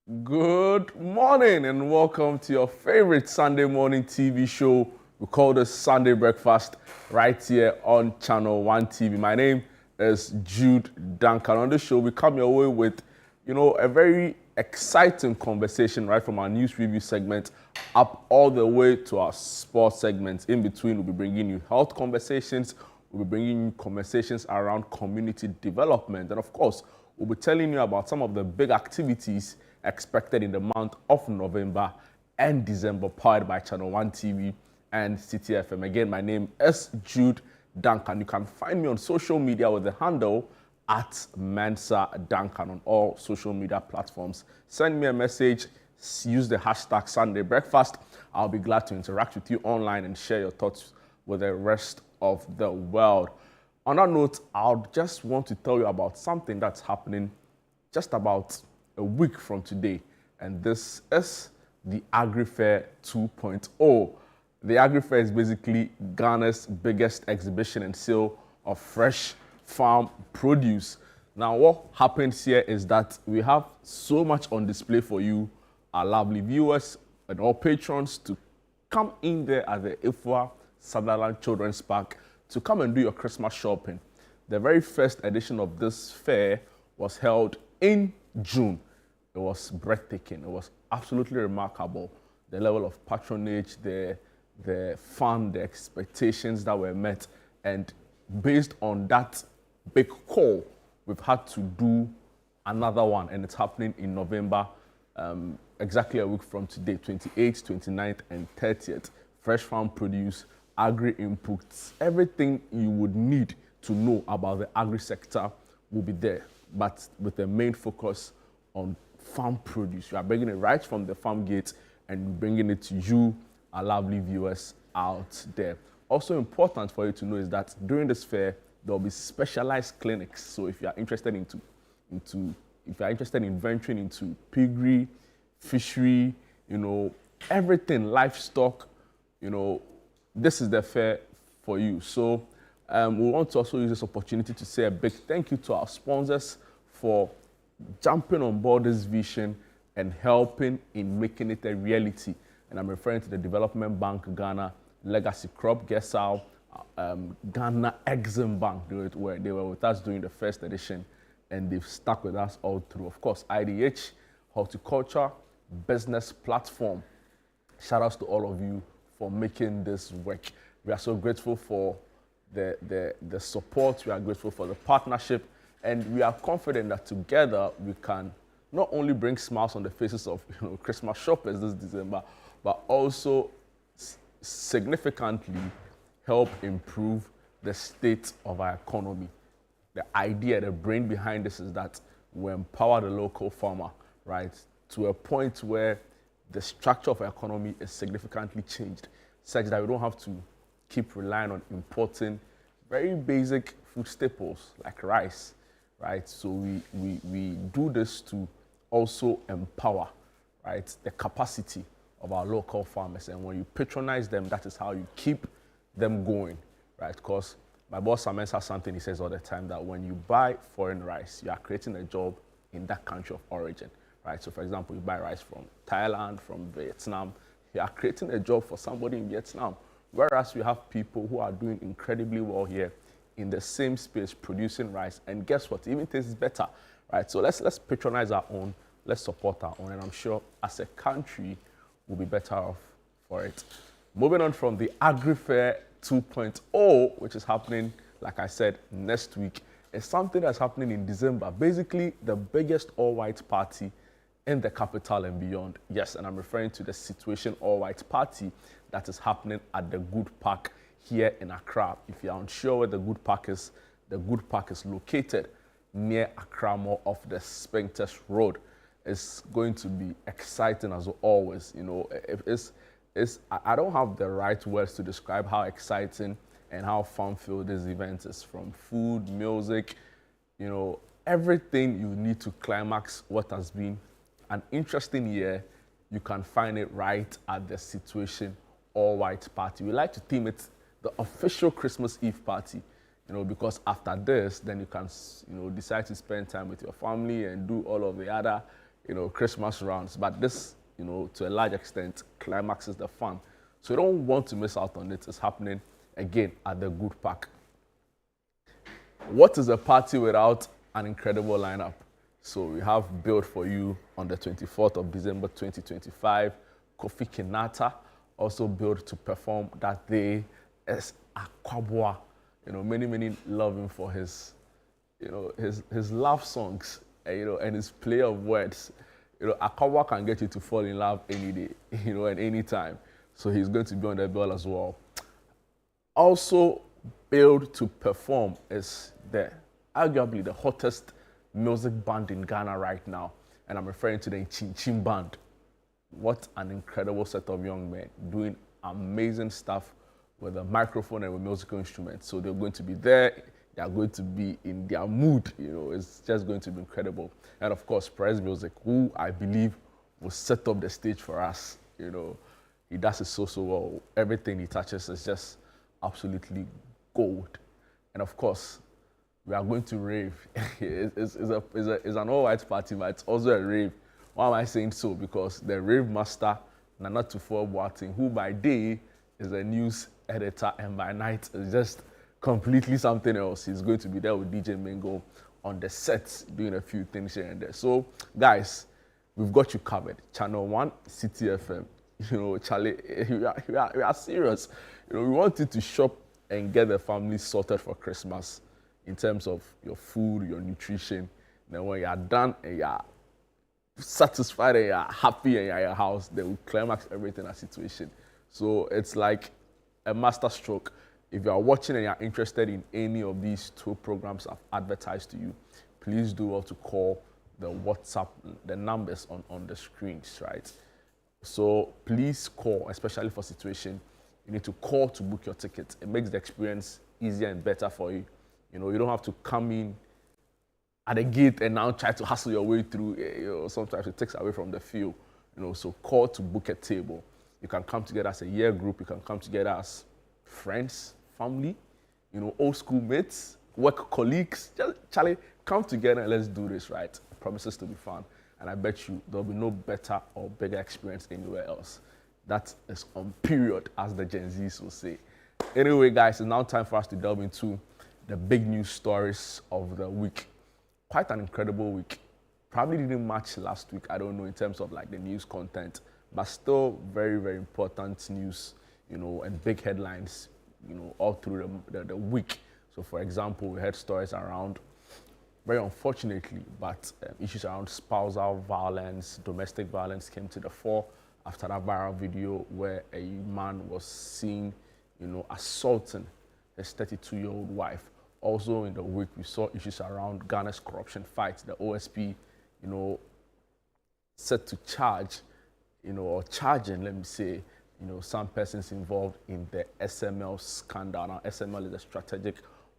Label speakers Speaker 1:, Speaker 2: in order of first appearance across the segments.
Speaker 1: Good morning and welcome to your favorite Sunday morning TV show. We call this Sunday Breakfast right here on ChannelOne TV. My name is Jude, Duncan. On this show, we come your way with, a very exciting conversation right from our news review segment up all the way to our sports segments. In between, we'll be bringing you health conversations. We'll be bringing you conversations around community development. And of course, we'll be telling you about some of the big activities expected in the month of November and December, powered by ChannelOne TV and City FM. Again, my name is Jude Duncan. You can find me on social media with the handle at Mensa Duncan on all social media platforms. Send me a message, use the hashtag Sunday Breakfast. I'll be glad to interact with you online and share your thoughts with the rest of the world. On that note, I'll just want to tell you about something that's happening just about a week from today, and this is the AgriFair 2.0. The AgriFair is basically Ghana's biggest exhibition and sale of fresh farm produce. Now, what happens here is that we have so much on display for you, our lovely viewers and all patrons, to come in there at the Ifwa Sutherland Children's Park to come and do your Christmas shopping. The very first edition of this fair was held in June. It was breathtaking. It was absolutely remarkable. The level of patronage, the fun, the expectations that were met. And based on that big call, we've had to do another one. And it's happening in November, exactly a week from today, 28th, 29th, and 30th. Fresh farm produce, agri inputs, everything you would need to know about the agri sector will be there, but with the main focus on farm produce. We are bringing it right from the farm gate and bringing it to you, our lovely viewers out there. Also important for you to know is that during this fair, there will be specialized clinics. So if you are interested in venturing into piggery, fishery, everything, livestock, this is the fair for you. So we want to also use this opportunity to say a big thank you to our sponsors for jumping on board this vision and helping in making it a reality. And I'm referring to the Development Bank Ghana, Legacy Crop, Gesal, Ghana Exim Bank. They were with us during the first edition, and they've stuck with us all through. Of course, IDH, Horticulture Business Platform. Shout outs to all of you for making this work. We are so grateful for the support. We are grateful for the partnership. And we are confident that together we can not only bring smiles on the faces of Christmas shoppers this December, but also significantly help improve the state of our economy. The idea, the brain behind this is that we empower the local farmer, right, to a point where the structure of our economy is significantly changed, such that we don't have to keep relying on importing very basic food staples like rice. Right, so we do this to also empower, right, the capacity of our local farmers. And when you patronize them, that is how you keep them going, right? Because my boss Samens has something he says all the time, that when you buy foreign rice, you are creating a job in that country of origin, right? So for example, you buy rice from Thailand, from Vietnam, you are creating a job for somebody in Vietnam. Whereas we have people who are doing incredibly well here in the same space producing rice, and guess what? It even tastes better, right? So let's patronize our own, let's support our own, and I'm sure as a country we'll be better off for it. Moving on from the AgriFair 2.0, which is happening, like I said, next week, is something that's happening in December. Basically, the biggest all-white party in the capital and beyond. Yes, and I'm referring to the Situation All-White Party that is happening at the Good Park here in Accra. If you're unsure where the Good Park is located near Accra Mall off the Spintex Road. It's going to be exciting as always. I don't have the right words to describe how exciting and how fun-filled this event is, from food, music, everything you need to climax what has been an interesting year. You can find it right at the Situation All-White Party. We like to theme it the official Christmas Eve party, because after this, then you can, decide to spend time with your family and do all of the other, Christmas rounds. But this, to a large extent, climaxes the fun. So you don't want to miss out on it. It's happening again at the Good Park. What is a party without an incredible lineup? So we have built for you on the 24th of December 2025, Kofi Kinata, also built to perform that day as Akwabwa. Many love him for his love songs, and his play of words. Akwabwa can get you to fall in love any day, and any time. So he's going to be on the bill as well. Also billed to perform is arguably the hottest music band in Ghana right now, and I'm referring to the Chin Chin Band. What an incredible set of young men doing amazing stuff with a microphone and with musical instruments. So they're going to be there. They are going to be in their mood. It's just going to be incredible. And of course, Press Music, who I believe will set up the stage for us. He does it so well. Everything he touches is just absolutely gold. And of course, we are going to rave. It's an all-white party, but it's also a rave. Why am I saying so? Because the rave master, Nana Tufo Boateng, who by day is a news editor and by night is just completely something else. He's going to be there with DJ Mingo on the sets, doing a few things here and there. So, guys, we've got you covered. ChannelOne, City FM. Charlie, we are serious. We want you to shop and get the family sorted for Christmas in terms of your food, your nutrition. Then when you are done and you are satisfied and you are happy and you are at your house, they will climax everything in a situation. So it's like a master stroke. If you are watching and you are interested in any of these two programs I've advertised to you, please do well to call the WhatsApp, the numbers on the screens, right? So please call, especially for situation. You need to call to book your ticket. It makes the experience easier and better for you. You don't have to come in at the gate and now try to hustle your way through. Sometimes it takes away from the feel. So call to book a table. You can come together as a year group. You can come together as friends, family, old school mates, work colleagues. Just, Charlie, come together and let's do this, right? It promises to be fun. And I bet you there'll be no better or bigger experience anywhere else. That is on period, as the Gen Zs will say. Anyway, guys, it's now time for us to delve into the big news stories of the week. Quite an incredible week. Probably didn't match last week, I don't know, in terms of like the news content, but still very, very important news, and big headlines, all through the week. So for example, we had stories around, very unfortunately, but issues around spousal violence, domestic violence came to the fore after that viral video where a man was seen, assaulting his 32-year-old wife. Also in the week, we saw issues around Ghana's corruption fight. The OSP, set to charge, or charging, let me say, some persons involved in the SML scandal. Now, SML is the Strategic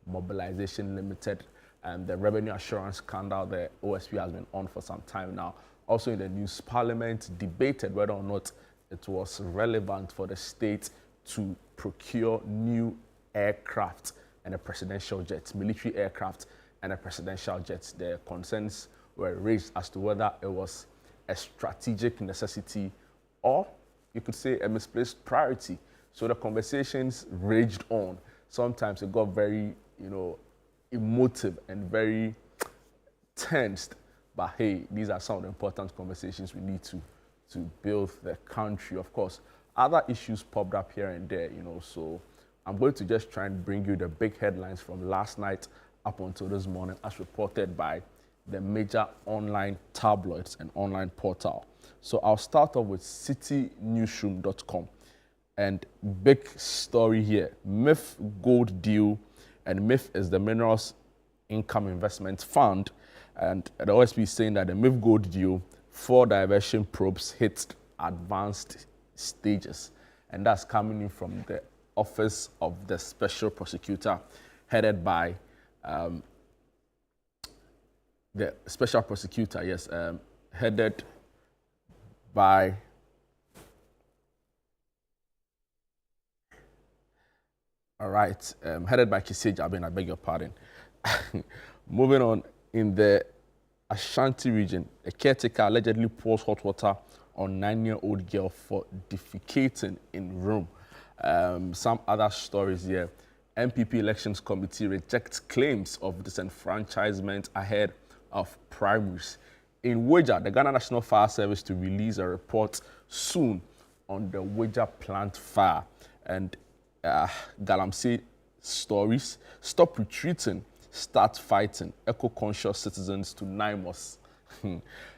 Speaker 1: Mobilization Limited, and the revenue assurance scandal the OSP has been on for some time now. Also in the news, Parliament debated whether or not it was relevant for the state to procure new aircraft and a presidential jet, military aircraft and a presidential jet. The concerns were raised as to whether it was a strategic necessity or you could say a misplaced priority. So the conversations raged on. Sometimes it got very, emotive and very tensed. But hey, these are some of the important conversations we need to build the country. Of course, other issues popped up here and there, so I'm going to just try and bring you the big headlines from last night up until this morning as reported by the major online tabloids and online portal. So I'll start off with citynewsroom.com. And big story here, MIF gold deal, and MIF is the Minerals Income Investment Fund. And the OSP is saying that the MIF gold deal, 4 diversion probes hit advanced stages. And that's coming in from the Office of the Special Prosecutor, headed by the Special Prosecutor, yes, headed by headed by Kisej Abin, I beg your pardon. Moving on, in the Ashanti region, a caretaker allegedly pours hot water on 9-year-old girl for defecating in room. Some other stories here. MPP Elections Committee rejects claims of disenfranchisement ahead of primaries. In Weja, the Ghana National Fire Service to release a report soon on the Weja plant fire. And Galamsey stories, stop retreating, start fighting, eco-conscious citizens to NIMOS.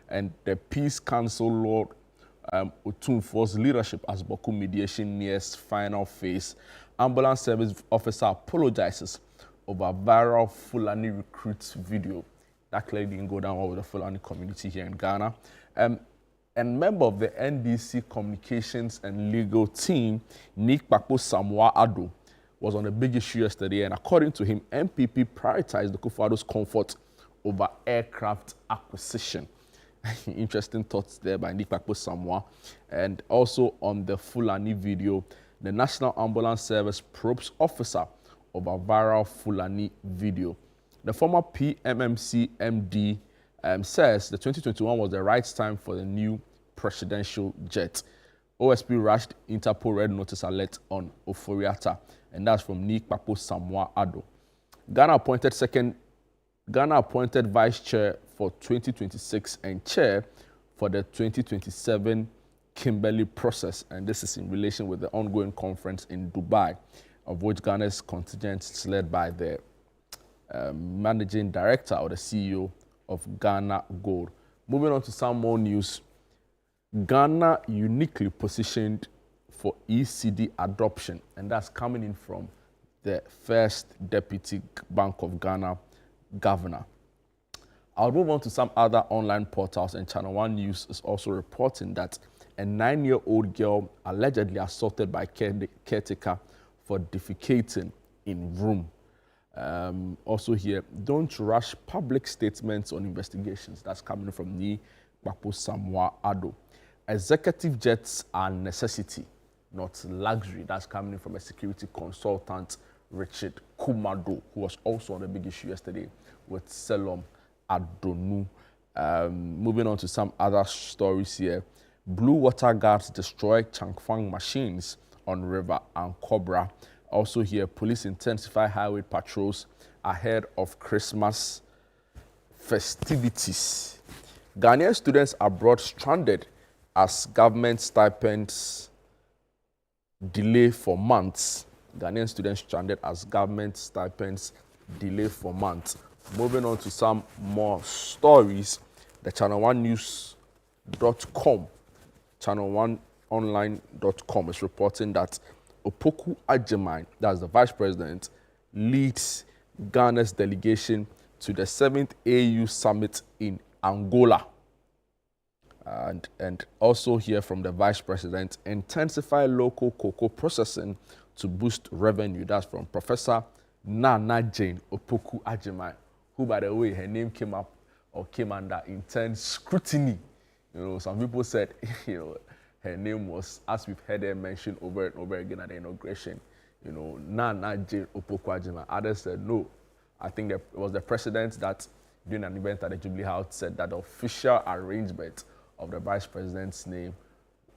Speaker 1: And the Peace Council Lord Otunfo's leadership as Boku mediation nears final phase. Ambulance service officer apologizes over viral Fulani recruits video. That clearly didn't go down well with the Fulani community here in Ghana. And member of the NDC communications and legal team, Nick Pakpo Samoa Ado, was on a big issue yesterday, and according to him, MPP prioritized the Kufuor's comfort over aircraft acquisition. Interesting thoughts there by Nick Pakpo Samoa. And also on the Fulani video, the National Ambulance Service probes officer over viral Fulani video. The former PMMC MD says the 2021 was the right time for the new presidential jet. OSP rushed Interpol red notice alert on Oforiata, and that's from Nick Pakpo Samoa Ado. Ghana appointed vice chair for 2026 and chair for the 2027 Kimberley process, and this is in relation with the ongoing conference in Dubai, of which Ghana's contingent is led by the managing director or the CEO of Ghana Gold. Moving on to some more news. Ghana uniquely positioned for ECD adoption, and that's coming in from the first Deputy Bank of Ghana governor. I'll move on to some other online portals, and ChannelOne News is also reporting that a 9-year-old girl allegedly assaulted by caretaker for defecating in room. Also here, don't rush public statements on investigations. That's coming from Ni Bakpo Samoa Ado. Executive jets are necessity, not luxury. That's coming from a security consultant, Richard Kumado, who was also on the big issue yesterday with Selom Adonu. Moving on to some other stories here. Blue water guards destroy Changfang machines on river and Cobra. Also here, police intensify highway patrols ahead of Christmas festivities. Ghanaian students abroad stranded as government stipends delay for months. Ghanaian students stranded as government stipends delay for months. Moving on to some more stories, the ChannelOneNews.com, ChannelOneOnline.com is reporting that Opoku Agyeman, that's the vice president, leads Ghana's delegation to the 7th AU Summit in Angola. And also hear from the vice president, intensify local cocoa processing to boost revenue. That's from Professor Nana Jane Opoku Agyeman, who, by the way, her name came under intense scrutiny. You know, some people said, her name was, as we've heard her mentioned over and over again at the inauguration, Nana Jane Opoku Agyeman. Others said no. I think that it was the president that, during an event at the Jubilee House, said that the official arrangement of the vice president's name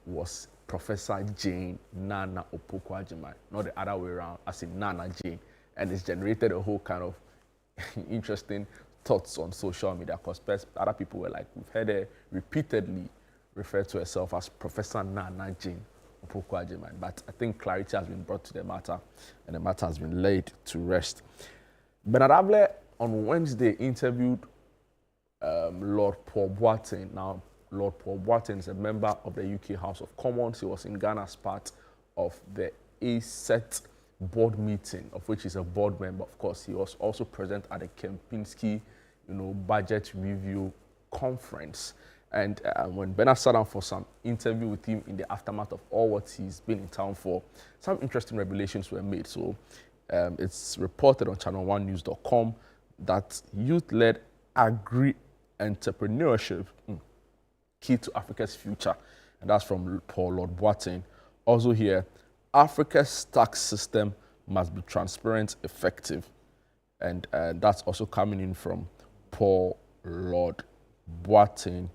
Speaker 1: was Professor Jane Nana Opoku Agyeman, not the other way around, as in Nana Jane. And it's generated a whole kind of interesting thoughts on social media, because other people were like, we've heard her repeatedly refer to herself as Professor Nana Jane Opoku Agyeman. But I think clarity has been brought to the matter, and the matter has been laid to rest. Bernard Ableh on Wednesday interviewed Lord Paul Boateng. Now, Lord Paul Boateng is a member of the UK House of Commons. He was in Ghana as part of the ASET board meeting, of which he's a board member. Of course, he was also present at the Kempinski, budget review conference. And when Bernard sat down for some interview with him in the aftermath of all what he's been in town for, some interesting revelations were made. So it's reported on ChannelOneNews.com that youth-led agri-entrepreneurship key to Africa's future. And that's from Paul Lord Boateng. Also here, Africa's tax system must be transparent, effective. And that's also coming in from Paul Lord Boateng.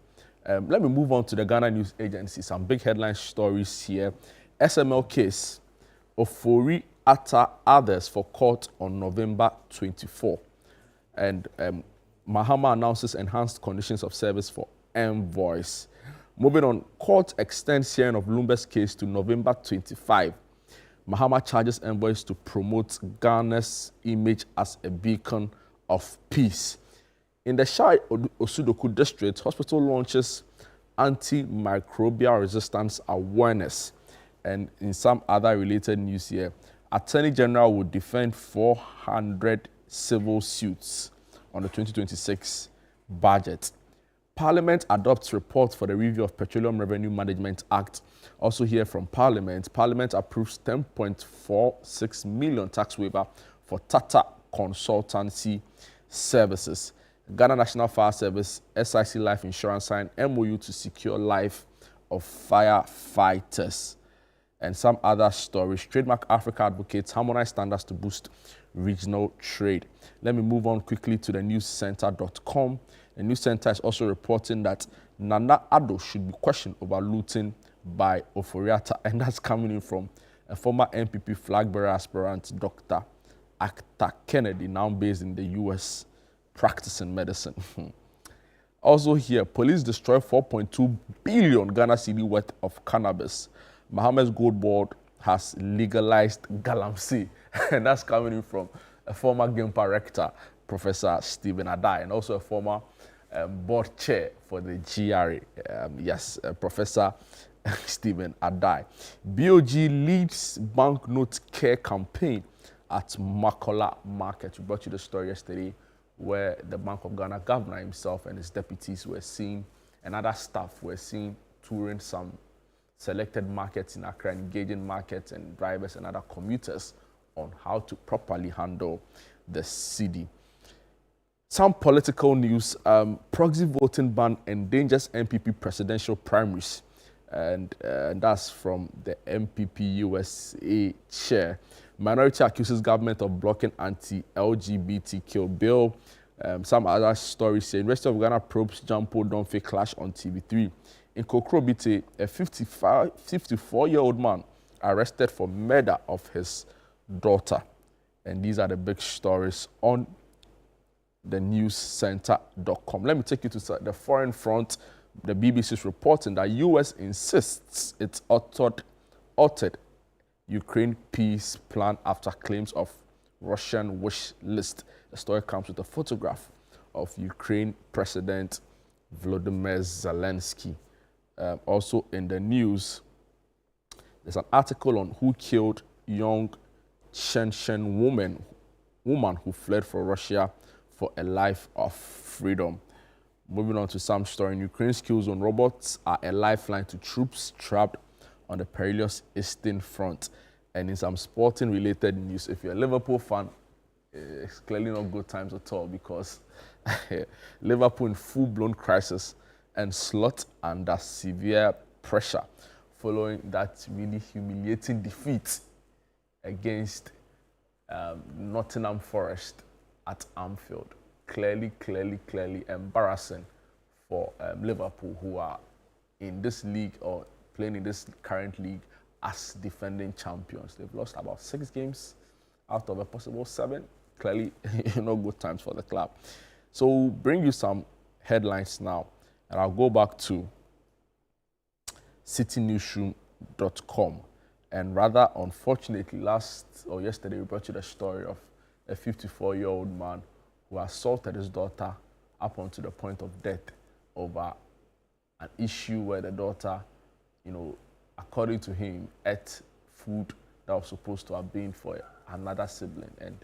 Speaker 1: Let me move on to the Ghana News Agency. Some big headline stories here. SML case. Ofori Atta others for court on November 24. And Mahama announces enhanced conditions of service for envoys. Moving on, court extends hearing of Lumbe's case to November 25. Mahama charges envoys to promote Ghana's image as a beacon of peace. In the Shai Osudoku district, hospital launches antimicrobial resistance awareness. And in some other related news here, Attorney General will defend 400 civil suits on the 2026 budget. Parliament adopts report for the review of Petroleum Revenue Management Act. Also here from Parliament, Parliament approves 10.46 million tax waiver for Tata Consultancy Services. Ghana National Fire Service, SIC Life Insurance signed MOU to secure life of firefighters. And some other stories. Trademark Africa advocates harmonize standards to boost regional trade. Let me move on quickly to the newscenter.com. The News Center is also reporting that Nana Addo should be questioned over looting by Ofori-Atta, and that's coming in from a former NPP flag bearer aspirant, Dr. Acta Kennedy, now based in the US, practicing medicine. Also here, police destroy 4.2 billion Ghana cedi worth of cannabis. Mohammed's Gold Board has legalized galamsey, and that's coming in from a former GIMPA rector, Professor Stephen Adai, and also a former board chair for the GRA. Professor Stephen Adai. BOG leads banknote care campaign at Makola Market. We brought you the story yesterday where the Bank of Ghana governor himself and his deputies were seen, and other staff were seen touring some selected markets in Accra, engaging markets and drivers and other commuters on how to properly handle the city. Some political news. Proxy voting ban endangers MPP presidential primaries. And that's from the MPP USA chair. Minority accuses government of blocking anti-LGBTQ bill. Some other stories say University of Ghana probes Jampo Donfe clash on TV3. In Kokrobite, a 54-year-old man arrested for murder of his daughter. And these are the big stories on the newscenter.com. Let me take you to the foreign front. The BBC is reporting that US insists it's altered Ukraine peace plan after claims of Russian wish list. The story comes with a photograph of Ukraine President Volodymyr Zelensky. Also in the news, there's an article on who killed young Chechen woman who fled for Russia for a life of freedom. Moving on to some story. In Ukraine's kill zone, robots are a lifeline to troops trapped on the perilous Eastern Front. And in some sporting-related news, if you're a Liverpool fan, it's clearly not good times at all, because Liverpool in full-blown crisis and slot under severe pressure following that really humiliating defeat against Nottingham Forest at Anfield. Clearly embarrassing for Liverpool, who are in this league or playing in this current league as defending champions. They've lost about 6 games out of a possible 7. Clearly, no good times for the club. So we'll bring you some headlines now, and I'll go back to citynewsroom.com. And rather, unfortunately, yesterday we brought you the story of a 54-year-old man who assaulted his daughter up onto the point of death over an issue where the daughter, according to him, ate food that was supposed to have been for another sibling. And,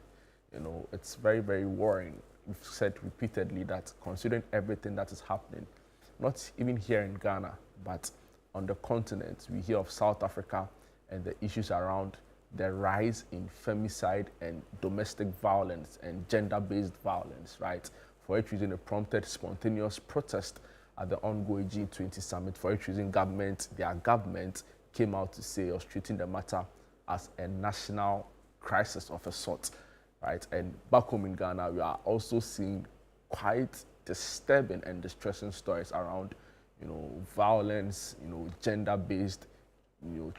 Speaker 1: it's very, very worrying. We've said repeatedly that considering everything that is happening, not even here in Ghana, but on the continent, we hear of South Africa and the issues around the rise in femicide and domestic violence and gender-based violence, right? For which reason, it prompted spontaneous protest at the ongoing G20 summit. For which reason, their government came out to say it was treating the matter as a national crisis of a sort, right? And back home in Ghana, we are also seeing quite disturbing and distressing stories around, violence, gender-based,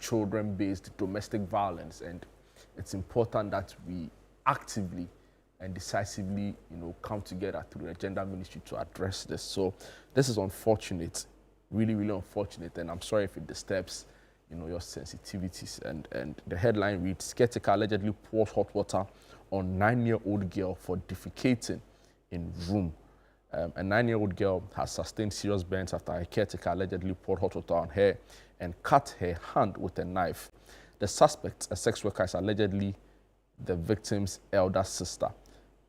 Speaker 1: children-based domestic violence, and it's important that we actively and decisively, come together through the gender ministry to address this. So this is unfortunate, really, really unfortunate, and I'm sorry if it disturbs, your sensitivities. And the headline reads: caretaker allegedly poured hot water on 9-year-old girl for defecating in room. A 9-year-old girl has sustained serious burns after a caretaker allegedly poured hot water on her and cut her hand with a knife. The suspect, a sex worker, is allegedly the victim's elder sister.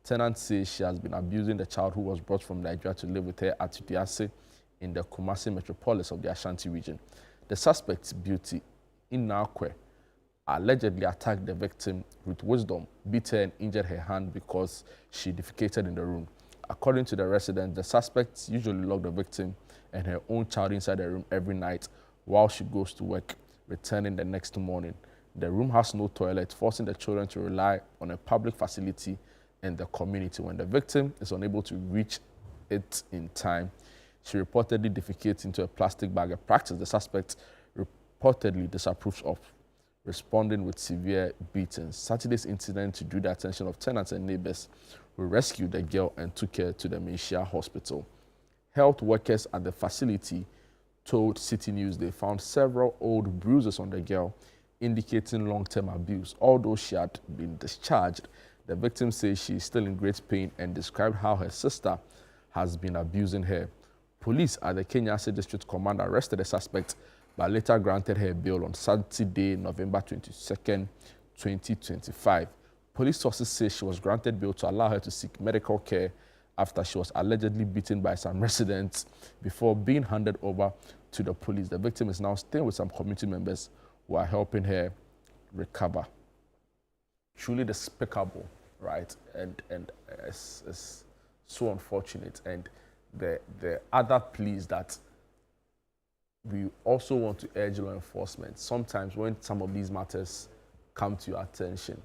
Speaker 1: Tenant says she has been abusing the child who was brought from Nigeria to live with her at Duase in the Kumasi metropolis of the Ashanti region. The suspect's Beauty Inakwe allegedly attacked the victim with wisdom, beat her and injured her hand because she defecated in the room. According to the resident, the suspects usually lock the victim and her own child inside the room every night while she goes to work, returning the next morning. The room has no toilet, forcing the children to rely on a public facility in the community. When the victim is unable to reach it in time, she reportedly defecates into a plastic bag, a practice the suspect reportedly disapproves of, responding with severe beatings. Saturday's incident drew the attention of tenants and neighbors, who rescued the girl and took her to the Menchia hospital. Health workers at the facility told City News they found several old bruises on the girl, indicating long-term abuse. Although she had been discharged, the victim says she is still in great pain and described how her sister has been abusing her. Police at the Kenyasi District Command arrested the suspect, but later granted her bail on Saturday, November 22nd, 2025. Police sources say she was granted bail to allow her to seek medical care after she was allegedly beaten by some residents before being handed over to the police. The victim is now staying with some community members who are helping her recover. Truly despicable, right? And it's so unfortunate. And the other plea is that we also want to urge law enforcement. Sometimes when some of these matters come to your attention,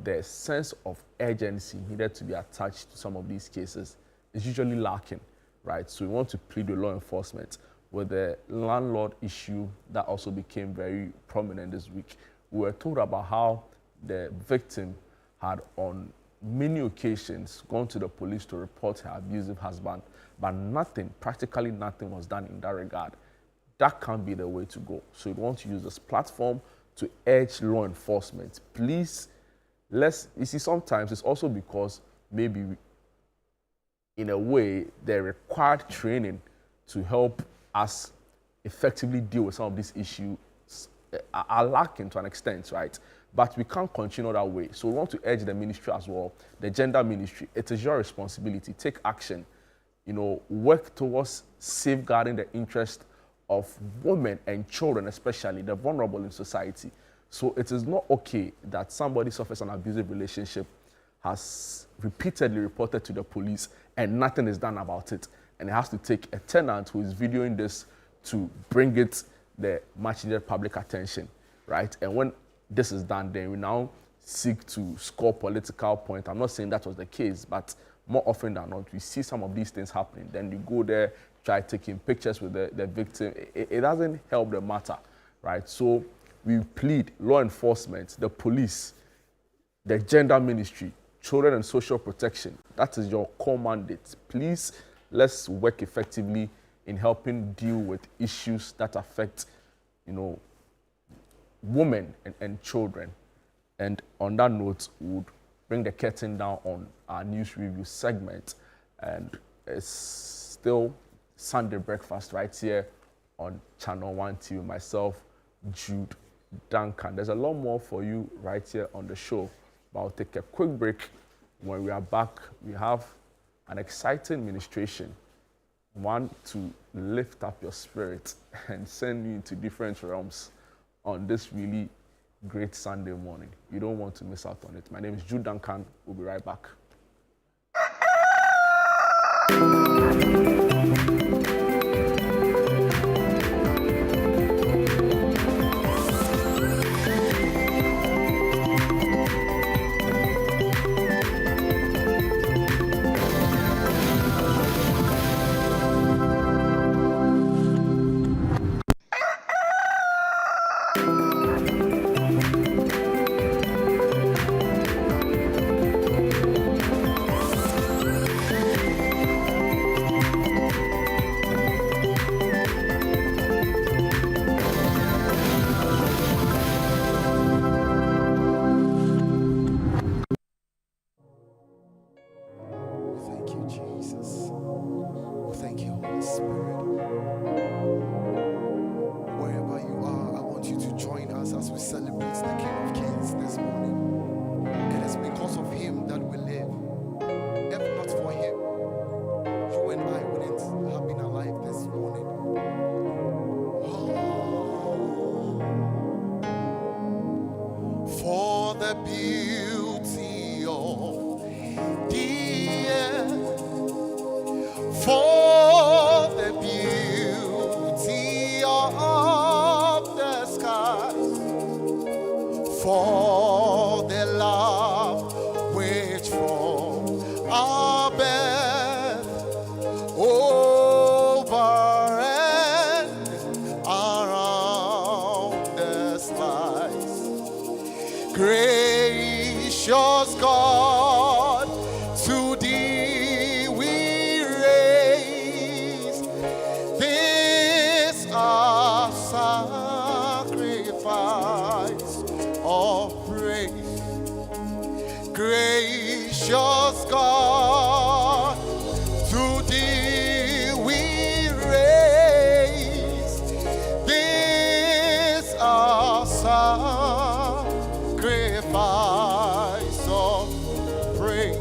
Speaker 1: the sense of urgency needed to be attached to some of these cases is usually lacking, right? So we want to plead with law enforcement. With the landlord issue that also became very prominent this week, we were told about how the victim had on many occasions gone to the police to report her abusive husband, but nothing, practically nothing was done in that regard. That can't be the way to go. So we want to use this platform to urge law enforcement. Please, you see, sometimes it's also because maybe in a way the required training to help us effectively deal with some of these issues are lacking to an extent, right? But we can't continue that way. So we want to urge the ministry as well, the gender ministry. It is your responsibility. Take action. Work towards safeguarding the interest of women and children, especially the vulnerable in society. So it is not okay that somebody suffers an abusive relationship, has repeatedly reported to the police, and nothing is done about it. And it has to take a tenant who is videoing this to bring it the much needed public attention, right? And when this is done, then we now seek to score political point. I'm not saying that was the case, but more often than not, we see some of these things happening. Then you go there, try taking pictures with the victim. It doesn't help the matter, right? So we plead law enforcement, the police, the gender ministry, children and social protection. That is your core mandate. Please, let's work effectively in helping deal with issues that affect, women and children. And on that note, we would bring the curtain down on our news review segment. And it's still Sunday breakfast right here on ChannelOne TV. Myself, Jude, Duncan. There's a lot more for you right here on the show, but I'll take a quick break. When we are back, we have an exciting ministration, one to lift up your spirit and send you into different realms on this really great Sunday morning. You don't want to miss out on it. My name is Jude Duncan. We'll be right back.
Speaker 2: the beauty of the air, for the beauty of the skies, for the love which from our birth over and around the skies. Gracious God, to thee we raise this our sacrifice of praise. Gracious God, to thee we raise this our sacrifice of praise.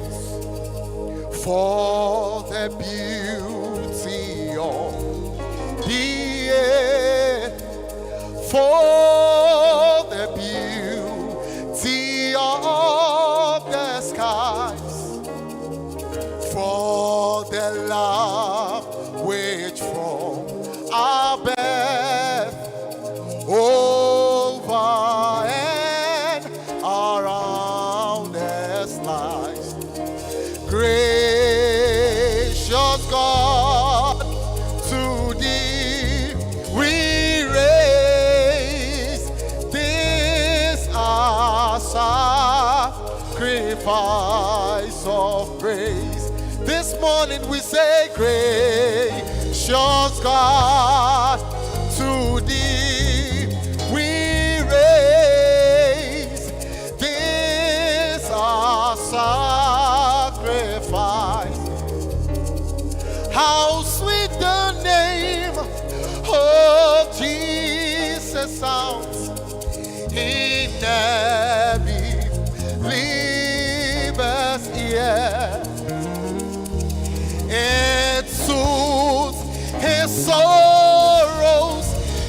Speaker 2: For the beauty of the air, for the beauty of the skies, for the love which from our birth over and around us lies. Gracious God, to thee we raise this our sacrifice of praise. This morning we say, gracious God, to thee we raise this our sacrifice. How sweet the name of Jesus sounds in every believer's ear. It soothes his sorrows,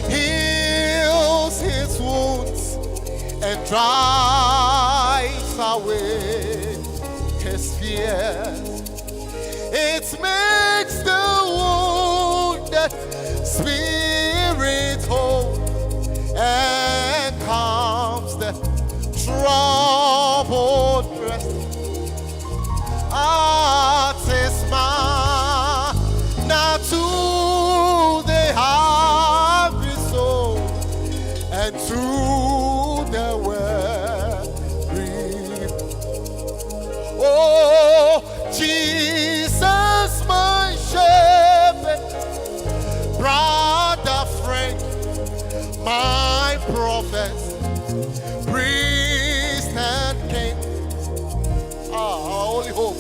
Speaker 2: heals his wounds, and drives away his fears. It makes the wounded spirit whole and calms the troubled breast. Now to the hungry soul and to the weary. Oh, Jesus, my shepherd, brother, friend, my prophet, priest and king. Holy hope.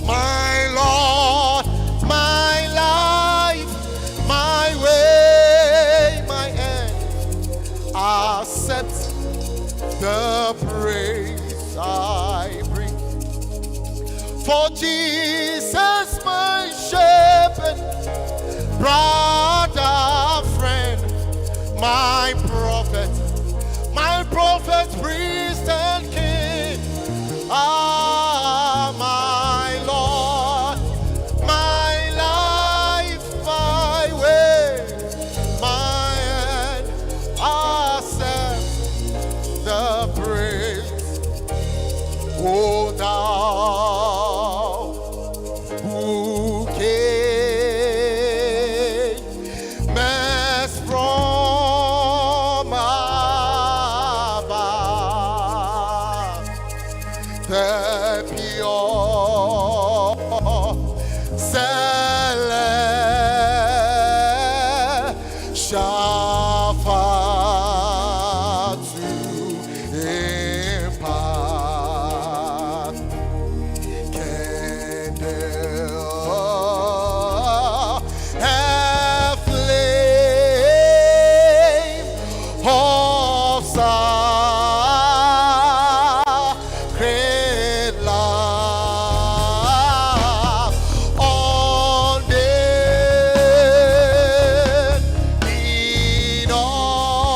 Speaker 2: My Lord, my life, my way, my end, accept the praise I bring. For Jesus, my shepherd, brother, friend, my prophet, priest and king. My Lord, my life, my way, my end, accept the praise. Oh, thou who camest from above, the pure celestial fire to impart candle and flame of sacred love on the in all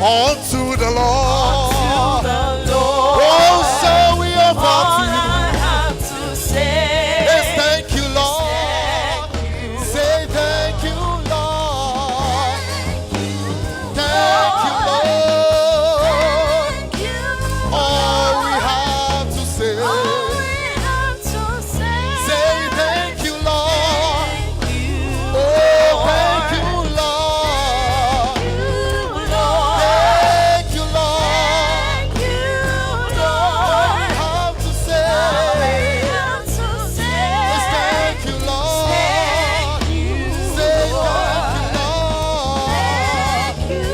Speaker 2: Unto the Lord.
Speaker 3: Unto the Lord.
Speaker 2: Oh, so we offer
Speaker 3: All
Speaker 2: to you.
Speaker 3: I have to say
Speaker 2: Yes, thank you, Lord.
Speaker 3: thank you.
Speaker 2: Say thank you, Lord. Thank you, Lord.
Speaker 3: Thank you,
Speaker 2: All we have to say.
Speaker 3: all we have to say.
Speaker 2: Say thank you, Lord.
Speaker 3: Thank you,
Speaker 2: Oh, thank you, Lord.
Speaker 3: Lord.
Speaker 2: Thank you, Lord.
Speaker 3: Thank you,
Speaker 2: All we
Speaker 3: Lord.
Speaker 2: have to
Speaker 3: All
Speaker 2: say.
Speaker 3: we have to say.
Speaker 2: Yes, thank you, Lord.
Speaker 3: Thank you,
Speaker 2: Say
Speaker 3: Lord.
Speaker 2: thank you, Lord.
Speaker 3: Thank you,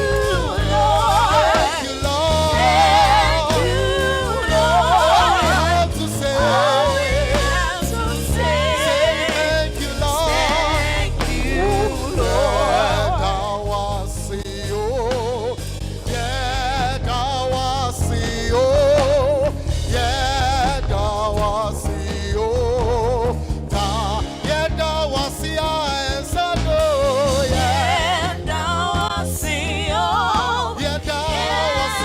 Speaker 3: Lord.
Speaker 2: Thank you, Lord.
Speaker 3: Thank you,
Speaker 2: All we
Speaker 3: Lord.
Speaker 2: have to say.
Speaker 3: All we have to
Speaker 2: Say
Speaker 3: say.
Speaker 2: thank you, Lord.
Speaker 3: Thank you,
Speaker 2: Yeah,
Speaker 3: Lord.
Speaker 2: thou art see, oh. Yeah, thou art see, oh. Yeah, thou art see, oh. Yeah, thou art see, I said, oh, yeah.
Speaker 3: Yeah, thou art see, oh.
Speaker 2: Yeah, thou
Speaker 3: Yeah,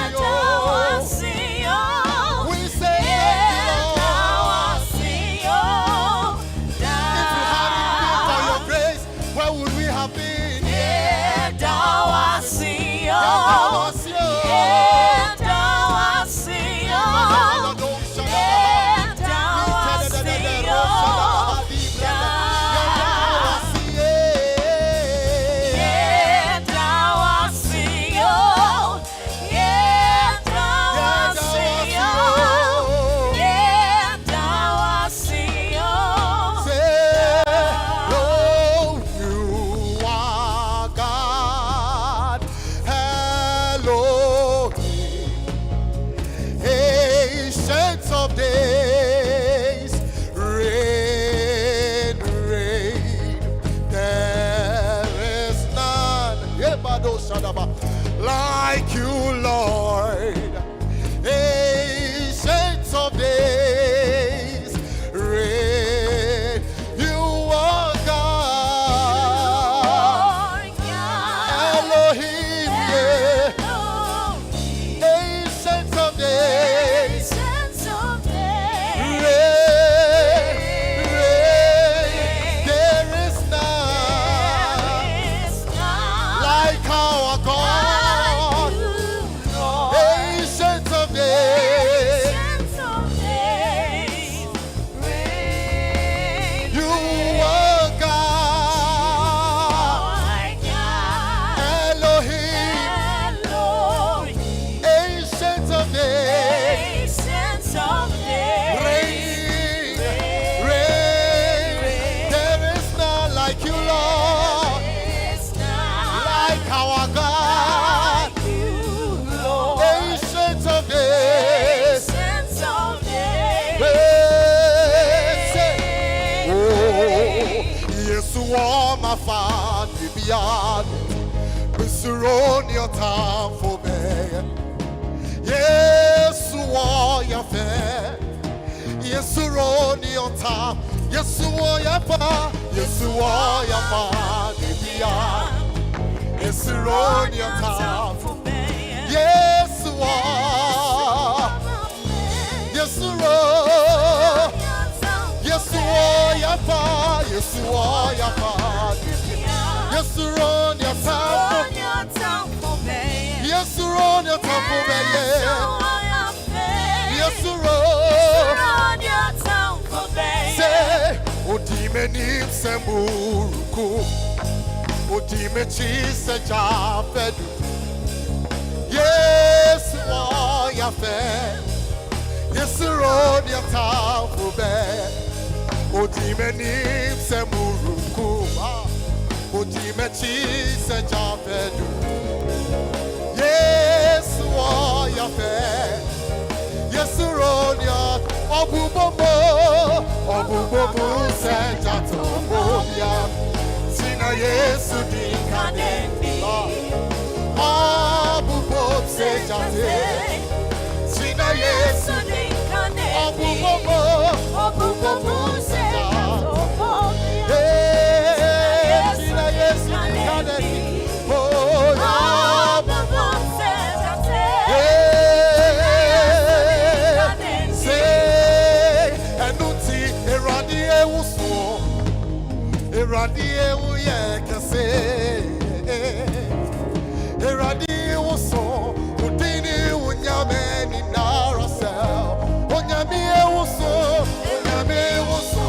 Speaker 2: art
Speaker 3: thou art
Speaker 2: see,
Speaker 3: see, oh.
Speaker 2: oh. We say
Speaker 3: Yeah,
Speaker 2: thank you,
Speaker 3: thou
Speaker 2: Lord.
Speaker 3: art see, oh.
Speaker 2: If it hadn't been for your grace, where would we have been?
Speaker 3: Yeah, thou art see,
Speaker 2: Yeah,
Speaker 3: oh.
Speaker 2: thou art see, oh.
Speaker 3: Yeah, thou art see, oh. Yeah, thou art see, oh. Yeah, thou art see, oh. Yeah, thou art see, oh. Yeah, thou art see, oh.
Speaker 2: Of days, rain, rain, there is none like you, Lord. Ancient of days, reign, you are God. Elohim, yeah. Ancient of days, reign, reign, there is none like our God. Ancient of days, you are God. Elohim, ancient of days, reign, reign. There is none like you, Lord. Like our God. Ancient of days. Yes, you are my father, beyond. Mr. On your time for me. Yes, you are your fair. Yes, you on your time. Yes, you are your father. Yes, you are your father, beyond. Yes, you on your time. Yes, you are. Yes, you are. Yes, you are your father. Yes, you are your father. Yes, you on your time. Yes, you on your time for me. Yes, you are. Say, Odimenim Semburuku. Odime chise jafedu. Yes, wa ya fe. Yes, road ya tafube. Odime nim se muruku. Odime chise jafedu. Yes, wa ya fe. Yes, road ya obubobo. Obubobo se jatombo ya. Sina Yesu di
Speaker 3: Kadendi.
Speaker 2: Abu Bob se jate. Sina Yesu
Speaker 3: Yesterday, Kadendi.
Speaker 2: Abu Bob se jate. Sina Yesu di Kadendi. Oh, Abu Bob se jate. Say, enuti eradi ewuso. Eradi ewu ye kase. Eradi ewuso. Udini unyame ni narasel. Onyame ewuso. Onyame ewuso.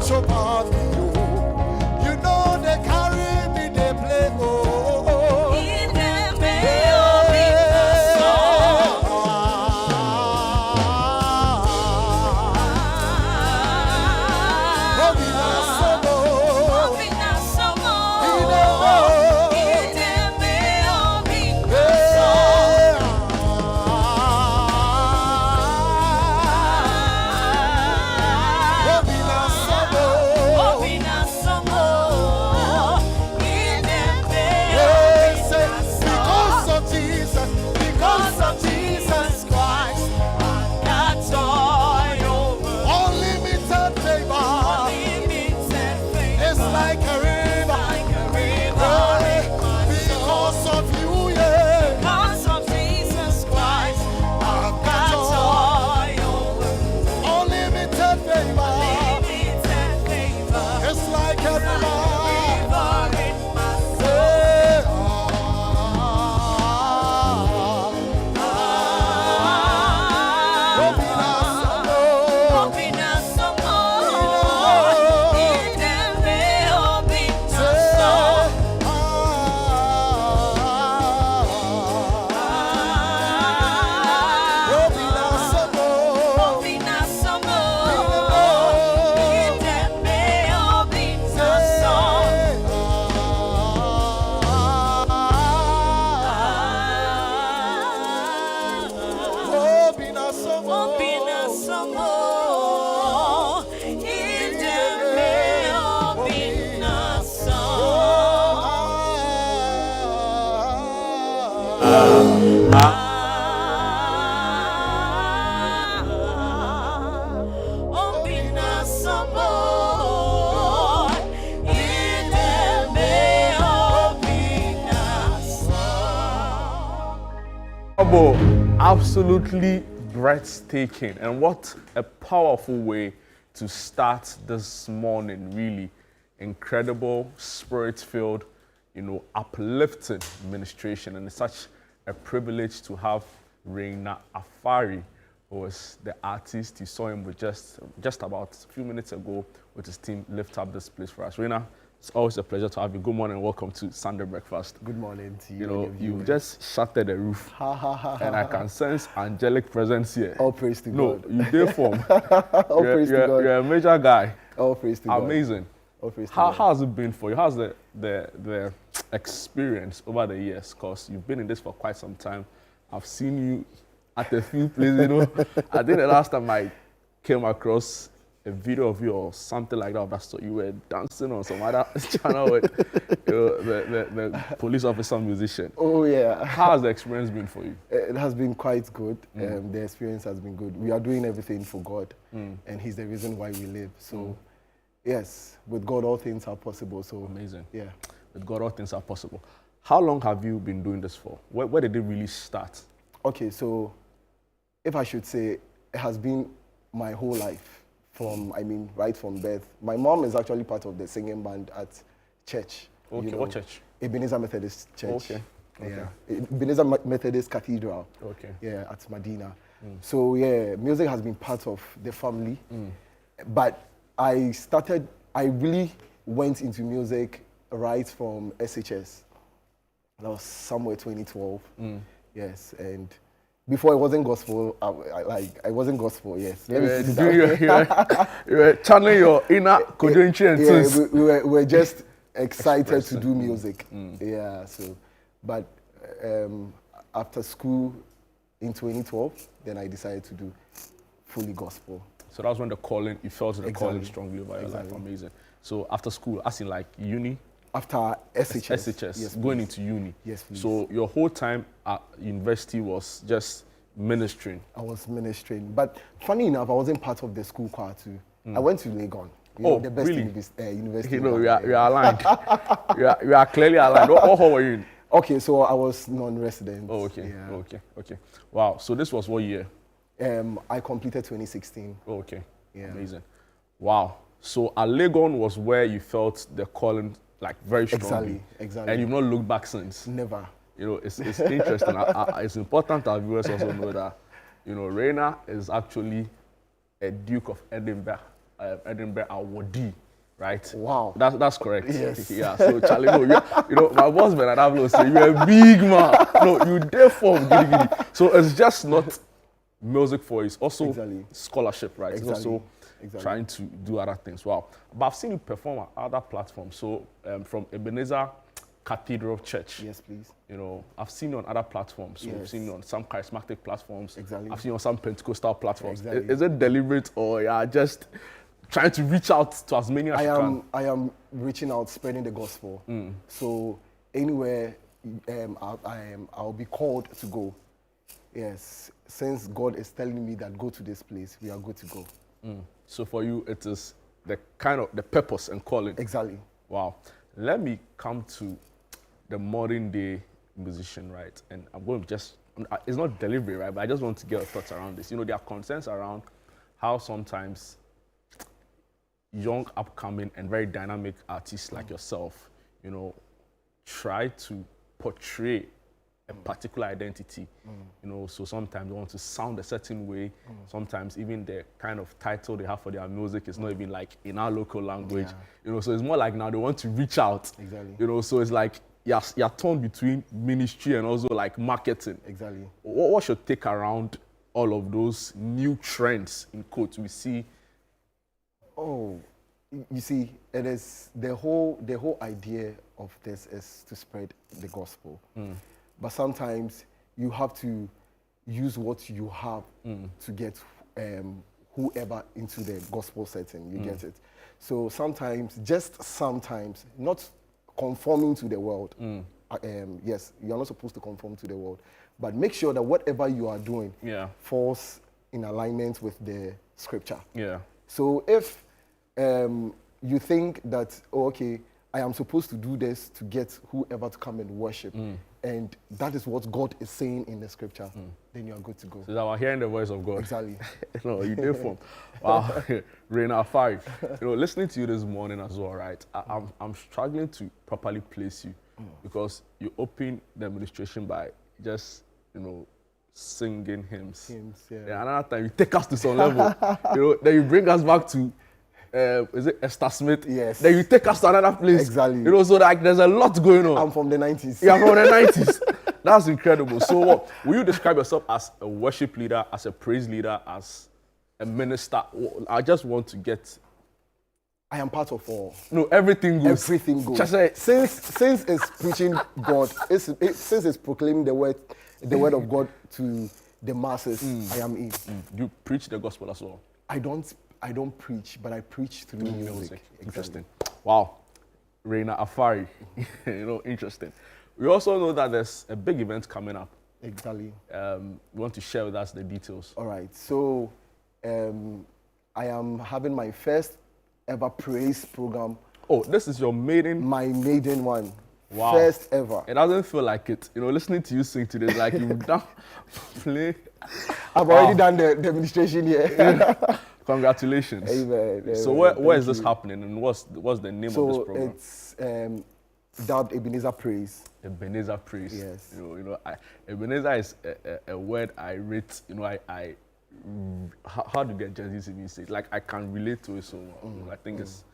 Speaker 2: so bad, you know they carry me, they play, oh.
Speaker 3: In the middle of the song.
Speaker 1: Absolutely breathtaking, and what a powerful way to start this morning. Really incredible, spirit-filled, uplifting ministration, and it's such a privilege to have Reina Afari, who was the artist. You saw him with just about a few minutes ago with his team lift up this place for us. Reina, it's always a pleasure to have you. Good morning and welcome to Sunday Breakfast.
Speaker 4: Good morning to you.
Speaker 1: You just shattered the roof, and I can sense angelic presence here.
Speaker 4: All praise to God.
Speaker 1: No, you did form.
Speaker 4: All praise to God.
Speaker 1: You're a major guy.
Speaker 4: All praise to God.
Speaker 1: Amazing.
Speaker 4: All praise to
Speaker 1: How
Speaker 4: God.
Speaker 1: has it been for you? How's the experience over the years? Because you've been in this for quite some time. I've seen you at a few places. I think the last time I came across a video of you or something like that, that's what you were dancing on some other channel with the police officer musician.
Speaker 4: Oh, yeah.
Speaker 1: How has the experience been for you?
Speaker 4: It has been quite good. The experience has been good. We are doing everything for God, and He's the reason why we live. So, yes, with God, all things are possible. So
Speaker 1: Amazing.
Speaker 4: Yeah.
Speaker 1: With God, all things are possible. How long have you been doing this for? Where did it really start?
Speaker 4: Okay, so if I should say, it has been my whole life. Right from birth. My mom is actually part of the singing band at church.
Speaker 1: Okay, what church?
Speaker 4: Ebenezer Methodist Church.
Speaker 1: Okay.
Speaker 4: Yeah. Ebenezer Methodist Cathedral.
Speaker 1: Okay.
Speaker 4: Yeah, at Medina. So yeah, music has been part of the family. But I really went into music right from SHS. That was somewhere 2012. Yes, and before it wasn't gospel, I wasn't gospel, yes.
Speaker 1: You were channeling your inner Kodoinchi and
Speaker 4: Sins. We were just excited to do music. Yeah, so, but after school in 2012, then I decided to do fully gospel.
Speaker 1: So that was when you felt the calling strongly over your life. Amazing. So after school, as in like uni?
Speaker 4: After SHS.
Speaker 1: Yes, going into uni.
Speaker 4: Yes, please.
Speaker 1: So your whole time at university was just ministering.
Speaker 4: I was ministering, but funny enough, I wasn't part of the school choir too. I went to Legon. The best
Speaker 1: really?
Speaker 4: University.
Speaker 1: We are aligned. we are clearly aligned. What hall were you in?
Speaker 4: Okay, so I was non-resident.
Speaker 1: Oh, okay.
Speaker 4: Yeah.
Speaker 1: Okay. Wow. So this was what year?
Speaker 4: I completed 2016.
Speaker 1: Oh, okay.
Speaker 4: Yeah.
Speaker 1: Amazing. Wow. So at Legon was where you felt the calling like very strongly.
Speaker 4: Exactly.
Speaker 1: And you've not looked back since.
Speaker 4: Never.
Speaker 1: It's interesting. It's important our viewers also know that, Reina is actually a Duke of Edinburgh. Edinburgh Awardee, right?
Speaker 4: Wow.
Speaker 1: That's correct.
Speaker 4: Yes.
Speaker 1: Yeah. So Charlie, no, you know, my boss Ben Adavlo say you're a big man. No, you there from giddy giddy. So it's just not music for you. It's also
Speaker 4: Exactly.
Speaker 1: scholarship, right?
Speaker 4: Exactly.
Speaker 1: It's also
Speaker 4: Exactly.
Speaker 1: trying to do other things. Wow. But I've seen you perform at other platforms. So from Ebenezer Cathedral Church.
Speaker 4: Yes, please.
Speaker 1: You know, I've seen you on other platforms. So I've
Speaker 4: Yes.
Speaker 1: seen you on some charismatic platforms.
Speaker 4: Exactly.
Speaker 1: I've seen you on some Pentecostal platforms.
Speaker 4: Exactly.
Speaker 1: Is it deliberate or just trying to reach out to as many as you can?
Speaker 4: I am reaching out, spreading the gospel. So anywhere I'll be called to go. Yes, since God is telling me that go to this place, we are good to go.
Speaker 1: So for you, it is the kind of the purpose and calling.
Speaker 4: Exactly.
Speaker 1: Wow. Let me come to the modern day musician, right? And I'm going to just, it's not deliberate, right? But I just want to get your thoughts around this. You know, there are concerns around how sometimes young, upcoming, and very dynamic artists like yourself, you know, try to portray a particular identity, you know, so sometimes they want to sound a certain way. Sometimes even the kind of title they have for their music is not even like in our local language, you know, so it's more like now they want to reach out,
Speaker 4: Exactly.
Speaker 1: you know, so it's like you're torn between ministry and also like marketing.
Speaker 4: Exactly.
Speaker 1: What's your take around all of those new trends in quotes we see?
Speaker 4: Oh, you see, it is the whole idea of this is to spread the gospel. But sometimes you have to use what you have to get whoever into the gospel setting. You get it. So sometimes, just sometimes, not conforming to the world. Yes, you are not supposed to conform to the world, but make sure that whatever you are doing falls in alignment with the scripture.
Speaker 1: Yeah.
Speaker 4: So if you think that, oh, okay, I am supposed to do this to get whoever to come and worship, and that is what God is saying in the scripture, then you are good to go.
Speaker 1: So that we're hearing the voice of God.
Speaker 4: Exactly.
Speaker 1: No, you did from. Wow. Reina 5. You know, listening to you this morning as well, right? I'm struggling to properly place you because you open the administration by just, you know, singing hymns.
Speaker 4: Yeah.
Speaker 1: And another time you take us to some level. You know, then you bring us back to is it Esther Smith?
Speaker 4: Yes.
Speaker 1: Then you take us to another place.
Speaker 4: Exactly.
Speaker 1: You know, so like there's a lot going on.
Speaker 4: I'm from the 90s.
Speaker 1: Yeah, from the 90s. That's incredible. So what, will you describe yourself as a worship leader, as a praise leader, as a minister? I just want to get...
Speaker 4: I am part of all.
Speaker 1: No, everything goes.
Speaker 4: Everything goes.
Speaker 1: Just say,
Speaker 4: Since it's preaching God, since it's proclaiming the word of God to the masses, I am in.
Speaker 1: you preach the gospel as well.
Speaker 4: I don't preach, but I preach through music.
Speaker 1: Interesting. Wow. Reina Afari. You know, interesting. We also know that there's a big event coming up.
Speaker 4: Exactly.
Speaker 1: We want to share with us the details.
Speaker 4: All right. So I am having my first ever praise program.
Speaker 1: Oh, this is your maiden?
Speaker 4: My maiden one.
Speaker 1: Wow.
Speaker 4: First ever.
Speaker 1: It doesn't feel like it. You know, listening to you sing today, like you've done play.
Speaker 4: I've already done the demonstration here.
Speaker 1: Congratulations.
Speaker 4: Amen.
Speaker 1: So
Speaker 4: Amen.
Speaker 1: where is
Speaker 4: Thank
Speaker 1: this
Speaker 4: you.
Speaker 1: happening and what's the name of this program?
Speaker 4: So it's dubbed Ebenezer Praise.
Speaker 1: Ebenezer Praise.
Speaker 4: Yes.
Speaker 1: You know, Ebenezer is a word I rate. You know, how do the Gen Z even say it? Like I can relate to it so well. I think it's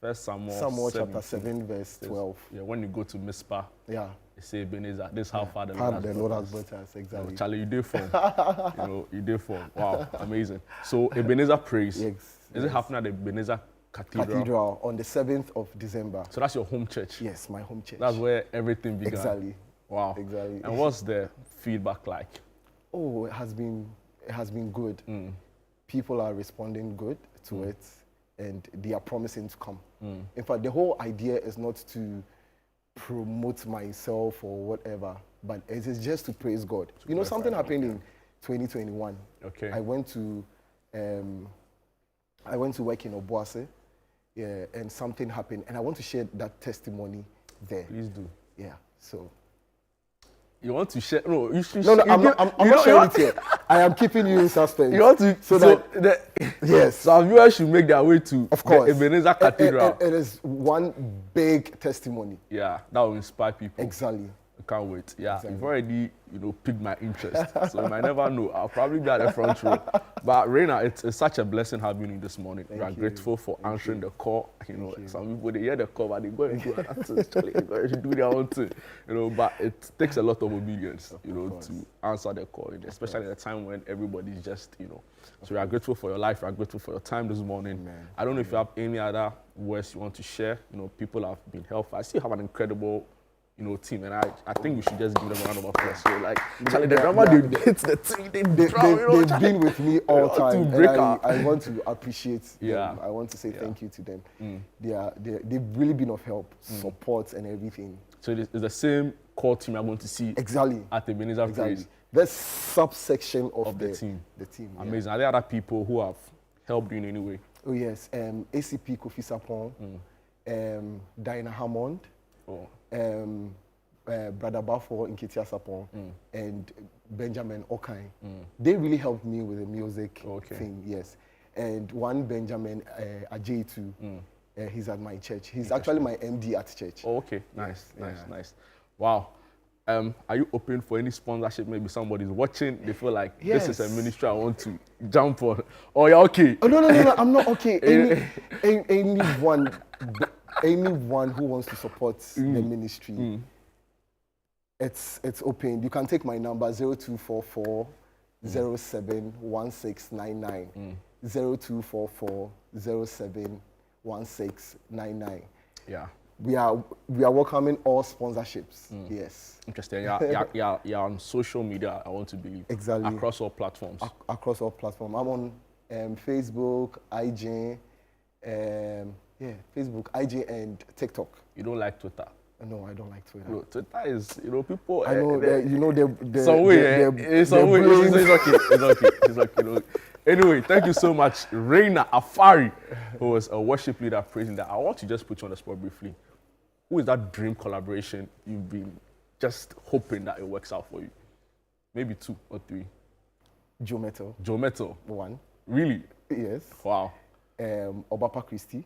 Speaker 1: First Samuel
Speaker 4: chapter 7 verse 12.
Speaker 1: Yeah, when you go to Mizpah,
Speaker 4: Yeah.
Speaker 1: they say Ebenezer. This is how far the
Speaker 4: How
Speaker 1: Lord
Speaker 4: the
Speaker 1: has
Speaker 4: Lord
Speaker 1: brought
Speaker 4: has
Speaker 1: us.
Speaker 4: brought us. Exactly.
Speaker 1: Charlie, you did form. You know, you did form. Wow, amazing. So Ebenezer Praise.
Speaker 4: Yes.
Speaker 1: Is it happening at the Ebenezer Cathedral?
Speaker 4: Cathedral on the 7th of December.
Speaker 1: So that's your home church?
Speaker 4: Yes, my home church.
Speaker 1: That's where everything began?
Speaker 4: Exactly.
Speaker 1: Wow.
Speaker 4: Exactly.
Speaker 1: And what's the feedback like?
Speaker 4: Oh, it has been good. People are responding good to it, and they are promising to come. In fact, the whole idea is not to promote myself or whatever, but it is just to praise God. You know, something happened in 2021.
Speaker 1: Okay.
Speaker 4: I went to work in Obuasi, yeah, and something happened, and I want to share that testimony there.
Speaker 1: Please do.
Speaker 4: Yeah. So.
Speaker 1: You want to share? No, you should.
Speaker 4: No, I'm
Speaker 1: you
Speaker 4: not sharing it here. I am keeping you in suspense.
Speaker 1: You want to,
Speaker 4: yes.
Speaker 1: So our viewers should make their way to
Speaker 4: Of course.
Speaker 1: the Ebenezer Cathedral.
Speaker 4: It is one big testimony.
Speaker 1: Yeah, that will inspire people.
Speaker 4: Exactly.
Speaker 1: can't wait. Yeah,
Speaker 4: Exactly.
Speaker 1: you've already, piqued my interest. So you might never know. I'll probably be at the front row. But Reina, it's such a blessing having you this morning. We are
Speaker 4: you.
Speaker 1: grateful for
Speaker 4: Thank
Speaker 1: answering the call.
Speaker 4: you.
Speaker 1: Some people, they hear the call, but they go and do another thing. Actually, they go and do their own thing. But it takes a lot of obedience, to answer the call, especially at a time when everybody's just, So we are grateful for your life. We are grateful for your time this morning.
Speaker 4: Amen.
Speaker 1: I don't know if you have any other words you want to share. People have been helpful. I still have an incredible team, and I think we should just give them a round of applause. So, Charlie, the drama they hit the team,
Speaker 4: they've been with me all time. And I want to appreciate them. I want to say thank you to them. They've really been of help, support, and everything.
Speaker 1: So it's the same core team I'm going to see
Speaker 4: exactly
Speaker 1: at the Ebenezer Praise.
Speaker 4: The subsection of
Speaker 1: the team.
Speaker 4: The team.
Speaker 1: Amazing. Are there other people who have helped you in any way?
Speaker 4: Oh yes, ACP Kofi Sapon, Diana Hammond.
Speaker 1: Oh.
Speaker 4: Brother Bafo Nketia Sapon and Benjamin Okai. They really helped me with the music thing, yes. And one Benjamin Ajay too. He's at my church. He's actually my MD at church.
Speaker 1: Oh, okay, nice. Wow. Are you open for any sponsorship? Maybe somebody's watching, they feel like this is a ministry I want to jump on. Oh, you're okay?
Speaker 4: Oh, no, I'm not okay. Anyone who wants to support the ministry, it's open. You can take my number 0244 071699 0244 071699.
Speaker 1: Yeah.
Speaker 4: We are welcoming all sponsorships. Yes.
Speaker 1: Interesting. Yeah, on social media, I want to believe.
Speaker 4: Exactly.
Speaker 1: Across all platforms.
Speaker 4: Across all platforms. I'm on Facebook, IG, Facebook, IG, and TikTok.
Speaker 1: You don't like Twitter?
Speaker 4: No, I don't like Twitter.
Speaker 1: No, Twitter is, people.
Speaker 4: I know,
Speaker 1: it's okay. Anyway, thank you so much, Reina Afari, who was a worship leader praising that. I want to just put you on the spot briefly. Who is that dream collaboration you've been just hoping that it works out for you? Maybe 2 or 3.
Speaker 4: Joe Metal.
Speaker 1: Joe Metal.
Speaker 4: 1.
Speaker 1: Really?
Speaker 4: Yes.
Speaker 1: Wow.
Speaker 4: Obapa Christie.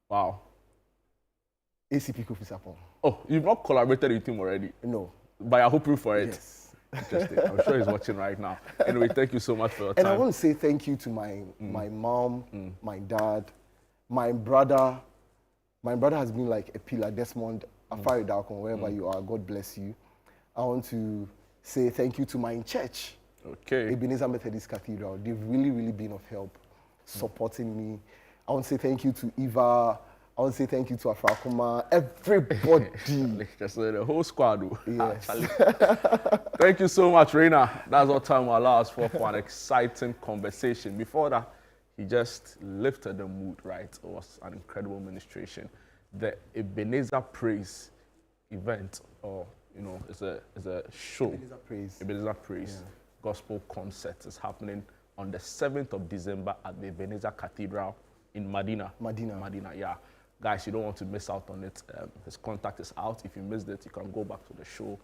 Speaker 1: Wow.
Speaker 4: ACP Kofi Sapon.
Speaker 1: Oh, you've not collaborated with him already?
Speaker 4: No.
Speaker 1: But you're hoping for it?
Speaker 4: Yes.
Speaker 1: Interesting. I'm sure he's watching right now. Anyway, thank you so much for your time.
Speaker 4: And I want to say thank you to my mom, my dad, my brother. My brother has been like a pillar. Desmond, Afari Dalcon, wherever you are, God bless you. I want to say thank you to my church, Ebenezer Methodist Cathedral. They've really, really been of help, supporting me. I want to say thank you to Eva. I want to say thank you to Afrakuma, everybody.
Speaker 1: Just the whole squad.
Speaker 4: Yes.
Speaker 1: Thank you so much, Reina. That's all time will allow us for an exciting conversation. Before that, he just lifted the mood, right? It was an incredible ministration. The Ebenezer Praise event, or it's a show. Ebenezer Praise Gospel concert is happening on the 7th of December at the Ebenezer Cathedral in Medina, yeah. Guys, you don't want to miss out on it. His contact is out. If you missed it, you can go back to the show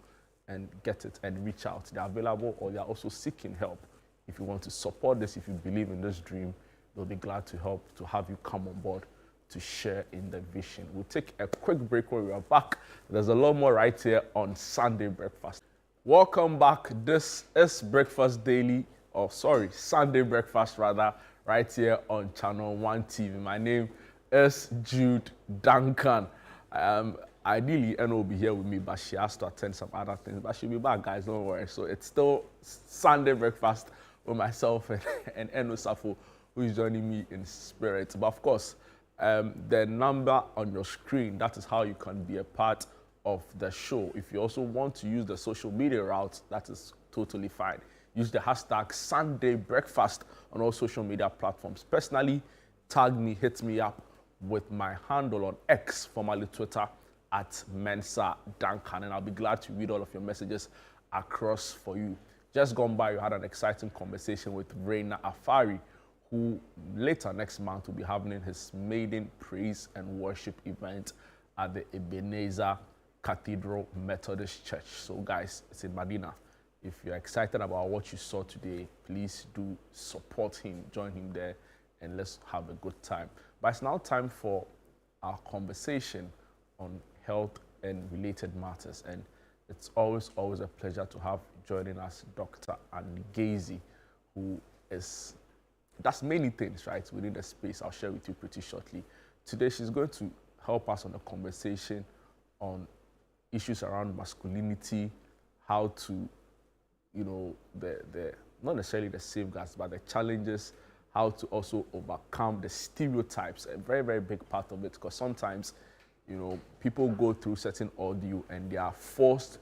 Speaker 1: and get it and reach out. They're available, or they're also seeking help. If you want to support this, if you believe in this dream, they'll be glad to help, to have you come on board to share in the vision. We'll take a quick break. When we are back, there's a lot more right here on Sunday Breakfast. Welcome back. This is Breakfast Daily, Sunday Breakfast rather, right here on ChannelOne TV. My name is Jude Duncan. Ideally, Eno will be here with me, but she has to attend some other things. But she'll be back, guys, don't worry. So it's still Sunday Breakfast with myself and Eno Safo, who is joining me in spirit. But of course, the number on your screen, that is how you can be a part of the show. If you also want to use the social media route, that is totally fine. Use the hashtag Sunday Breakfast on all social media platforms. Personally, tag me, hit me up with my handle on X, formerly Twitter, at Mensa Duncan, and I'll be glad to read all of your messages across for you. Just gone by, you had an exciting conversation with Reina Afari, who later next month will be having his maiden praise and worship event at the Ebenezer Cathedral Methodist Church. So guys, it's in Medina. If you're excited about what you saw today, please do support him, join him there, and let's have a good time. But it's now time for our conversation on health and related matters. And It's always a pleasure to have joining us Dr. Annie Gazy, who does many things, right, within the space. I'll share with you pretty shortly. Today, she's going to help us on a conversation on issues around masculinity, how to, the not necessarily the safeguards, but the challenges, how to also overcome the stereotypes, a very, very big part of it, because sometimes, people go through certain ordeal and they are forced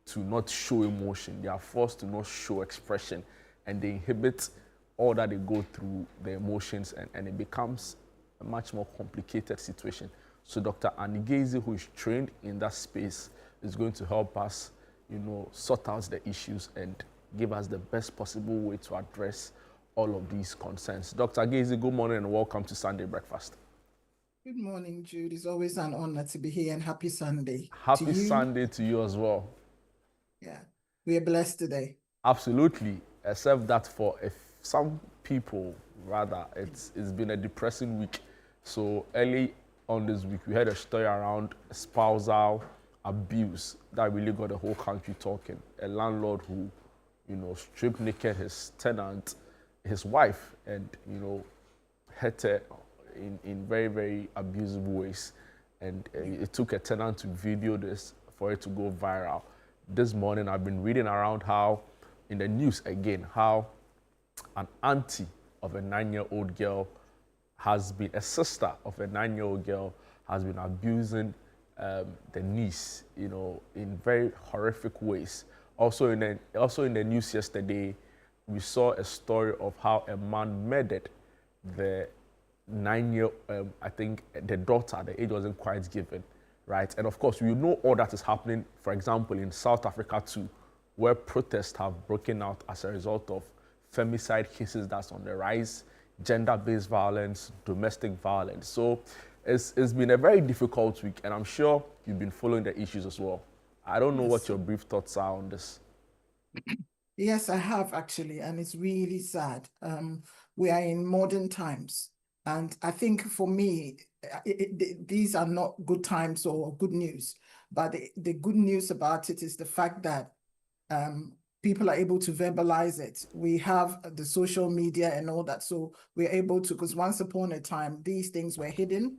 Speaker 1: to not show emotion, they are forced to not show expression, and they inhibit all that they go through, the emotions, and it becomes a much more complicated situation. So Dr. Annie Gazy, who is trained in that space, is going to help us, sort out the issues and give us the best possible way to address all of these concerns. Dr. Gazy, good morning and welcome to Sunday Breakfast.
Speaker 5: Good morning, Jude. It's always an honor to be here, and happy Sunday
Speaker 1: Happy
Speaker 5: to you.
Speaker 1: Sunday to you as well.
Speaker 5: Yeah, we are blessed today.
Speaker 1: Absolutely, except that for some people, rather, it's been a depressing week. So early on this week, we had a story around spousal abuse that really got the whole country talking. A landlord who, stripped naked his tenant, his wife, and, hurt her in very, very abusive ways. And it took a tenant to video this for it to go viral. This morning, I've been reading around how, in the news again, how an auntie of a 9-year-old girl a sister of a 9-year-old girl has been abusing the niece, in very horrific ways. Also in the news yesterday, we saw a story of how a man murdered the 9-year, I think the daughter. The age wasn't quite given, right? And of course, we know all that is happening, for example, in South Africa too, where protests have broken out as a result of femicide cases that's on the rise, gender-based violence, domestic violence. So it's been a very difficult week, and I'm sure you've been following the issues as well. I don't know what your brief thoughts are on this.
Speaker 5: Yes, I have actually, and it's really sad. We are in modern times, and I think for me, these are not good times or good news, but the good news about it is the fact that people are able to verbalize it. We have the social media and all that, so we're able to, because once upon a time, these things were hidden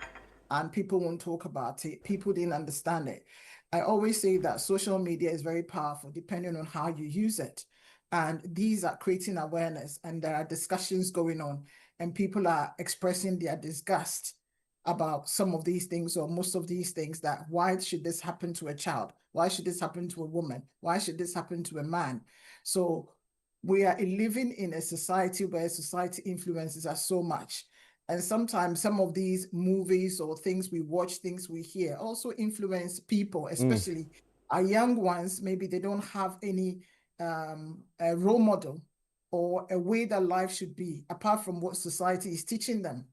Speaker 5: and people won't talk about it. People didn't understand it. I always say that social media is very powerful depending on how you use it. And these are creating awareness, and there are discussions going on, and people are expressing their disgust about some of these things or most of these things, that why should this happen to a child? Why should this happen to a woman? Why should this happen to a man? So we are living in a society where society influences us so much. And sometimes some of these movies or things we watch, things we hear also influence people, especially our young ones. Maybe they don't have any a role model or a way that life should be, apart from what society is teaching them.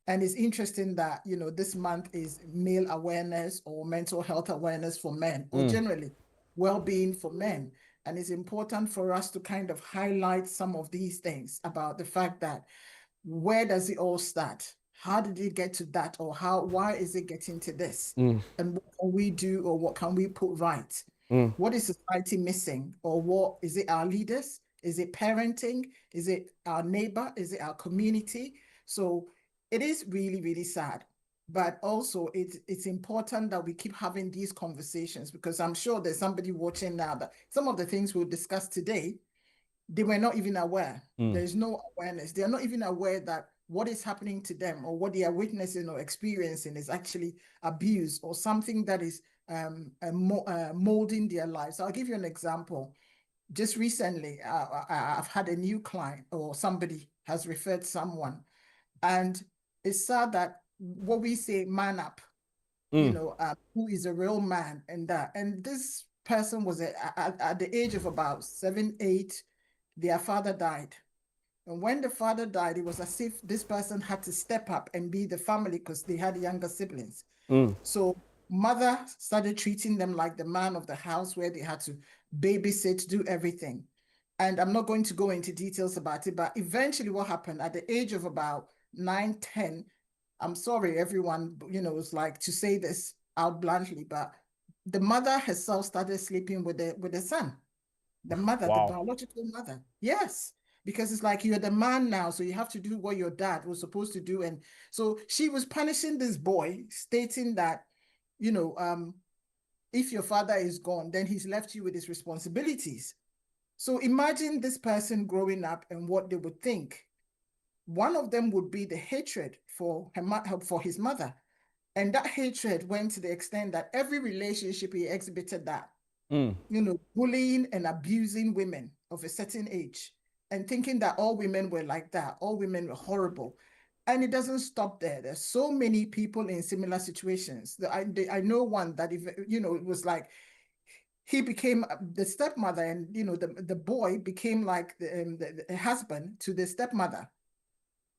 Speaker 5: And it's interesting that, this month is male awareness or mental health awareness for men, or generally well-being for men. And it's important for us to kind of highlight some of these things about the fact that, where does it all start? How did it get to that? Or why is it getting to this? And what can we do, or what can we put right? What is society missing? Or what is it, our leaders? Is it parenting? Is it our neighbor? Is it our community? So it is really, really sad. But also it's important that we keep having these conversations, because I'm sure there's somebody watching now that some of the things we'll discuss today, they were not even aware. There's no awareness. They're not even aware that what is happening to them or what they are witnessing or experiencing is actually abuse or something that is molding their lives. So I'll give you an example. Just recently, I've had a new client, or somebody has referred someone, and it's sad that what we say, man up, who is a real man, and this person was at the age of about 7, 8, their father died. And when the father died, it was as if this person had to step up and be the family, because they had younger siblings. So mother started treating them like the man of the house, where they had to babysit, do everything. And I'm not going to go into details about it, but eventually what happened at the age of about 9, 10, I'm sorry, everyone, it's like to say this out bluntly, but the mother herself started sleeping with the son. The mother, the
Speaker 1: Wow.
Speaker 5: biological mother. Yes. Because it's like you're the man now, so you have to do what your dad was supposed to do. And so she was punishing this boy, stating that, if your father is gone, then he's left you with his responsibilities. So imagine this person growing up and what they would think. One of them would be the hatred for his mother. And that hatred went to the extent that every relationship he exhibited that, bullying and abusing women of a certain age and thinking that all women were like that, all women were horrible. And it doesn't stop there. There's so many people in similar situations. I know one that, if it was like he became the stepmother, and the boy became like the husband to the stepmother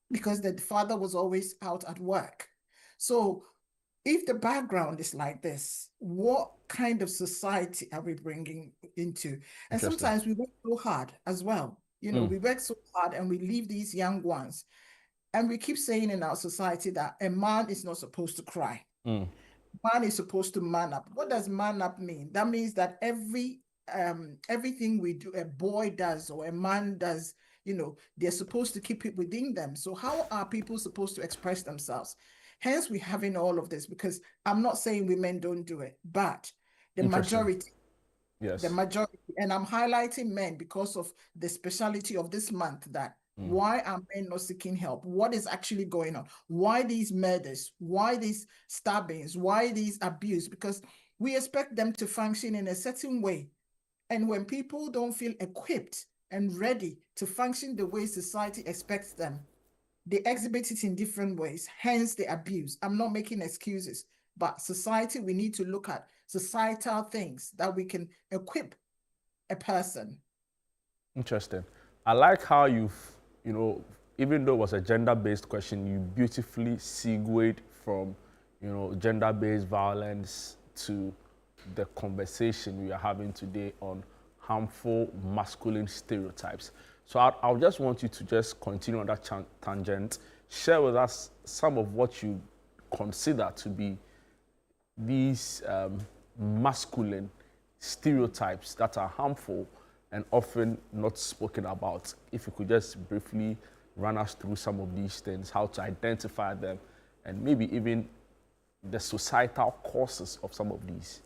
Speaker 5: because the father was always out at work. So if the background is like this, what kind of society are we bringing into? And sometimes we work so hard as well. We work so hard and we leave these young ones. And we keep saying in our society that a man is not supposed to cry. Man is supposed to man up. What does man up mean? That means that everything we do, a boy does or a man does, they're supposed to keep it within them. So how are people supposed to express themselves? Hence, we're having all of this, because I'm not saying women don't do it, but the majority.
Speaker 1: Yes.
Speaker 5: The majority, and I'm highlighting men because of the speciality of this month, that why are men not seeking help? What is actually going on? Why these murders? Why these stabbings? Why these abuse? Because we expect them to function in a certain way. And when people don't feel equipped and ready to function the way society expects them, they exhibit it in different ways, hence the abuse. I'm not making excuses, but society, we need to look at societal things that we can equip a person.
Speaker 1: Interesting. I like how you've, even though it was a gender-based question, you beautifully segued from, gender-based violence to the conversation we are having today on harmful masculine stereotypes. So I'll just want you to just continue on that tangent, share with us some of what you consider to be these masculine stereotypes that are harmful and often not spoken about. If you could just briefly run us through some of these things, how to identify them, and maybe even the societal causes of some of these.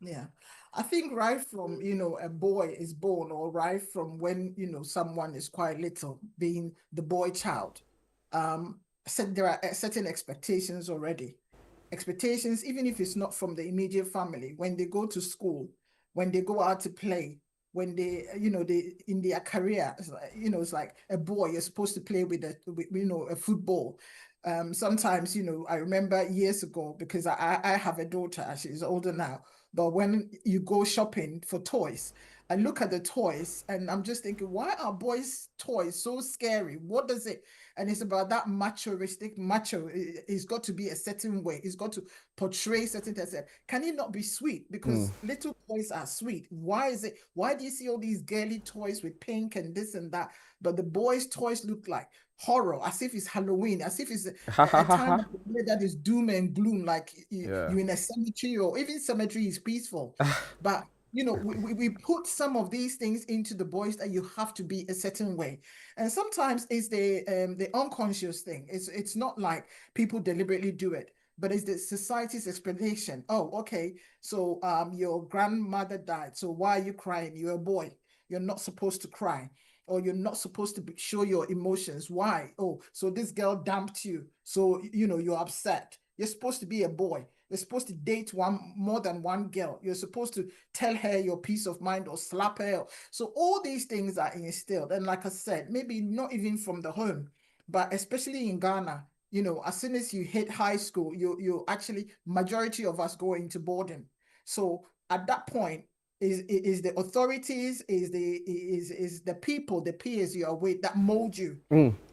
Speaker 5: Yeah, I think right from, a boy is born, or right from when, someone is quite little, being the boy child, there are certain expectations already. Expectations, even if it's not from the immediate family, when they go to school, when they go out to play, when they in their career, it's like a boy, you're supposed to play with a football. Sometimes, I remember years ago, because I have a daughter, she's older now, but when you go shopping for toys, I look at the toys and I'm just thinking, why are boys' toys so scary? What does it? And it's about that macho. It's got to be a certain way. It's got to portray certain things. Can it not be sweet? Because little toys are sweet. Why is it? Why do you see all these girly toys with pink and this and that? But the boys' toys look like horror, as if it's Halloween, as if it's a time of the year that is doom and gloom, like you're in a cemetery, or even cemetery is peaceful. But we put some of these things into the boys, that you have to be a certain way. And sometimes it's the unconscious thing. It's not like people deliberately do it, but it's the society's explanation. Oh, okay, so your grandmother died, so why are you crying? You're a boy. You're not supposed to cry, or you're not supposed to show your emotions. Why? Oh, so this girl dumped you, so you're upset. You're supposed to be a boy. You're supposed to date more than one girl. You're supposed to tell her your peace of mind or slap her. So all these things are instilled. And like I said, maybe not even from the home, but especially in Ghana, as soon as you hit high school, you actually, majority of us go into boarding. So at that point, is the authorities, is the people, the peers you are with, that mold you.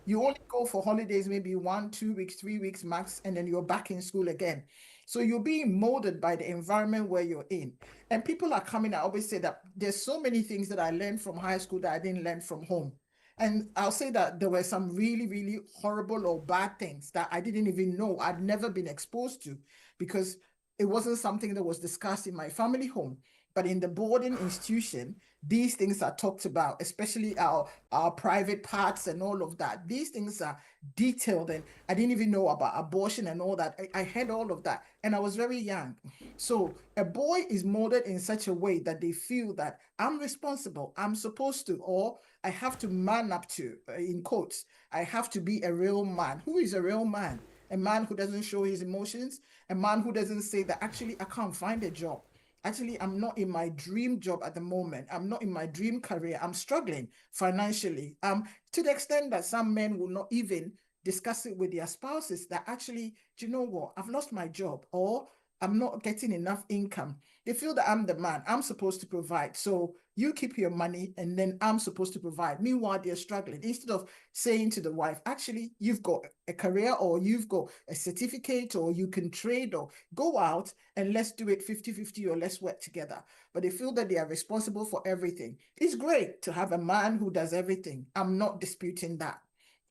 Speaker 5: You only go for holidays, maybe 1, 2 weeks, 3 weeks max, and then you're back in school again. So you're being molded by the environment where you're in. And people are coming, I always say that there's so many things that I learned from high school that I didn't learn from home. And I'll say that there were some really, really horrible or bad things that I didn't even know, I'd never been exposed to, because it wasn't something that was discussed in my family home. But in the boarding institution, these things are talked about, especially our private parts and all of that. These things are detailed, and I didn't even know about abortion and all that. I heard all of that, and I was very young. So a boy is molded in such a way that they feel that I'm responsible, I'm supposed to, or I have to man up to, in quotes, I have to be a real man. Who is a real man? A man who doesn't show his emotions, a man who doesn't say that actually I can't find a job. Actually, I'm not in my dream job at the moment. I'm not in my dream career. I'm struggling financially. To the extent that some men will not even discuss it with their spouses that actually, do you know what? I've lost my job, or I'm not getting enough income. They feel that I'm the man. I'm supposed to provide. So you keep your money and then I'm supposed to provide. Meanwhile, they're struggling. Instead of saying to the wife, actually, you've got a career, or you've got a certificate, or you can trade, or go out and let's do it 50-50, or let's work together. But they feel that they are responsible for everything. It's great to have a man who does everything. I'm not disputing that.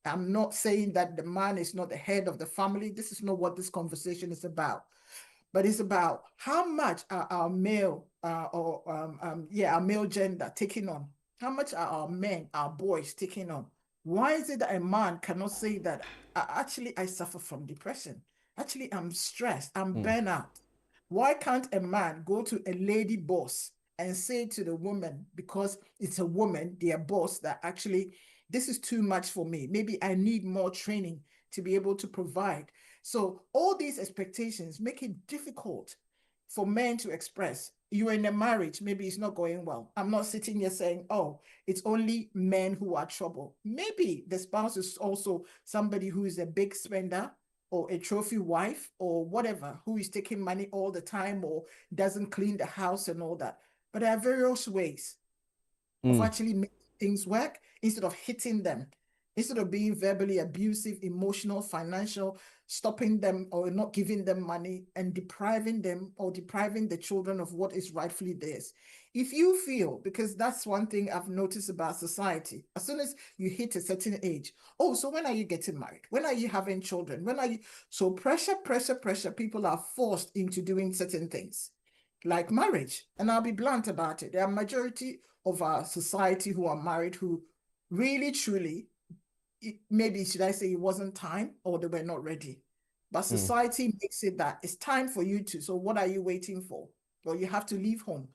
Speaker 5: I'm not saying that the man is not the head of the family. This is not what this conversation is about. But it's about how much are our male our male gender taking on? How much are our men, our boys taking on? Why is it that a man cannot say that actually I suffer from depression? Actually, I'm stressed, I'm burnout. Why can't a man go to a lady boss and say to the woman, because it's a woman, their boss, that actually this is too much for me. Maybe I need more training to be able to provide. So all these expectations make it difficult for men to express. You're in a marriage, maybe it's not going well. I'm not sitting here saying, oh, it's only men who are trouble. Maybe the spouse is also somebody who is a big spender, or a trophy wife, or whatever, who is taking money all the time, or doesn't clean the house and all that. But there are various ways of actually making things work instead of hitting them, instead of being verbally abusive, emotional, financial, stopping them or not giving them money and depriving them or depriving the children of what is rightfully theirs. If you feel, because that's one thing I've noticed about society, as soon as you hit a certain age, oh, so when are you getting married? When are you having children? When are you? So pressure, people are forced into doing certain things like marriage. And I'll be blunt about it. There are majority of our society who are married who really, truly, maybe should I say it wasn't time, or they were not ready. But society makes it that it's time for you to. So what are you waiting for? Well, you have to leave home.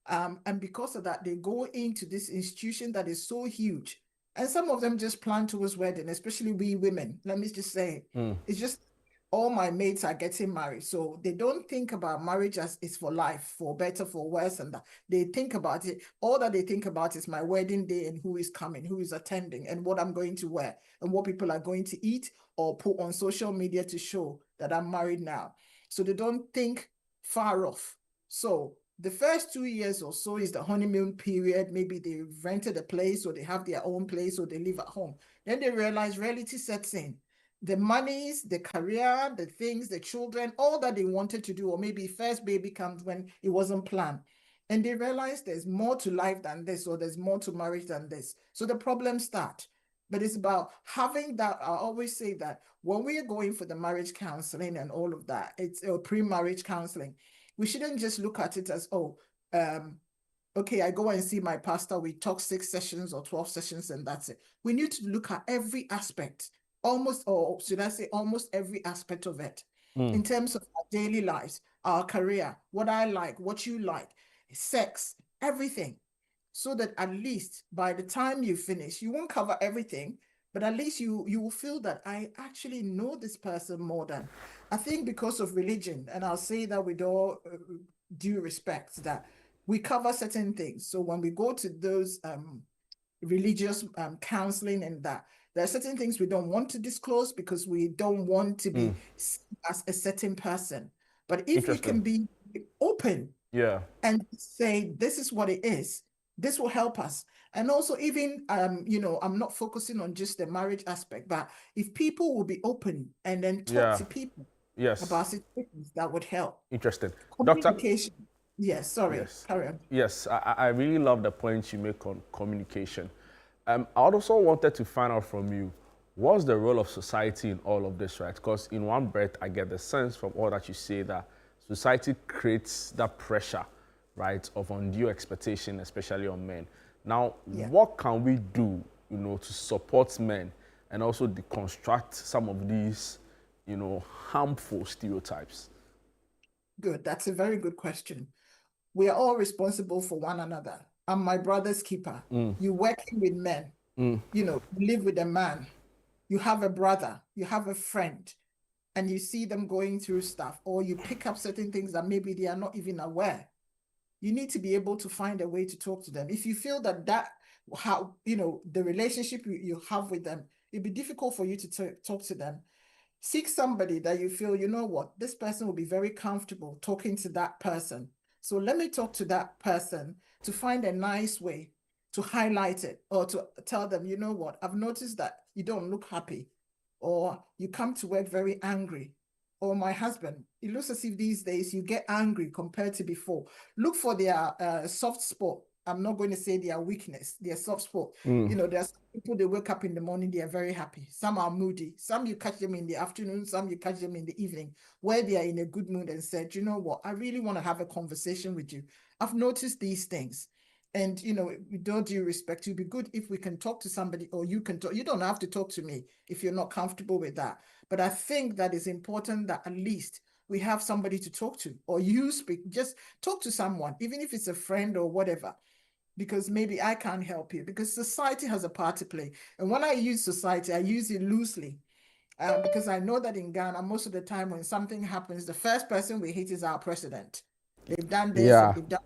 Speaker 5: And because of that, they go into this institution that is so huge. And some of them just plan towards wedding, especially we women. Let me just say, it's just all my mates are getting married. So they don't think about marriage as it's for life, for better, for worse, and that. They think about it. All that they think about is my wedding day and who is coming, who is attending, and what I'm going to wear, and what people are going to eat or put on social media to show that I'm married now. So they don't think far off. So the first 2 years or so is the honeymoon period. Maybe they rented a place, or they have their own place, or they live at home. Then they realize reality sets in. The monies, the career, the things, the children, all that they wanted to do, or maybe first baby comes when it wasn't planned. And they realize there's more to life than this, or there's more to marriage than this. So the problems start. But it's about having that. I always say that when we are going for the marriage counseling and all of that, it's pre-marriage counseling. We shouldn't just look at it as, okay, I go and see my pastor, we talk 6 sessions or 12 sessions and that's it. We need to look at every aspect, almost every aspect of it, in terms of our daily lives, our career, what I like, what you like, sex, everything. So that at least by the time you finish, you won't cover everything, but at least you will feel that I actually know this person more than. I think because of religion, and I'll say that with all due respect, that we cover certain things. So when we go to those religious counseling and that, there are certain things we don't want to disclose because we don't want to be seen as a certain person. But if we can be open and say, this is what it is, this will help us. And also even, I'm not focusing on just the marriage aspect, but if people will be open and then talk to people about situations, that would help.
Speaker 1: Interesting.
Speaker 5: Communication. Doctor, yes, sorry,
Speaker 1: yes.
Speaker 5: Carry on.
Speaker 1: Yes, I really love the points you make on communication. I also wanted to find out from you, what's the role of society in all of this, right? Because in one breath, I get the sense from all that you say that society creates that pressure, right, of undue expectation, especially on men. Now, what can we do, to support men and also deconstruct some of these, harmful stereotypes?
Speaker 5: Good. That's a very good question. We are all responsible for one another. I'm my brother's keeper. You're working with men. You live with a man. You have a brother. You have a friend. And you see them going through stuff, or you pick up certain things that maybe they are not even aware. You need to be able to find a way to talk to them. If you feel that the relationship you have with them, it'd be difficult for you to talk to them, seek somebody that you feel, this person will be very comfortable talking to that person. So let me talk to that person to find a nice way to highlight it, or to tell them, I've noticed that you don't look happy, or you come to work very angry. Or my husband, it looks as if these days you get angry compared to before. Look for their soft spot. I'm not going to say their weakness, their soft spot. There's people, they wake up in the morning, they are very happy. Some are moody. Some you catch them in the afternoon, some you catch them in the evening, where they are in a good mood and said, I really want to have a conversation with you. I've noticed these things. And, with all due respect, it'd be good if we can talk to somebody, or you can talk. You don't have to talk to me if you're not comfortable with that. But I think that it's important that at least we have somebody to talk to, or just talk to someone, even if it's a friend or whatever, because maybe I can't help you, because society has a part to play. And when I use society, I use it loosely, because I know that in Ghana, most of the time when something happens, the first person we hit is our president. They've done this,
Speaker 1: Yeah.
Speaker 5: they've done.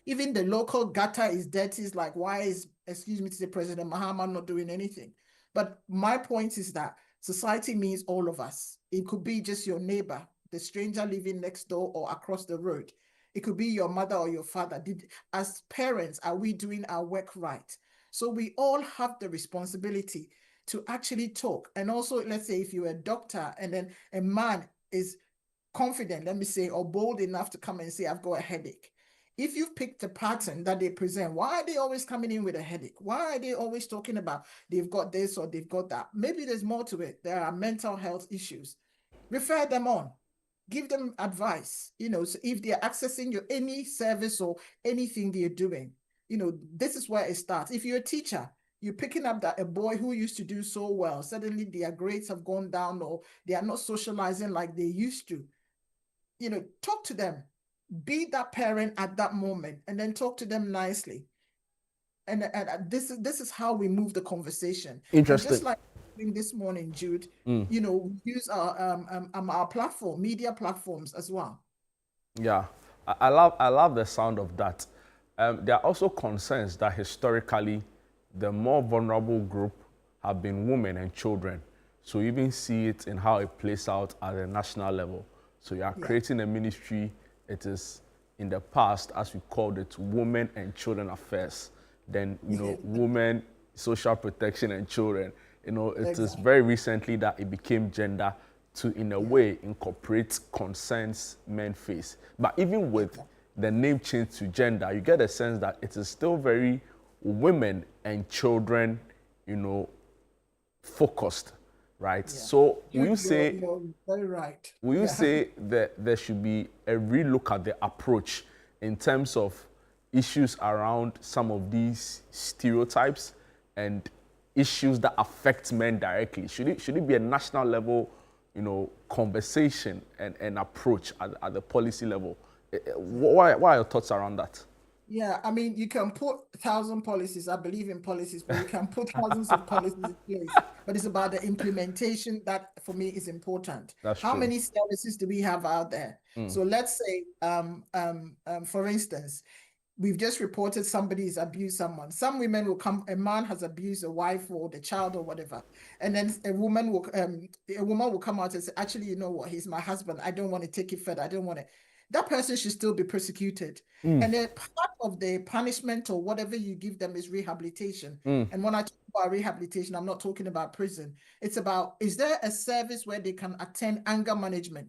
Speaker 5: Even the local gutter is dirty. It's like, why is, excuse me to say, President Mahama not doing anything? But my point is that society means all of us. It could be just your neighbor, the stranger living next door or across the road. It could be your mother or your father. As parents, are we doing our work right? So we all have the responsibility to actually talk. And also, let's say if you're a doctor and then a man is confident, let me say, or bold enough to come and say, I've got a headache. If you've picked a pattern that they present, why are they always coming in with a headache? Why are they always talking about they've got this or they've got that? Maybe there's more to it. There are mental health issues. Refer them on. Give them advice. So if they're accessing any service or anything they're doing, this is where it starts. If you're a teacher, you're picking up that a boy who used to do so well, suddenly their grades have gone down, or they are not socializing like they used to. Talk to them. Be that parent at that moment, and then talk to them nicely. And this is how we move the conversation.
Speaker 1: Interesting.
Speaker 5: And just like this morning, Jude, we use our platform, media platforms as well.
Speaker 1: Yeah, I love the sound of that. There are also concerns that historically, the more vulnerable group have been women and children. So you even see it in how it plays out at the national level. So you are creating a ministry. It is in the past, as we called it, Women and Children Affairs. Then, Women, Social Protection and Children. It is very recently that it became gender to, in a way, incorporate concerns men face. But even with the name change to gender, you get a sense that it is still very women and children, focused. Right. Yeah. So will you say
Speaker 5: you're very right.
Speaker 1: Will you say that there should be a relook at the approach in terms of issues around some of these stereotypes and issues that affect men directly? Should it be a national level, conversation and approach at the policy level? Why are your thoughts around that?
Speaker 5: Yeah, I mean, you can put 1,000 policies. I believe in policies, but you can put thousands of policies in place. But it's about the implementation that, for me, is important.
Speaker 1: That's
Speaker 5: How
Speaker 1: true.
Speaker 5: many services do we have out there? So let's say, for instance, we've just reported somebody's abused someone. Some women will come, a man has abused a wife or the child or whatever, and then a woman will come out and say, actually, you know what? He's my husband. I don't want to take it further. I don't want to. That person should still be persecuted. And then part of the punishment or whatever you give them is rehabilitation. And when I talk about rehabilitation, I'm not talking about prison. It's about, is there a service where they can attend anger management?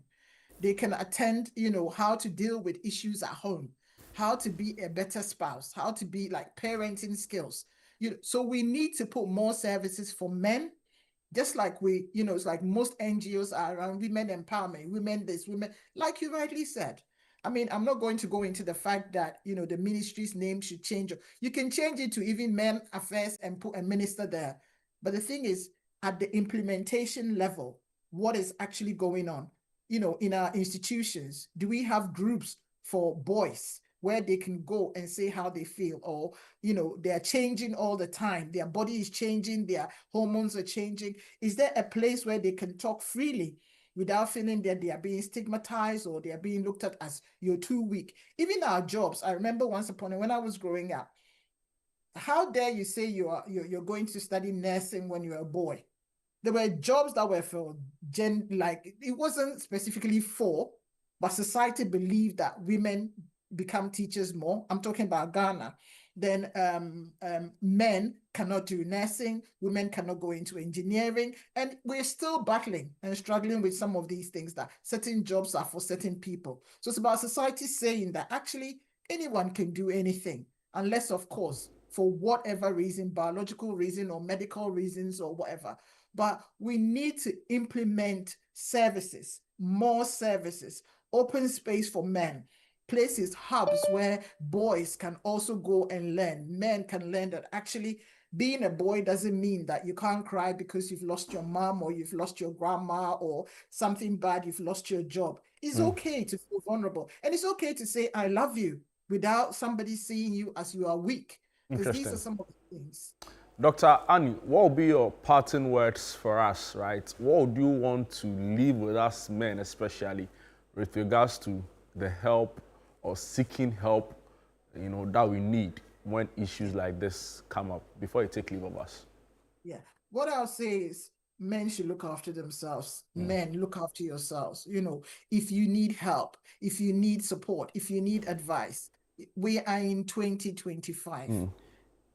Speaker 5: They can attend, how to deal with issues at home, how to be a better spouse, how to be like parenting skills. So we need to put more services for men. Just like it's like most NGOs are around women empowerment, women this, women, like you rightly said. I mean, I'm not going to go into the fact that, you know, the ministry's name should change. You can change it to even men affairs and put a minister there. But the thing is, at the implementation level, what is actually going on? You know, in our institutions, do we have groups for boys where they can go and say how they feel? Or, you know, they are changing all the time. Their body is changing, their hormones are changing. Is there a place where they can talk freely without feeling that they are being stigmatized or they are being looked at as you're too weak? Even our jobs, I remember once upon a when I was growing up, how dare you say you're going to study nursing when you're a boy? There were jobs that were for like it wasn't specifically for, but society believed that women become teachers more. I'm talking about Ghana. Then men cannot do nursing, women cannot go into engineering, and we're still battling and struggling with some of these things that certain jobs are for certain people. So it's about society saying that actually anyone can do anything, unless, of course, for whatever reason, biological reason or medical reasons or whatever. But we need to implement services, more services, open space for men, places, hubs where boys can also go and learn. Men can learn that actually being a boy doesn't mean that you can't cry because you've lost your mom or you've lost your grandma or something bad, you've lost your job. It's okay to feel vulnerable. And it's okay to say, I love you without somebody seeing you as you are weak. Because these are some of the things.
Speaker 1: Dr. Annie, what will be your parting words for us, right? What would you want to leave with us men, especially with regards to the help or seeking help, you know, that we need when issues like this come up before you take leave of us?
Speaker 5: Yeah. What I'll say is men should look after themselves. Men, look after yourselves. You know, if you need help, if you need support, if you need advice, we are in 2025.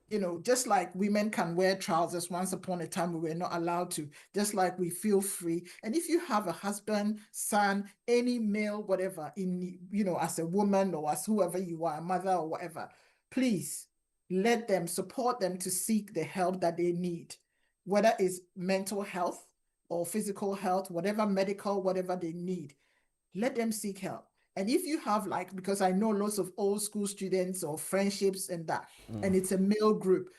Speaker 5: You know, just like women can wear trousers, once upon a time we were not allowed to, just like we feel free. And if you have a husband, son, any male, whatever, in, you know, as a woman or as whoever you are, a mother or whatever, please let them, support them to seek the help that they need, whether it's mental health or physical health, whatever medical, whatever they need, let them seek help. And if you have, like, because I know lots of old school students or friendships and that, and it's a male group,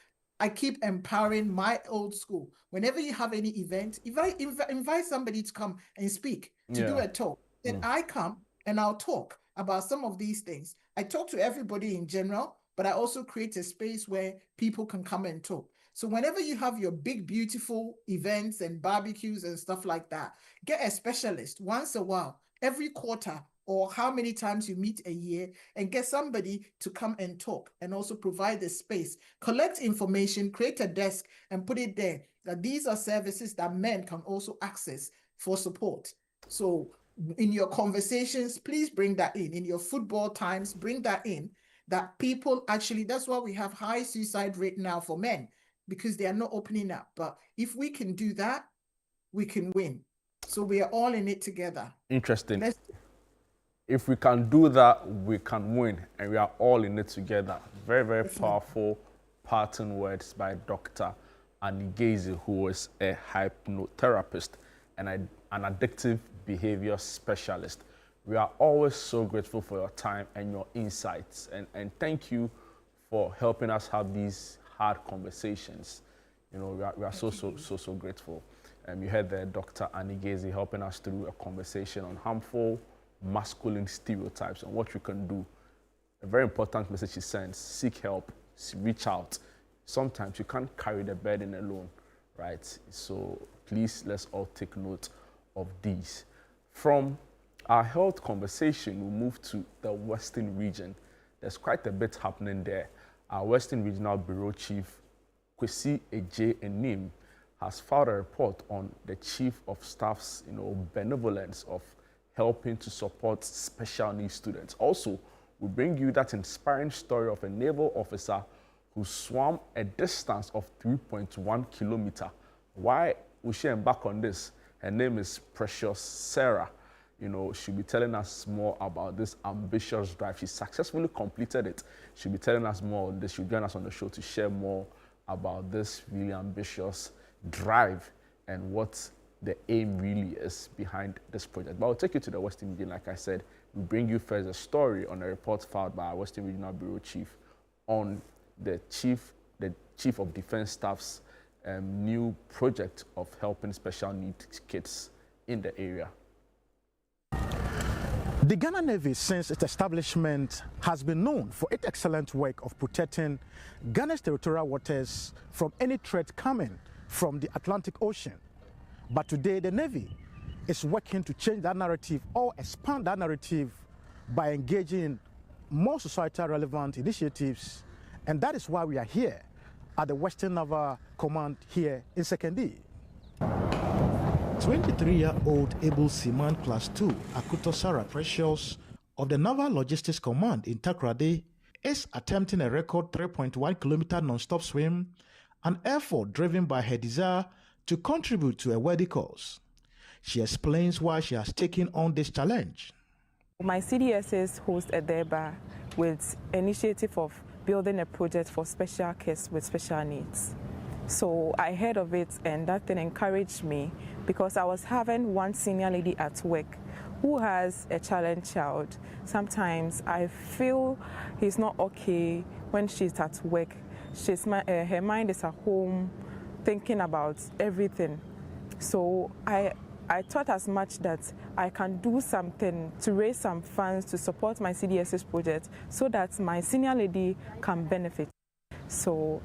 Speaker 5: I keep empowering my old school. Whenever you have any event, invite somebody to come and speak, to do a talk. Then I come and I'll talk about some of these things. I talk to everybody in general, but I also create a space where people can come and talk. So whenever you have your big, beautiful events and barbecues and stuff like that, get a specialist once a while, every quarter, or how many times you meet a year, and get somebody to come and talk and also provide the space, collect information, create a desk and put it there. That these are services that men can also access for support. So in your conversations, please bring that in your football times, bring that in, that people actually, that's why we have high suicide rate now for men, because they are not opening up. But if we can do that, we can win. So we are all in it together.
Speaker 1: Interesting. If we can do that, we can win, and we are all in it together. Very, very powerful parting words by Dr. Annie Gaze, who is a hypnotherapist and an addictive behavior specialist. We are always so grateful for your time and your insights, and thank you for helping us have these hard conversations. You know, we are so grateful. You heard the Dr. Annie Gaze helping us through a conversation on harmful masculine stereotypes and what you can do. A very important message she sends: seek help, reach out. Sometimes you can't carry the burden alone, right? So please, let's all take note of these. From our health conversation, we move to the Western region. There's quite a bit happening there. Our Western Regional Bureau Chief, Kwesi Eje Enim, has filed a report on the Chief of Staff's, benevolence of helping to support special needs students. Also, we bring you that inspiring story of a naval officer who swam a distance of 3.1 kilometers. Why we should embark on this? Her name is Precious Sarah. She'll be telling us more about this ambitious drive. She successfully completed it. She'll be telling us more on this. She'll join us on the show to share more about this really ambitious drive and what the aim really is behind this project. But I'll take you to the Western region, like I said, we bring you first a story on a report filed by our Western Regional Bureau Chief on the Chief of Defense Staff's new project of helping special needs kids in the area.
Speaker 6: The Ghana Navy, since its establishment, has been known for its excellent work of protecting Ghana's territorial waters from any threat coming from the Atlantic Ocean. But today, the Navy is working to change that narrative or expand that narrative by engaging in more societal relevant initiatives. And that is why we are here at the Western Naval Command here in Sekondi. 23-year-old able seaman Class 2 Akuto Sarah Precious of the Naval Logistics Command in Takoradi is attempting a record 3.1-kilometer non-stop swim, an effort driven by her desire to contribute to a worthy cause. She explains why she has taken on this challenge.
Speaker 7: My CDSS hosts a DEBA with initiative of building a project for special kids with special needs. So I heard of it, and that thing encouraged me because I was having one senior lady at work who has a challenged child. Sometimes I feel he's not okay when she's at work. Her mind is at home thinking about everything. So I thought as much that I can do something to raise some funds to support my CDSS project so that my senior lady can benefit. So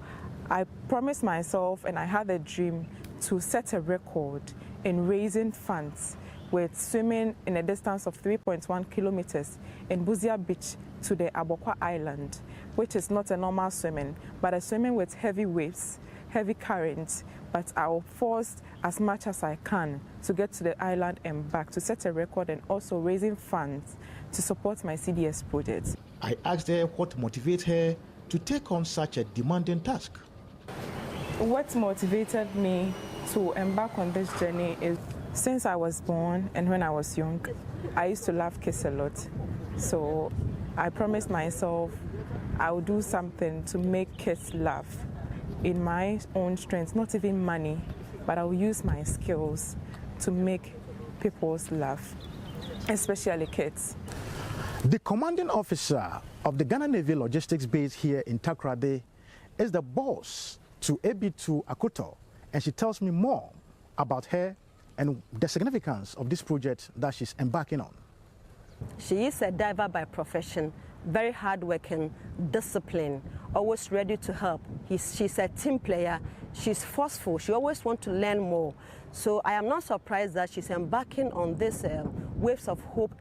Speaker 7: I promised myself, and I had a dream, to set a record in raising funds with swimming in a distance of 3.1 kilometers in Buzia Beach to the Abokwa Island, which is not a normal swimming, but a swimming with heavy waves, heavy currents. But I'll force as much as I can to get to the island and back to set a record, and also raising funds to support my CDS project.
Speaker 6: I asked her what motivates her to take on such a demanding task.
Speaker 7: What motivated me to embark on this journey is since I was born and when I was young, I used to love kids a lot. So I promised myself I would do something to make kids laugh in my own strength, not even money, but I will use my skills to make people laugh, especially kids.
Speaker 6: The commanding officer of the Ghana Navy Logistics Base here in Takoradi is the boss to AB2 Akuto, and she tells me more about her and the significance of this project that she's embarking on.
Speaker 8: She is a diver by profession, very hardworking, disciplined, always ready to help. She's a team player, she's forceful, she always wants to learn more. So I am not surprised that she's embarking on this Waves of Hope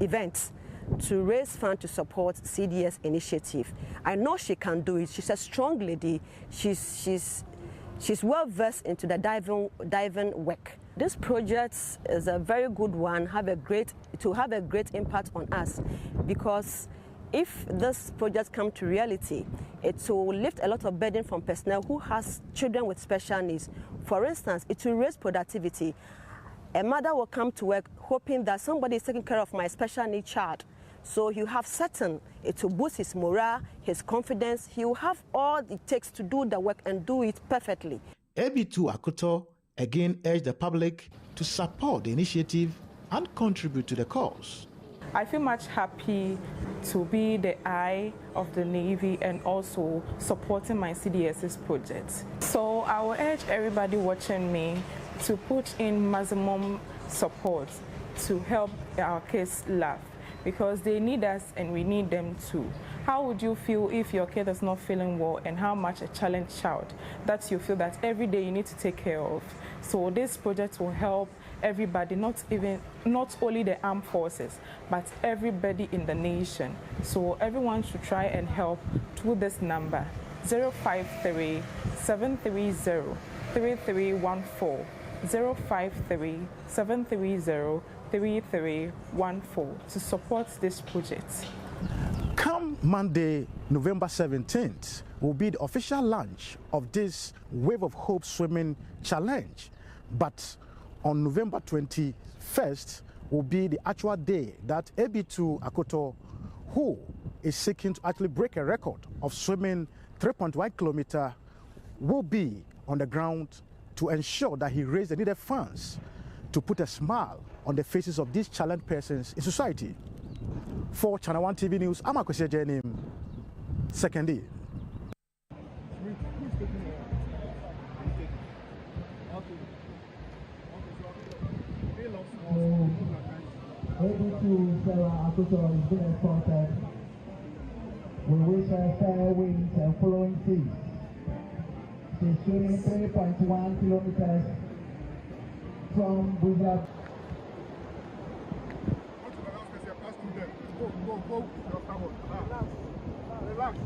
Speaker 8: event to raise funds to support CDS initiative. I know she can do it. She's a strong lady. She's well versed into the diving work. This project is a very good one. It will have a great impact on us, because if this project comes to reality, it will lift a lot of burden from personnel who has children with special needs. For instance, it will raise productivity. A mother will come to work hoping that somebody is taking care of my special needs child. So you have certain, it will boost his morale, his confidence. He will have all it takes to do the work and do it perfectly.
Speaker 6: AB2 Akuto again urged the public to support the initiative and contribute to the cause.
Speaker 7: I feel much happy to be the eye of the Navy and also supporting my CDSS project. So I will urge everybody watching me to put in maximum support to help our kids laugh, because they need us and we need them too. How would you feel if your kid is not feeling well, and how much a challenged child that you feel that every day you need to take care of? So this project will help everybody, not only the armed forces, but everybody in the nation. So everyone should try and help through this number, 053 730 3314, 053 730 3314 to support this project.
Speaker 6: Come Monday, November 17th, will be the official launch of this Wave of Hope Swimming Challenge. But on November 21st will be the actual day that AB2 Akuto, who is seeking to actually break a record of swimming 3.1 kilometers, will be on the ground to ensure that he raised the needed funds to put a smile on the faces of these challenged persons in society. For Channel One TV News, I'm Akwesi Jenim, second day.
Speaker 9: We wish her fair winds and flowing seas. She's swimming 3.1 kilometers from Wizard. Relax.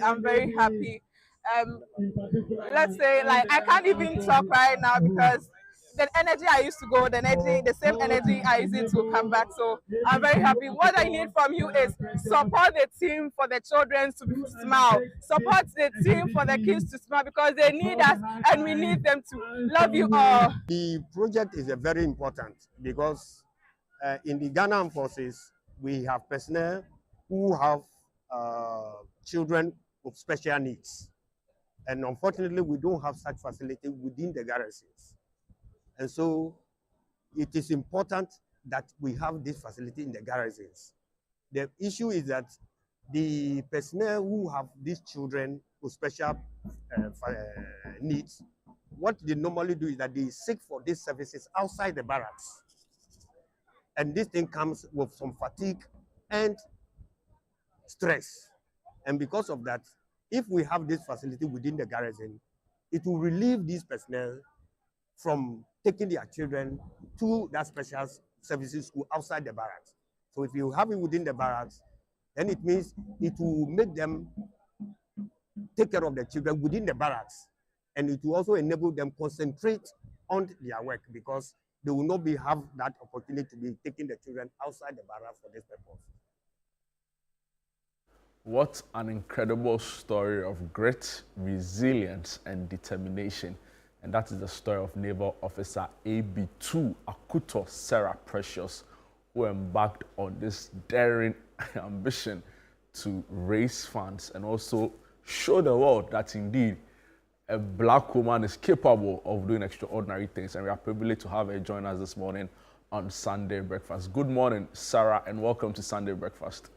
Speaker 7: I'm very happy. Let's say, like, I can't even talk right now because the energy I used to go, the same energy I use it to come back. So I'm very happy. What I need from you is support the team for the children to smile. Support the team for the kids to smile because they need us and we need them to. Love you all.
Speaker 10: The project is very important because in the Ghana Armed Forces, we have personnel who have children with special needs. And unfortunately, we don't have such facility within the garrisons. And so it is important that we have this facility in the garrisons. The issue is that the personnel who have these children with special needs, what they normally do is that they seek for these services outside the barracks. And this thing comes with some fatigue and stress. And because of that, if we have this facility within the garrison, it will relieve these personnel from taking their children to that special services school outside the barracks. So if you have it within the barracks, then it means it will make them take care of the children within the barracks. And it will also enable them concentrate on their work because they will not have that opportunity to be taking the children outside the barracks for this purpose.
Speaker 1: What an incredible story of grit, resilience, and determination. And that is the story of Naval Officer AB2 Akuto Sarah Precious, who embarked on this daring ambition to raise funds and also show the world that indeed a black woman is capable of doing extraordinary things. And we are privileged to have her join us this morning on Sunday Breakfast. Good morning, Sarah, and welcome to Sunday Breakfast.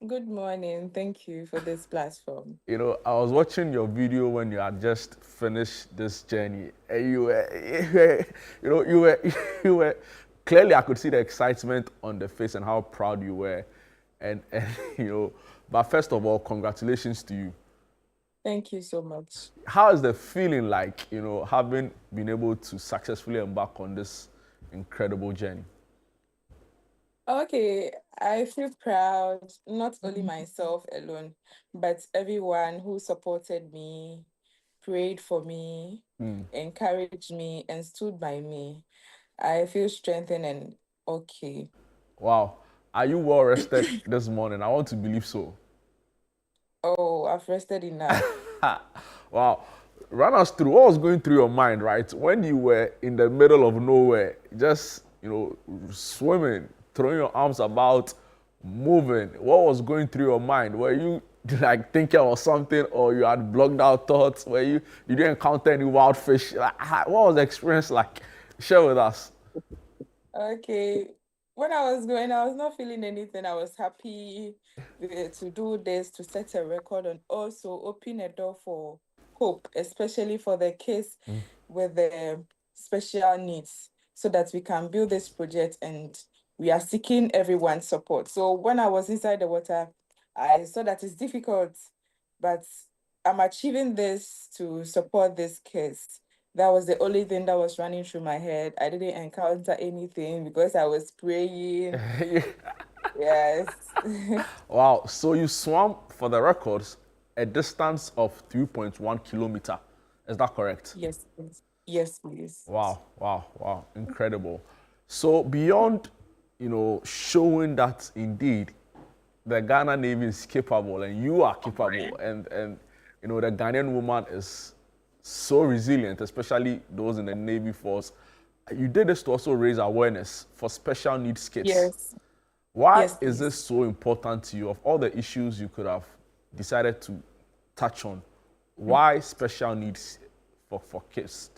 Speaker 7: Good morning. Thank you for this platform.
Speaker 1: You know, I was watching your video when you had just finished this journey, and you were clearly, I could see the excitement on the face and how proud you were, and you know. But first of all, congratulations to you.
Speaker 7: Thank you so much.
Speaker 1: How is the feeling like, you know, having been able to successfully embark on this incredible journey?
Speaker 7: Okay, I feel proud, not only myself alone, but everyone who supported me, prayed for me, encouraged me, and stood by me. I feel strengthened and okay.
Speaker 1: Wow. Are you well rested this morning? I want to believe so.
Speaker 7: Oh, I've rested enough.
Speaker 1: Wow. Run us through what was going through your mind, right? When you were in the middle of nowhere, just, you know, swimming, throwing your arms about, moving. What was going through your mind? Were you like thinking of something, or you had blocked out thoughts? Did you encounter any wild fish? What was the experience like? Share with us.
Speaker 7: Okay. When I was going, I was not feeling anything. I was happy to do this, to set a record, and also open a door for hope, especially for the kids with the special needs, so that we can build this project, and we are seeking everyone's support. So when I was inside the water, I saw that it's difficult, but I'm achieving this to support these kids. That was the only thing that was running through my head. I didn't encounter anything because I was praying. Yes.
Speaker 1: Wow. So you swam, for the records, a distance of 3.1 kilometer. Is that correct?
Speaker 7: Yes, please. Yes, please.
Speaker 1: Wow, wow, wow. Incredible. So beyond, you know, showing that indeed the Ghana Navy is capable and you are capable, and you know, the Ghanaian woman is so resilient, especially those in the Navy force. You did this to also raise awareness for special needs kids.
Speaker 7: Yes.
Speaker 1: Why
Speaker 7: Yes,
Speaker 1: is
Speaker 7: please.
Speaker 1: this so important to you? Of all the issues you could have decided to touch on, why special needs for kids?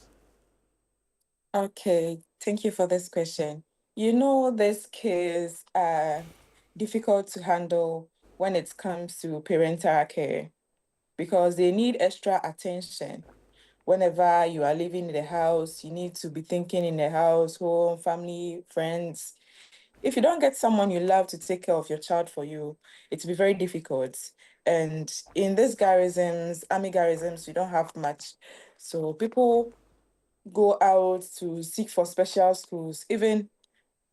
Speaker 7: Okay, thank you for this question. You know, these kids are difficult to handle when it comes to parental care because they need extra attention. Whenever you are living in the house, you need to be thinking in the house, home, family, friends. If you don't get someone you love to take care of your child for you, it will be very difficult. And in these garrisons, army garrisons, we don't have much. So people go out to seek for special schools, even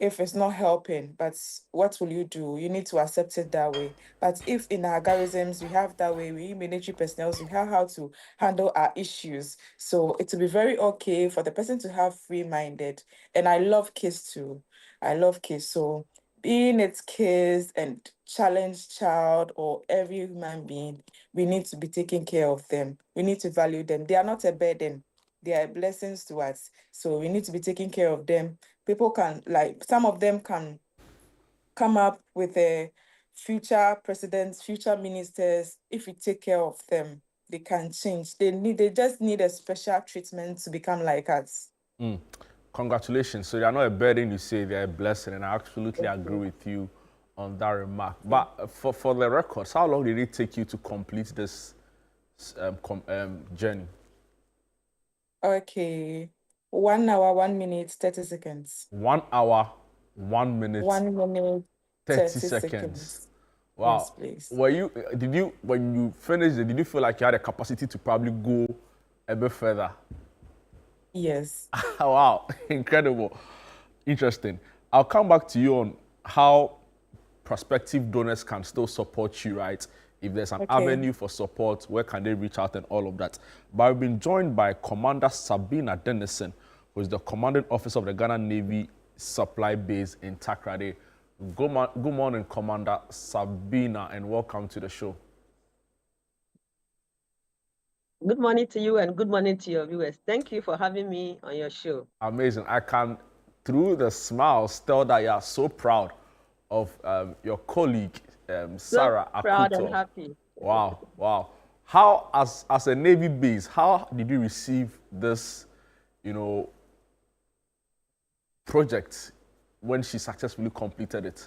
Speaker 7: if it's not helping. But what will you do? You need to accept it that way. But if in our garrisons we have that way, we military personnel, we have how to handle our issues. So it will be very okay for the person to have free-minded. And I love kids too. I love kids. So being it's kids and challenged child or every human being, we need to be taking care of them. We need to value them. They are not a burden. They are blessings to us. So we need to be taking care of them. People can, like, some of them can come up with a future presidents, future ministers. If we take care of them, they can change. They just need a special treatment to become like us.
Speaker 1: Congratulations. So they are not a burden, you say they're a blessing, and I absolutely agree with you on that remark. But for the records, how long did it take you to complete this journey?
Speaker 7: Okay. 1 hour, 1 minute, 30 seconds.
Speaker 1: 1 hour, 1 minute,
Speaker 7: 1 minute,
Speaker 1: 30
Speaker 7: 30
Speaker 1: seconds. Wow.
Speaker 7: Yes, please.
Speaker 1: When you finished it, did you feel like you had a capacity to probably go a bit further.
Speaker 7: Yes.
Speaker 1: Wow, incredible. Interesting. I'll come back to you on how prospective donors can still support you, right? If there's an avenue for support, where can they reach out and all of that. But I've been joined by Commander Sabina Dennison, who is the commanding officer of the Ghana Navy Supply Base in Takrady. Good morning, Commander Sabina, and welcome to the show.
Speaker 11: Good morning to you and good morning to your viewers. Thank you for having me on your show.
Speaker 1: Amazing. I can, through the smiles, tell that you are so proud of your colleague, Sarah Akuto.
Speaker 11: Proud and happy.
Speaker 1: Wow, wow. How, as a Navy base, how did you receive this, project when she successfully completed it?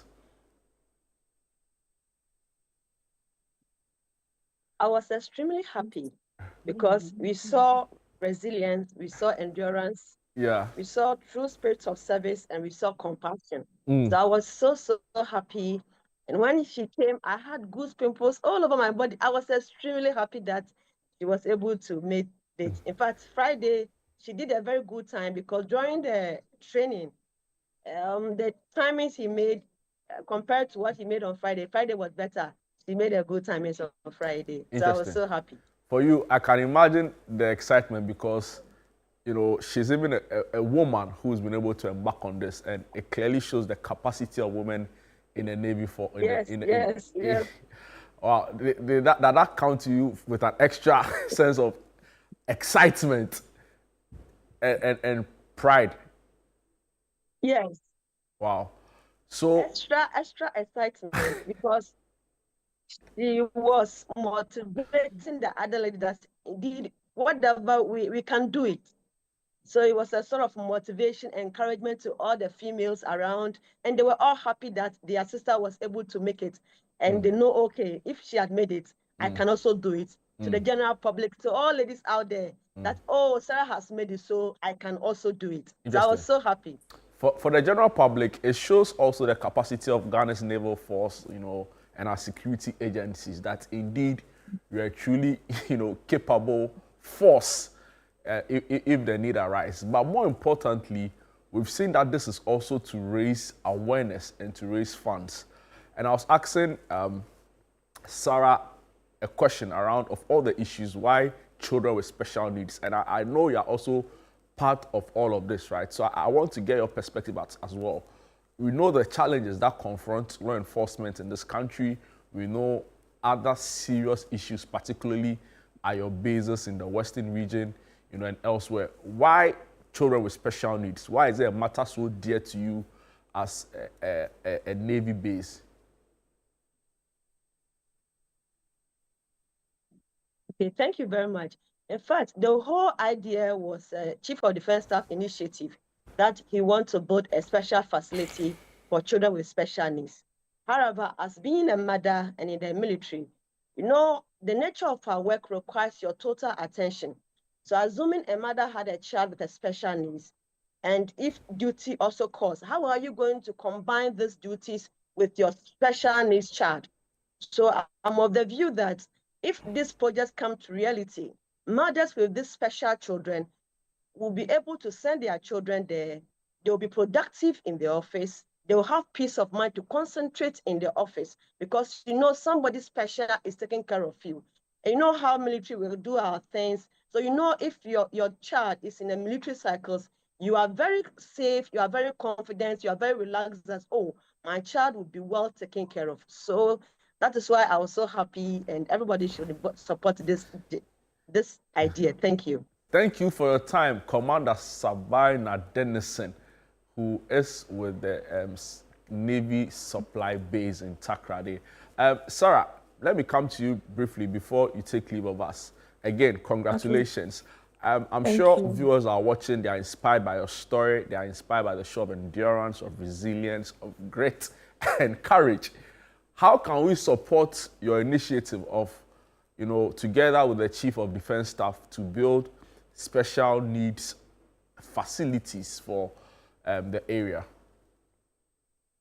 Speaker 11: I was extremely happy because we saw resilience, we saw endurance, we saw true spirits of service, and we saw compassion. So I was so happy. And when she came, I had goose pimples all over my body. I was extremely happy that she was able to make it. In fact, Friday, she did a very good time because during the training, the timings he made compared to what he made on Friday was better. She made a good timing on Friday. So I was so happy.
Speaker 1: For you, I can imagine the excitement because, she's even a woman who's been able to embark on this, and it clearly shows the capacity of women in the Navy for.
Speaker 11: Yes.
Speaker 1: Wow, did that count to you with an extra sense of excitement and pride?
Speaker 11: Yes.
Speaker 1: Wow. So
Speaker 11: extra excitement because she was motivating the other lady that indeed whatever we can do it. So it was a sort of motivation, encouragement to all the females around, and they were all happy that their sister was able to make it. And they know, okay, if she had made it, I can also do it. To the general public, to all ladies out there, that, oh, Sarah has made it, so I can also do it. So I was so happy.
Speaker 1: For the general public, it shows also the capacity of Ghana's naval force, and our security agencies, that indeed we are truly, capable force if the need arises. But more importantly, we've seen that this is also to raise awareness and to raise funds. And I was asking Sarah a question around of all the issues, why children with special needs. And I know you're also part of all of this, right? So I want to get your perspective as well. We know the challenges that confront law enforcement in this country. We know other serious issues, particularly at your bases in the Western region, and elsewhere. Why children with special needs? Why is it a matter so dear to you as a Navy base?
Speaker 11: Okay, thank you very much. In fact, the whole idea was Chief of Defense Staff initiative that he wants to build a special facility for children with special needs. However, as being a mother and in the military, the nature of our work requires your total attention. So assuming a mother had a child with a special needs, and if duty also calls, how are you going to combine these duties with your special needs child? So I'm of the view that if these projects come to reality, mothers with these special children will be able to send their children there. They will be productive in the office. They will have peace of mind to concentrate in the office because somebody special is taking care of you. And you know how military will do our things. So if your child is in the military cycles, you are very safe, you are very confident, you are very relaxed that, oh, my child will be well taken care of. So that is why I was so happy, and everybody should support this idea. Thank you.
Speaker 1: Thank you for your time, Commander Sabina Dennison, who is with the Navy Supply Base in Takrady. Sarah, let me come to you briefly before you take leave of us. Again, congratulations. I'm sure viewers are watching, they are inspired by your story, they are inspired by the show of endurance, of resilience, of grit and courage. How can we support your initiative of, together with the Chief of Defense Staff to build special needs facilities for the area?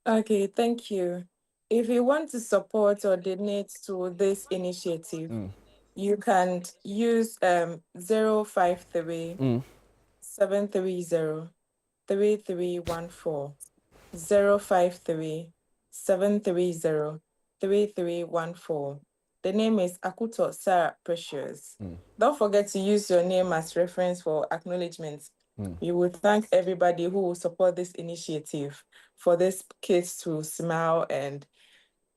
Speaker 7: Okay, thank you. If you want to support or donate to this initiative, You can use 053 730 3314. 053 730 3314. The name is Akuto Sarah Precious. Don't forget to use your name as reference for acknowledgements. We will thank everybody who will support this initiative for these kids to smile and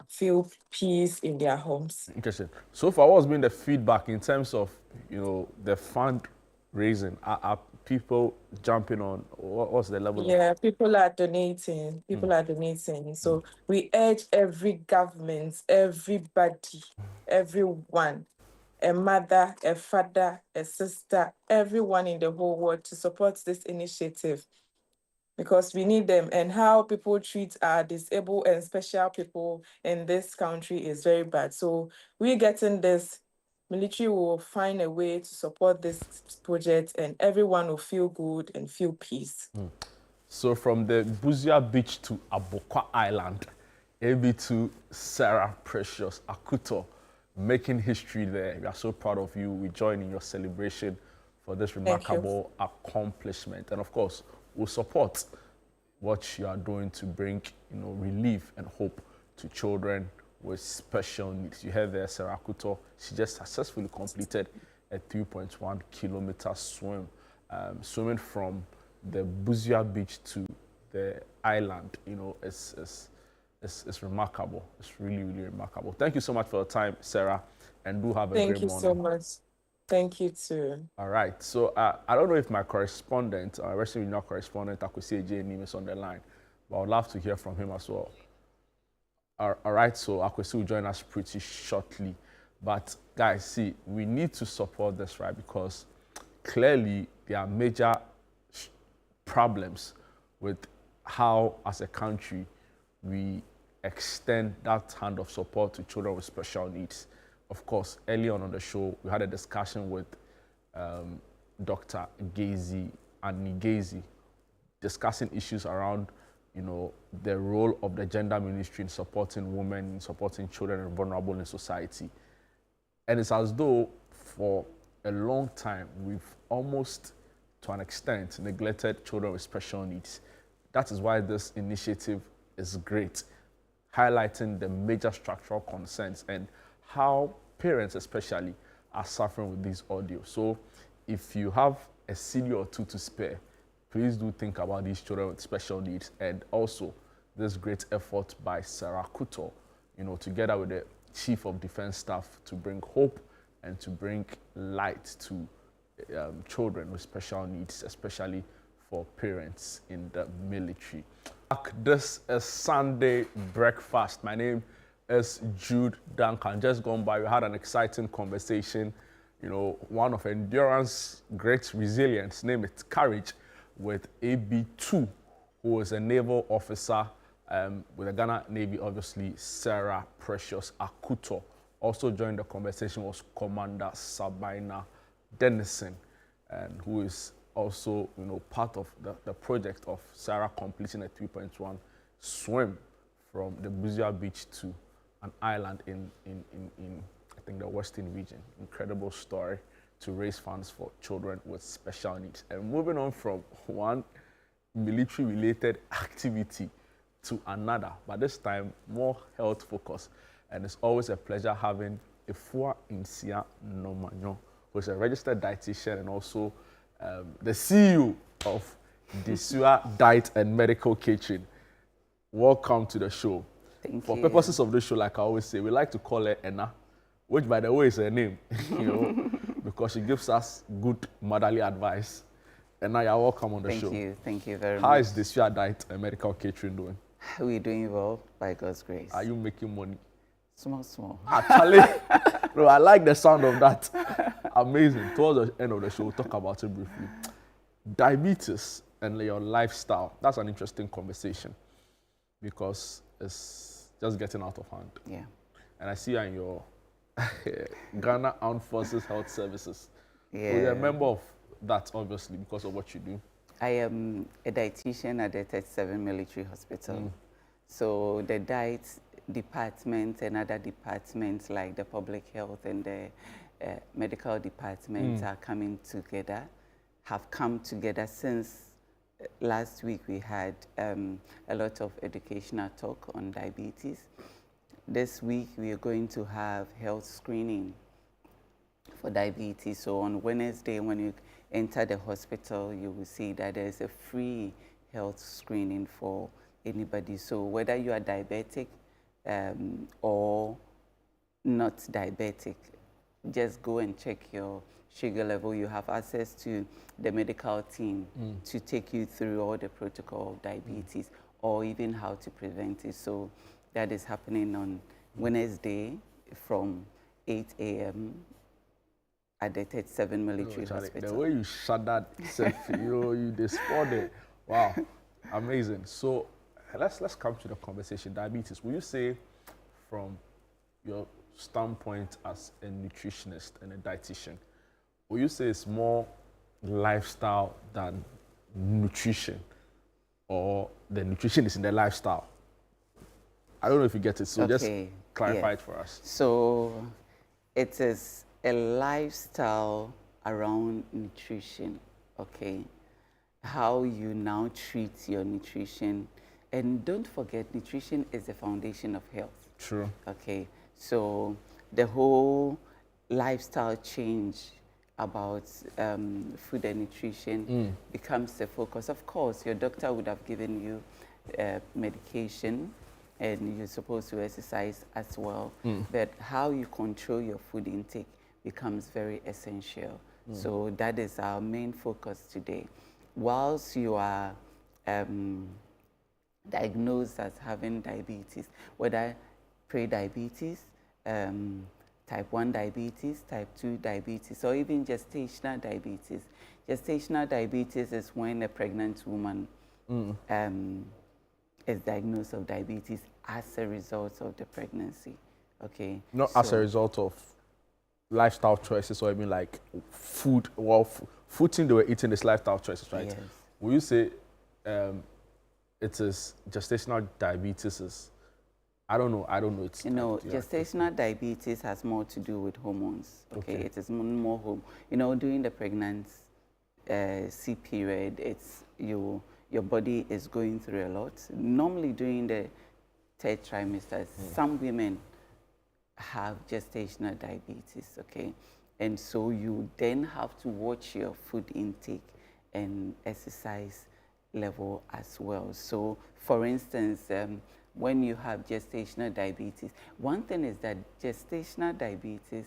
Speaker 7: feel peace in their homes.
Speaker 1: Interesting. So far, what's been the feedback in terms of, the fundraising? Are people jumping on? What's the level of?
Speaker 7: Yeah, people are donating. People are donating. So we urge every government, everybody, everyone, a mother, a father, a sister, everyone in the whole world to support this initiative because we need them. And how people treat our disabled and special people in this country is very bad. So we getting this. Military will find a way to support this project and everyone will feel good and feel peace.
Speaker 1: So from the Busia Beach to Abokwa Island, AB to Sarah Precious Akuto, making history there. We are so proud of you. We join in your celebration for this remarkable accomplishment. And of course, we'll support what you are doing to bring, relief and hope to children with special needs. You heard there, Sarah Akuto, she just successfully completed a 3.1 kilometer swim, swimming from the Busia Beach to the island. It's remarkable. It's really, really remarkable. Thank you so much for your time, Sarah, and do have a great morning.
Speaker 7: Thank you so much. Thank you too.
Speaker 1: All right. So I don't know if my correspondent, Western Regional correspondent, Akwesi J. Nim is on the line, but I would love to hear from him as well. All right. So Akwesi will join us pretty shortly. But guys, see, we need to support this, right? Because clearly there are major problems with how, as a country, we extend that hand of support to children with special needs. Of course, early on the show, we had a discussion with Dr. Annie Gazy, discussing issues around, the role of the gender ministry in supporting women, in supporting children and vulnerable in society. And it's as though for a long time, we've almost, to an extent, neglected children with special needs. That is why this initiative is great, highlighting the major structural concerns and how parents especially are suffering with these audios. So if you have a CD or two to spare, please do think about these children with special needs, and also this great effort by Sarah Kuto, together with the Chief of Defense Staff, to bring hope and to bring light to children with special needs, especially for parents in the military. This is Sunday Breakfast. My name is Jude Duncan. Just gone by, we had an exciting conversation, one of endurance, great resilience, name it courage, with AB2, who is a naval officer with the Ghana Navy, obviously, Sarah Precious Akuto. Also joined the conversation was Commander Sabina Dennison, who is also, part of the project of Sarah completing a 3.1 swim from the Busia Beach to an island in I think the Western region. Incredible story to raise funds for children with special needs. And moving on from one military-related activity to another, but this time more health focused. And it's always a pleasure having Efua Insia Nomanyo, who is a registered dietitian and also the CEO of Desua Diet and Medical Catering. Welcome to the show.
Speaker 12: Thank you.
Speaker 1: For purposes of the show, like I always say, we like to call her Enna, which by the way is her name, because she gives us good motherly advice. Enna, you're welcome on the show.
Speaker 12: Thank you very much.
Speaker 1: How is Desua Diet and Medical Catering doing?
Speaker 12: We're doing well, by God's grace.
Speaker 1: Are you making money?
Speaker 12: Small.
Speaker 1: Actually, no, I like the sound of that. Amazing. Towards the end of the show, we'll talk about it briefly. Diabetes and your lifestyle, that's an interesting conversation because it's just getting out of hand.
Speaker 12: Yeah.
Speaker 1: And I see you in your Ghana Armed Forces Health Services.
Speaker 12: Yeah.
Speaker 1: You're a member of that, obviously, because of what you do.
Speaker 12: I am a dietitian at the 37 Military Hospital. So the diet department and other departments like the public health and the medical departments are coming together, have come together since last week. We had a lot of educational talk on diabetes. This week we are going to have health screening for diabetes. So on Wednesday, when you enter the hospital, you will see that there is a free health screening for anybody. So whether you are diabetic or not diabetic, just go and check your sugar level. You have access to the medical team to take you through all the protocol of diabetes or even how to prevent it. So that is happening on Wednesday from 8 a.m. at the 37 Military Hospital.
Speaker 1: The way you shut that, you destroyed it. Wow, amazing. So let's come to the conversation. Diabetes. Will you say, from your standpoint as a nutritionist and a dietitian, will you say it's more lifestyle than nutrition, or the nutrition is in the lifestyle? I don't know if you get it, so just clarify it for us.
Speaker 12: So it is a lifestyle around nutrition, okay? How you now treat your nutrition. And don't forget, nutrition is the foundation of health.
Speaker 1: True.
Speaker 12: Okay, so the whole lifestyle change about food and nutrition becomes the focus. Of course, your doctor would have given you medication, and you're supposed to exercise as well. But how you control your food intake becomes very essential. So that is our main focus today. Whilst you are diagnosed as having diabetes, whether pre-diabetes, type 1 diabetes, type 2 diabetes, or even gestational diabetes. Gestational diabetes is when a pregnant woman is diagnosed of diabetes as a result of the pregnancy, okay?
Speaker 1: Not as a result of lifestyle choices, or even like food, food thing they were eating is lifestyle choices, right?
Speaker 12: Yes.
Speaker 1: Will you say it is gestational diabetes is, I don't know. It's
Speaker 12: gestational diabetes has more to do with hormones. Okay, it is more during the pregnancy period, it's your body is going through a lot. Normally during the third trimester, some women have gestational diabetes. Okay, and so you then have to watch your food intake and exercise level as well. So, for instance, when you have gestational diabetes, one thing is that gestational diabetes,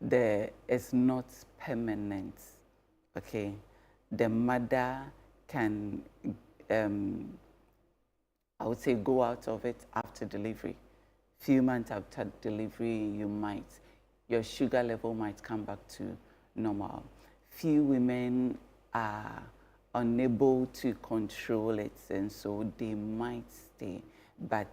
Speaker 12: there is not permanent, okay? The mother can, I would say, go out of it after delivery. Few months after delivery, your sugar level might come back to normal. Few women are unable to control it, and so they might stay. But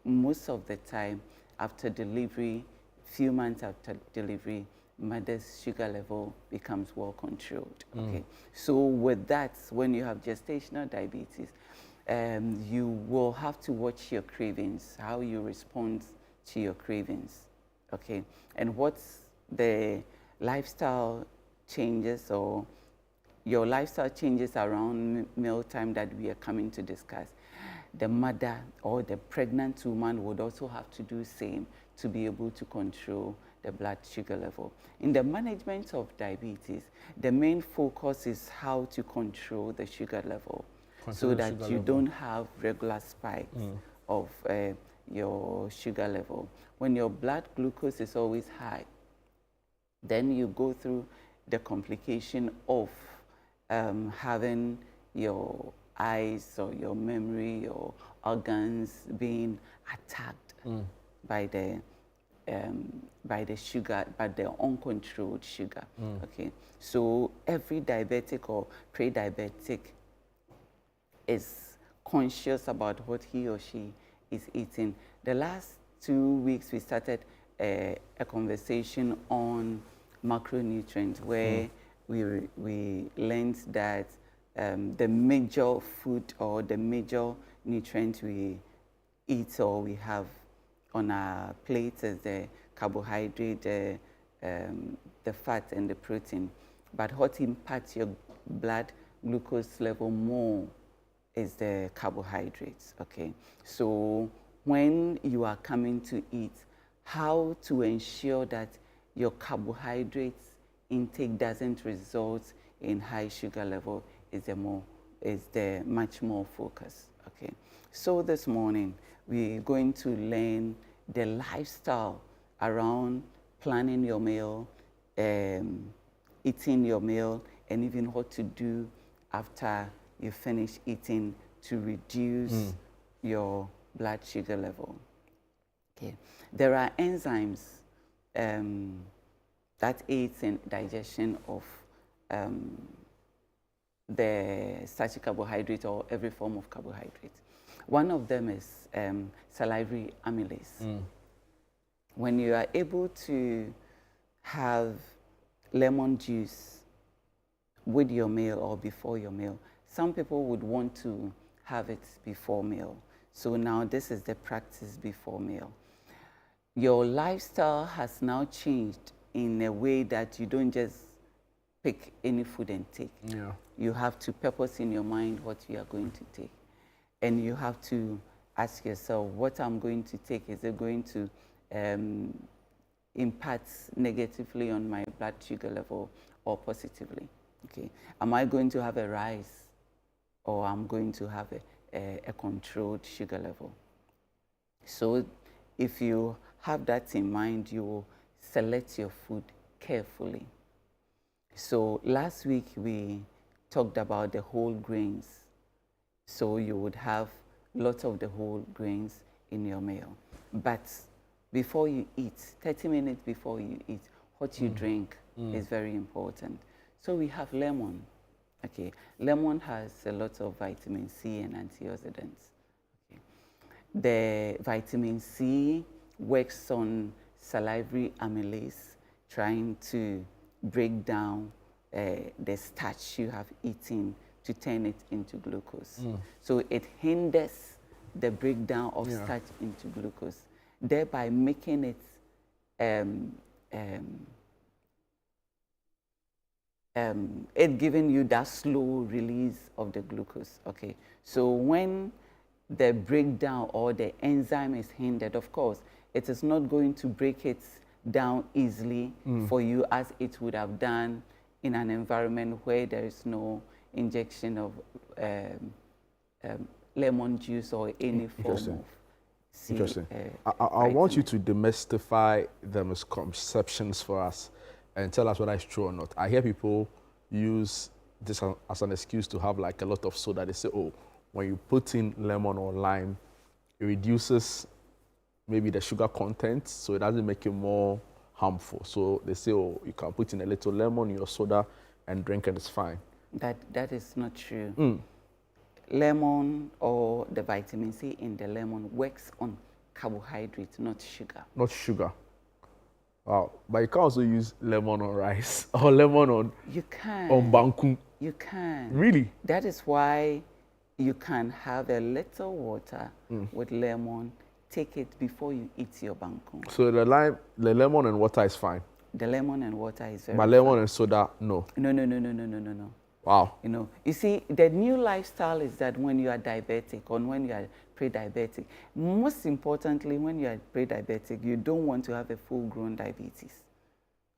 Speaker 12: most of the time, after delivery, few months after delivery, mother's sugar level becomes well controlled. Okay, so with that, when you have gestational diabetes, you will have to watch your cravings, how you respond to your cravings. Okay, and what's the lifestyle changes, or your lifestyle changes around mealtime that we are coming to discuss. The mother or the pregnant woman would also have to do the same to be able to control the blood sugar level. In the management of diabetes, the main focus is how to control the sugar level so that you don't have regular spikes of your sugar level. When your blood glucose is always high, then you go through the complication of having your eyes or your memory or organs being attacked by the sugar, by the uncontrolled sugar. Okay, so every diabetic or pre-diabetic is conscious about what he or she is eating. The last 2 weeks we started a conversation on macronutrients, where we learned that the major food or the major nutrient we eat or we have on our plates is the carbohydrate, the fat, and the protein. But what impacts your blood glucose level more is the carbohydrates, okay? So when you are coming to eat, how to ensure that your carbohydrates intake doesn't result in high sugar level is the much more focus, okay? So this morning, we're going to learn the lifestyle around planning your meal, eating your meal, and even what to do after you finish eating to reduce your blood sugar level. Okay, there are enzymes that aids in digestion of the starchy carbohydrate or every form of carbohydrate. One of them is salivary amylase. When you are able to have lemon juice with your meal or before your meal, some people would want to have it before meal. So now this is the practice before meal. Your lifestyle has now changed in a way that you don't just pick any food and take.
Speaker 1: Yeah.
Speaker 12: You have to purpose in your mind what you are going to take. And you have to ask yourself, what I'm going to take, is it going to impact negatively on my blood sugar level or positively? Okay. Am I going to have a rise, or I'm going to have a controlled sugar level? So if you have that in mind, you will select your food carefully. So last week we talked about the whole grains. So you would have lots of the whole grains in your meal. But before you eat, 30 minutes before you eat, what you drink is very important. So we have lemon. Okay, lemon has a lot of vitamin C and antioxidants. Okay. The vitamin C works on salivary amylase, trying to break down the starch you have eaten to turn it into glucose. So it hinders the breakdown of starch into glucose, thereby making it it giving you that slow release of the glucose. Okay, so when the breakdown or the enzyme is hindered, of course, it is not going to break it down easily for you as it would have done in an environment where there is no injection of lemon juice or any form of
Speaker 1: Interesting. I want you to demystify the misconceptions for us and tell us whether it's true or not. I hear people use this as an excuse to have like a lot of soda. They say, oh, when you put in lemon or lime, it reduces maybe the sugar content, so it doesn't make it more harmful. So they say, oh, you can put in a little lemon in your soda and drink and it's fine.
Speaker 12: That is not true. Lemon or the vitamin C in the lemon works on carbohydrates, not sugar.
Speaker 1: Not sugar. Wow. But you can also use lemon on rice or lemon on banku.
Speaker 12: You can.
Speaker 1: Really?
Speaker 12: That is why you can have a little water with lemon. Take it before you eat your banku.
Speaker 1: So the lemon and water is fine.
Speaker 12: The lemon and water is very
Speaker 1: But lemon and soda, no.
Speaker 12: No.
Speaker 1: Wow.
Speaker 12: You know, you see, the new lifestyle is that when you are diabetic or when you are pre-diabetic, most importantly, when you are pre-diabetic, you don't want to have a full-grown diabetes.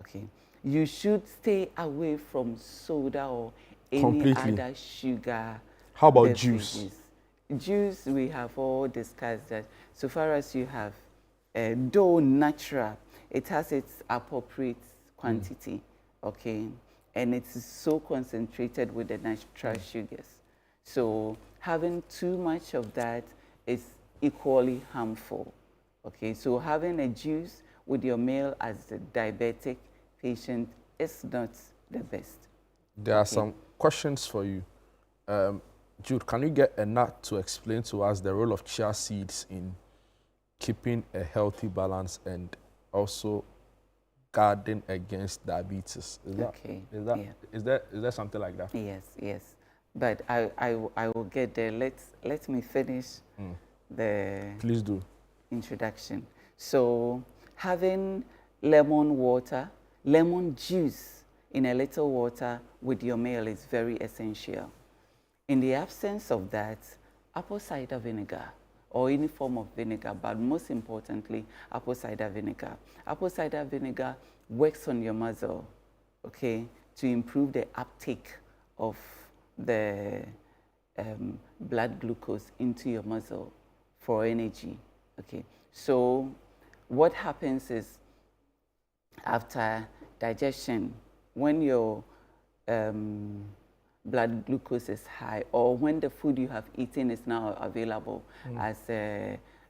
Speaker 12: Okay, you should stay away from soda or any other sugar.
Speaker 1: How about
Speaker 12: beverages.
Speaker 1: juice?
Speaker 12: Juice, we have all discussed that. So far as you have, though natural, it has its appropriate quantity. Okay. And it's so concentrated with the natural sugars. So having too much of that is equally harmful. Okay, so having a juice with your meal as a diabetic patient is not the best.
Speaker 1: There are some questions for you. Jude, can you get a nut to explain to us the role of chia seeds in keeping a healthy balance and also guarding against diabetes? Is there something like that?
Speaker 12: Yes. But I will get there. Let me finish the
Speaker 1: Please do.
Speaker 12: introduction. So having lemon water, lemon juice in a little water with your meal is very essential. In the absence of that, apple cider vinegar or any form of vinegar, but most importantly, apple cider vinegar. Apple cider vinegar works on your muscle, okay, to improve the uptake of the blood glucose into your muscle for energy, okay. So what happens is after digestion, when your blood glucose is high, or when the food you have eaten is now available as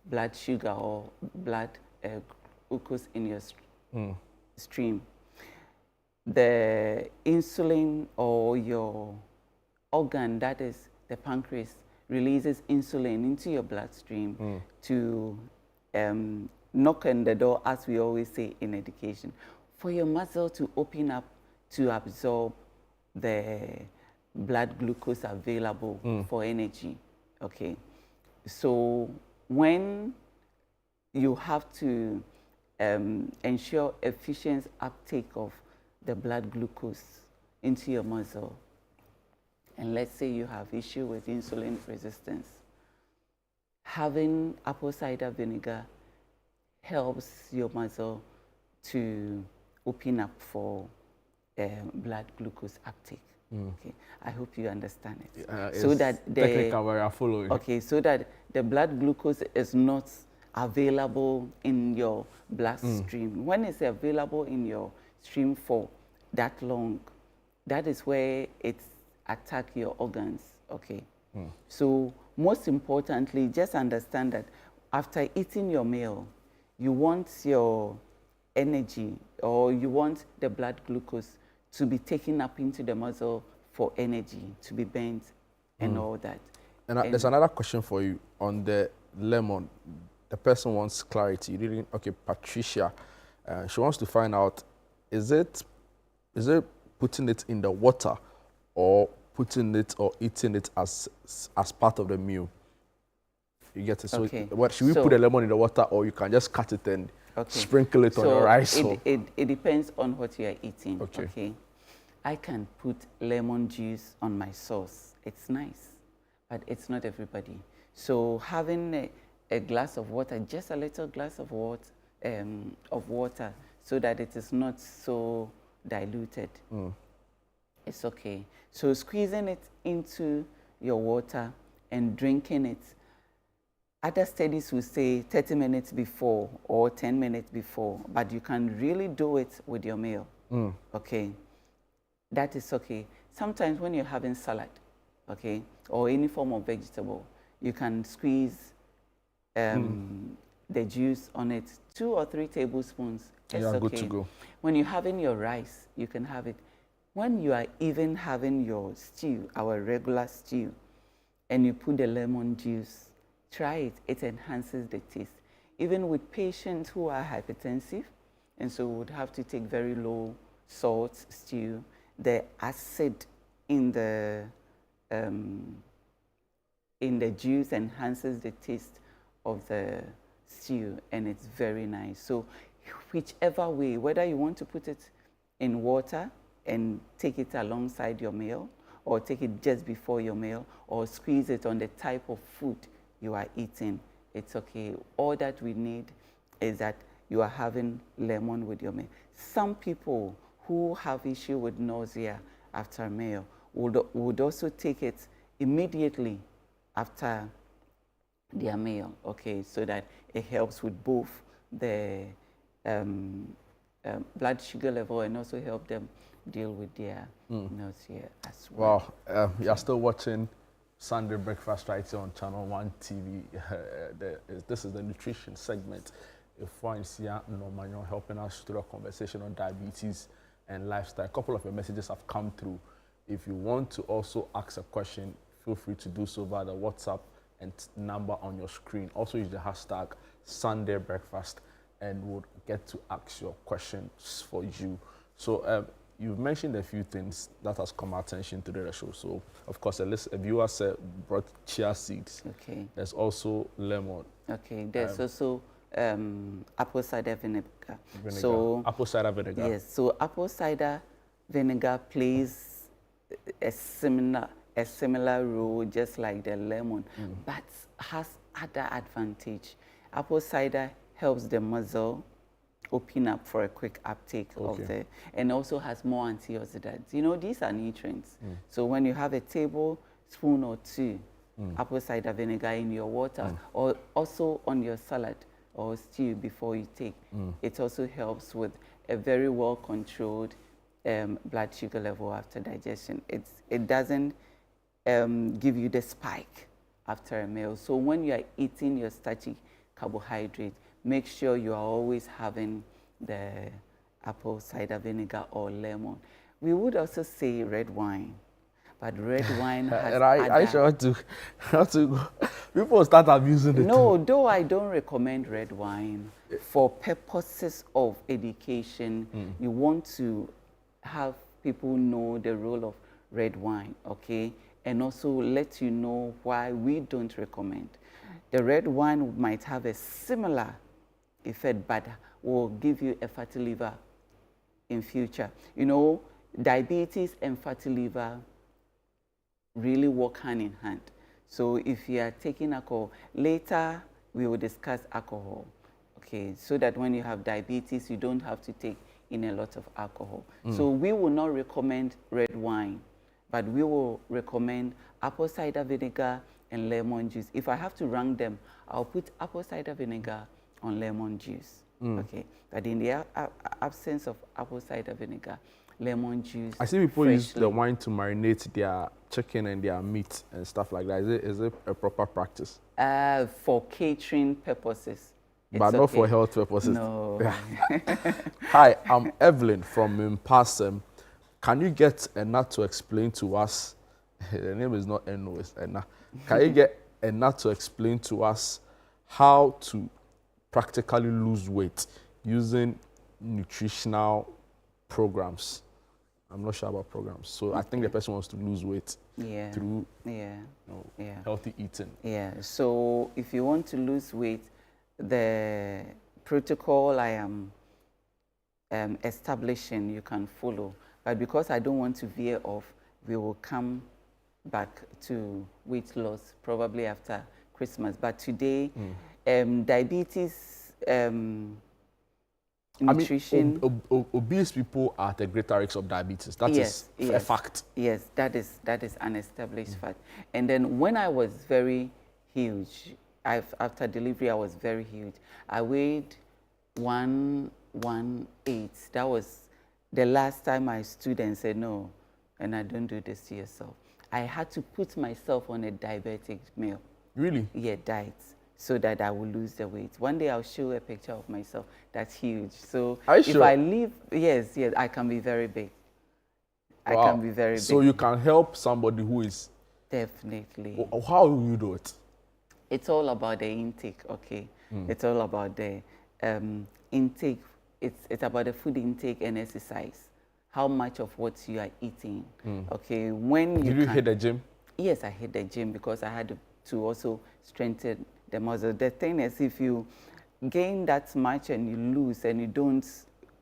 Speaker 12: blood sugar or blood glucose in your stream, the insulin or your organ, that is the pancreas, releases insulin into your bloodstream to knock on the door, as we always say in education, for your muscle to open up to absorb the blood glucose available for energy, okay? So when you have to ensure efficient uptake of the blood glucose into your muscle, and let's say you have issue with insulin resistance, having apple cider vinegar helps your muscle to open up for blood glucose uptake. Okay, I hope you understand it. So that the
Speaker 1: technical we are following.
Speaker 12: Okay, so that the blood glucose is not available in your bloodstream. When it's available in your stream for that long, that is where it attacks your organs. Okay. So most importantly, just understand that after eating your meal, you want your energy, or you want the blood glucose to be taken up into the muscle for energy, to be burnt and all that.
Speaker 1: And there's another question for you on the lemon. The person wants clarity. You didn't, okay, Patricia, she wants to find out, is it putting it in the water or putting it or eating it as part of the meal? You get it? So
Speaker 12: Okay.
Speaker 1: what, should we put the lemon in the water, or you can just cut it and sprinkle it on your rice?
Speaker 12: It depends on what you are eating.
Speaker 1: Okay.
Speaker 12: I can put lemon juice on my sauce. It's nice, but it's not everybody. So having a glass of water, just a little glass of water, so that it is not so diluted, it's okay. So squeezing it into your water and drinking it, other studies will say 30 minutes before or 10 minutes before, but you can really do it with your meal, okay? That is okay. Sometimes when you're having salad, okay, or any form of vegetable, you can squeeze the juice on it, 2 or 3 tablespoons. It's okay.
Speaker 1: Good to go.
Speaker 12: When you're having your rice, you can have it. When you are even having your stew, our regular stew, and you put the lemon juice, try it. It enhances the taste. Even with patients who are hypertensive, and so would have to take very low salt stew, the acid in the juice enhances the taste of the stew, and it's very nice. So whichever way, whether you want to put it in water and take it alongside your meal, or take it just before your meal, or squeeze it on the type of food you are eating, it's okay. All that we need is that you are having lemon with your meal. Some people who have issue with nausea after a meal would also take it immediately after their meal, okay, so that it helps with both the blood sugar level and also help them deal with their nausea as well.
Speaker 1: Wow, you're still watching Sunday Breakfast right here on ChannelOne TV. This is the nutrition segment. If one is here, helping us through a conversation on diabetes and lifestyle. A couple of your messages have come through. If you want to also ask a question, feel free to do so via the WhatsApp and number on your screen. Also use the hashtag Sunday Breakfast, and we'll get to ask your questions for you. So you've mentioned a few things that has come our attention to the show. So of course, a viewer said brought chia seeds.
Speaker 12: Okay.
Speaker 1: There's also lemon.
Speaker 12: Okay. There's also apple cider vinegar.
Speaker 1: So apple cider vinegar.
Speaker 12: Yes, so apple cider vinegar plays a similar role just like the lemon, but has other advantage. Apple cider helps the muzzle open up for a quick uptake of and also has more antioxidants. You know, these are nutrients. So when you have a tablespoon or two apple cider vinegar in your water, or also on your salad or stew before you take, it also helps with a very well controlled blood sugar level after digestion. It doesn't give you the spike after a meal. So when you are eating your starchy carbohydrate, make sure you are always having the apple cider vinegar or lemon. We would also say red wine, but red wine has
Speaker 1: I sure to go. People start abusing it.
Speaker 12: No, though I don't recommend red wine. For purposes of education, you want to have people know the role of red wine, okay? And also let you know why we don't recommend. The red wine might have a similar effect, but will give you a fatty liver in future. You know, diabetes and fatty liver really work hand in hand. So if you are taking alcohol, later we will discuss alcohol, okay, so that when you have diabetes, you don't have to take in a lot of alcohol. So we will not recommend red wine, but we will recommend apple cider vinegar and lemon juice. If I have to rank them, I'll put apple cider vinegar on lemon juice, okay? But in the absence of apple cider vinegar, lemon juice.
Speaker 1: I see people use the wine to marinate their chicken and their meat and stuff like that. Is it a proper practice?
Speaker 12: For catering purposes.
Speaker 1: But not for health purposes.
Speaker 12: No.
Speaker 1: Hi, I'm Evelyn from Mpasem. Can you get Enna to explain to us? The name is not Enno, it's Enna. Can you get Enna to explain to us how to practically lose weight using nutritional programs? I'm not sure about programs. So I think the person wants to lose weight through healthy eating.
Speaker 12: Yeah, so if you want to lose weight, the protocol I am establishing, you can follow. But because I don't want to veer off, we will come back to weight loss probably after Christmas. But today, diabetes, nutrition.
Speaker 1: I mean, obese people are at a greater risk of diabetes. That is a fact.
Speaker 12: Yes, that is an established fact. And then when I was very huge, after delivery, I was very huge. I weighed 118. That was the last time I stood and said, no, and I don't do this to yourself. I had to put myself on a diabetic meal.
Speaker 1: Really?
Speaker 12: Yeah, diet, so that I will lose the weight. One day I'll show a picture of myself. That's huge. So if I leave, yes, I can be very big. Wow. I can be very big.
Speaker 1: So you can help somebody who is...
Speaker 12: Definitely.
Speaker 1: How will you do it?
Speaker 12: It's all about the intake, okay? It's all about the intake. It's about the food intake and exercise. How much of what you are eating, okay? When you
Speaker 1: Did you hit the gym?
Speaker 12: Yes, I hit the gym because I had to also strengthen the muscle. The thing is, if you gain that much and you lose and you don't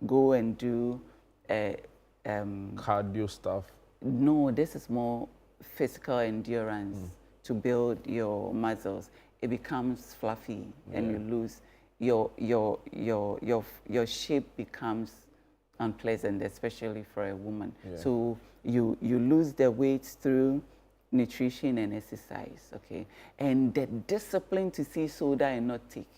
Speaker 12: go and do
Speaker 1: cardio stuff.
Speaker 12: No, this is more physical endurance to build your muscles. It becomes fluffy and you lose your shape becomes unpleasant, especially for a woman. So you lose the weight through nutrition and exercise, okay? And the discipline to see soda and not take.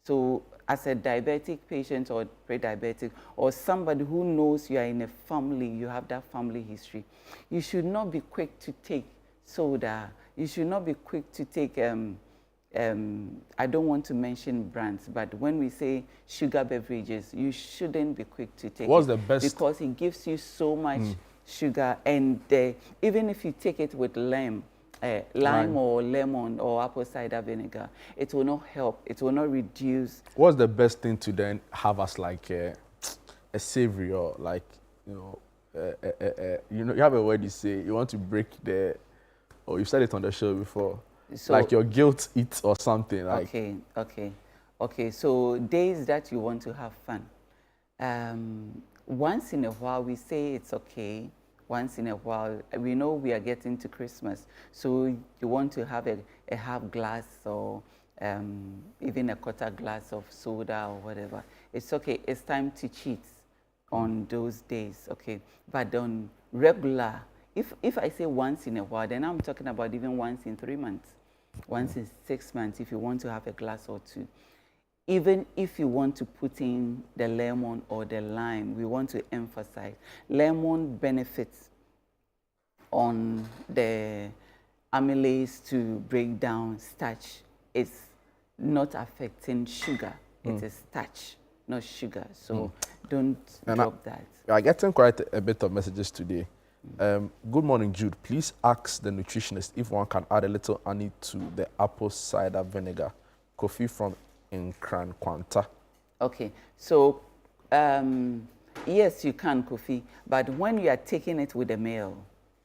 Speaker 12: So as a diabetic patient or pre-diabetic or somebody who knows you are in a family, you have that family history, you should not be quick to take soda. You should not be quick to take, I don't want to mention brands, but when we say sugar beverages, you shouldn't be quick to take
Speaker 1: What's the best?
Speaker 12: Because it gives you so much sugar, and even if you take it with lime or lemon or apple cider vinegar, it will not help. It will not reduce.
Speaker 1: What's the best thing to then have as like a savory or like, you have a word you say, you want to break the, or you said it on the show before, so, like your guilt eat or something like.
Speaker 12: Okay. Okay, so days that you want to have fun. Once in a while, we say it's okay. Once in a while, we know we are getting to Christmas, so you want to have a half glass or even a quarter glass of soda or whatever. It's okay. It's time to cheat on those days, okay? But on regular, if I say once in a while, then I'm talking about even once in 3 months, once in 6 months, if you want to have a glass or two. Even if you want to put in the lemon or the lime, we want to emphasize lemon benefits on the amylase to break down starch. It's not affecting sugar. It is starch, not sugar. So don't drop that.
Speaker 1: We are getting quite a bit of messages today. Good morning, Jude. Please ask the nutritionist if one can add a little honey to the apple cider vinegar. Kofi from Nkran Kwanta. Okay, so yes, you can, Kofi, but when you are taking it with a meal,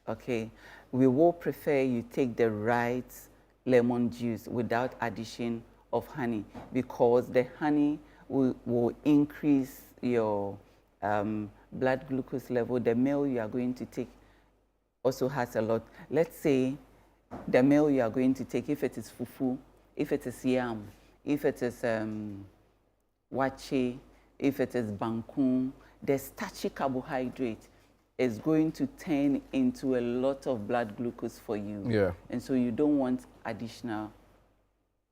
Speaker 1: okay, we will prefer you take the right lemon juice without addition of honey, because the honey will increase your blood glucose level. The meal you are going to take also has a lot. Let's say the meal you are going to take, if it is fufu, if it is yam, if it is wache, if it is bankun, the starchy carbohydrate is going to turn into a lot of blood glucose for you. Yeah. And so you don't want additional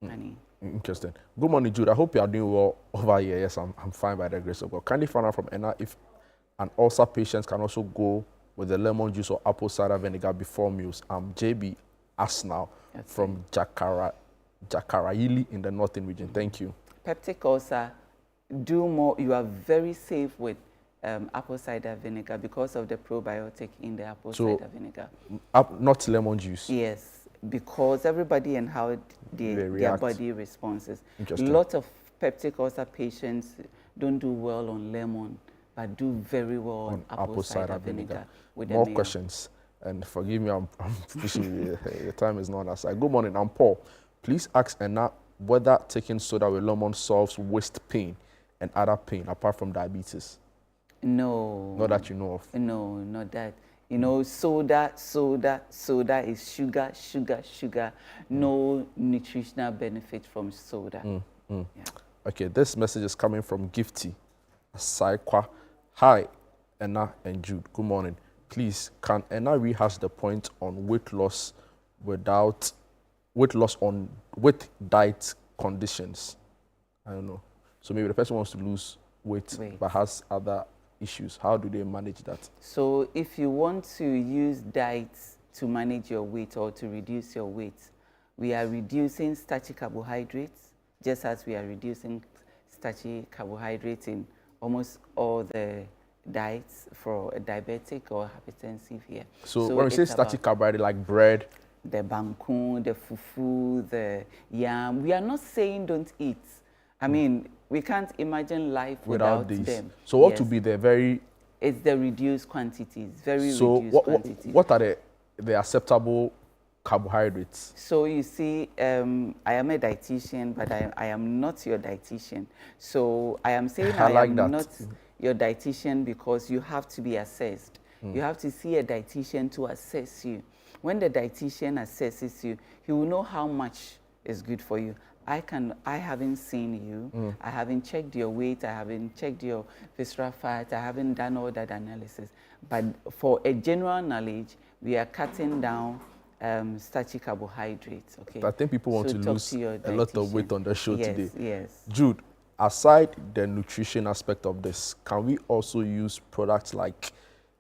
Speaker 1: honey. Interesting. Good morning, Jude. I hope you are doing well over here. Yes, I'm fine by the grace of God. Kindly find out from Enna if an ulcer patient can also go with the lemon juice or apple cider vinegar before meals. I'm JB Asnal from Jakarayili in the northern region. Thank you.
Speaker 12: Peptic ulcer, do more. You are very safe with apple cider vinegar because of the probiotic in the apple cider vinegar.
Speaker 1: Not lemon juice?
Speaker 12: Yes, because everybody and how their body responses. A lot of peptic ulcer patients don't do well on lemon, but do very well on apple cider vinegar. With
Speaker 1: more questions. And forgive me, I'm pushing you. The time is not aside. Good morning, I'm Paul. Please ask Enna whether taking soda with lemon solves waist pain and other pain apart from diabetes.
Speaker 12: No.
Speaker 1: Not that you know of.
Speaker 12: No, not that. You know, soda is sugar, sugar, sugar. No nutritional benefit from soda.
Speaker 1: Yeah. Okay, this message is coming from Gifty Saikwa. Hi, Enna and Jude. Good morning. Please, can Enna rehash the point on weight loss with diet conditions? I don't know. So maybe the person wants to lose weight but has other issues. How do they manage that?
Speaker 12: So if you want to use diets to manage your weight or to reduce your weight, we are reducing starchy carbohydrates, just as we are reducing starchy carbohydrates in almost all the diets for a diabetic or hypertensive here.
Speaker 1: So when we say starchy carbohydrate, like bread,
Speaker 12: the bankun, the fufu, the yam, we are not saying don't eat. I mean, we can't imagine life without them.
Speaker 1: So what would be the very...
Speaker 12: It's the reduced quantities, reduced quantities.
Speaker 1: What are the acceptable carbohydrates?
Speaker 12: So you see, I am a dietitian, but I am not your dietitian. So I am saying I am not your dietitian because you have to be assessed. You have to see a dietitian to assess you. When the dietitian assesses you, he will know how much is good for you. I haven't seen you. I haven't checked your weight. I haven't checked your visceral fat. I haven't done all that analysis. But for a general knowledge, we are cutting down starchy carbohydrates. Okay.
Speaker 1: I think people want to lose a lot of weight on the show today.
Speaker 12: Yes.
Speaker 1: Jude, aside the nutrition aspect of this, can we also use products like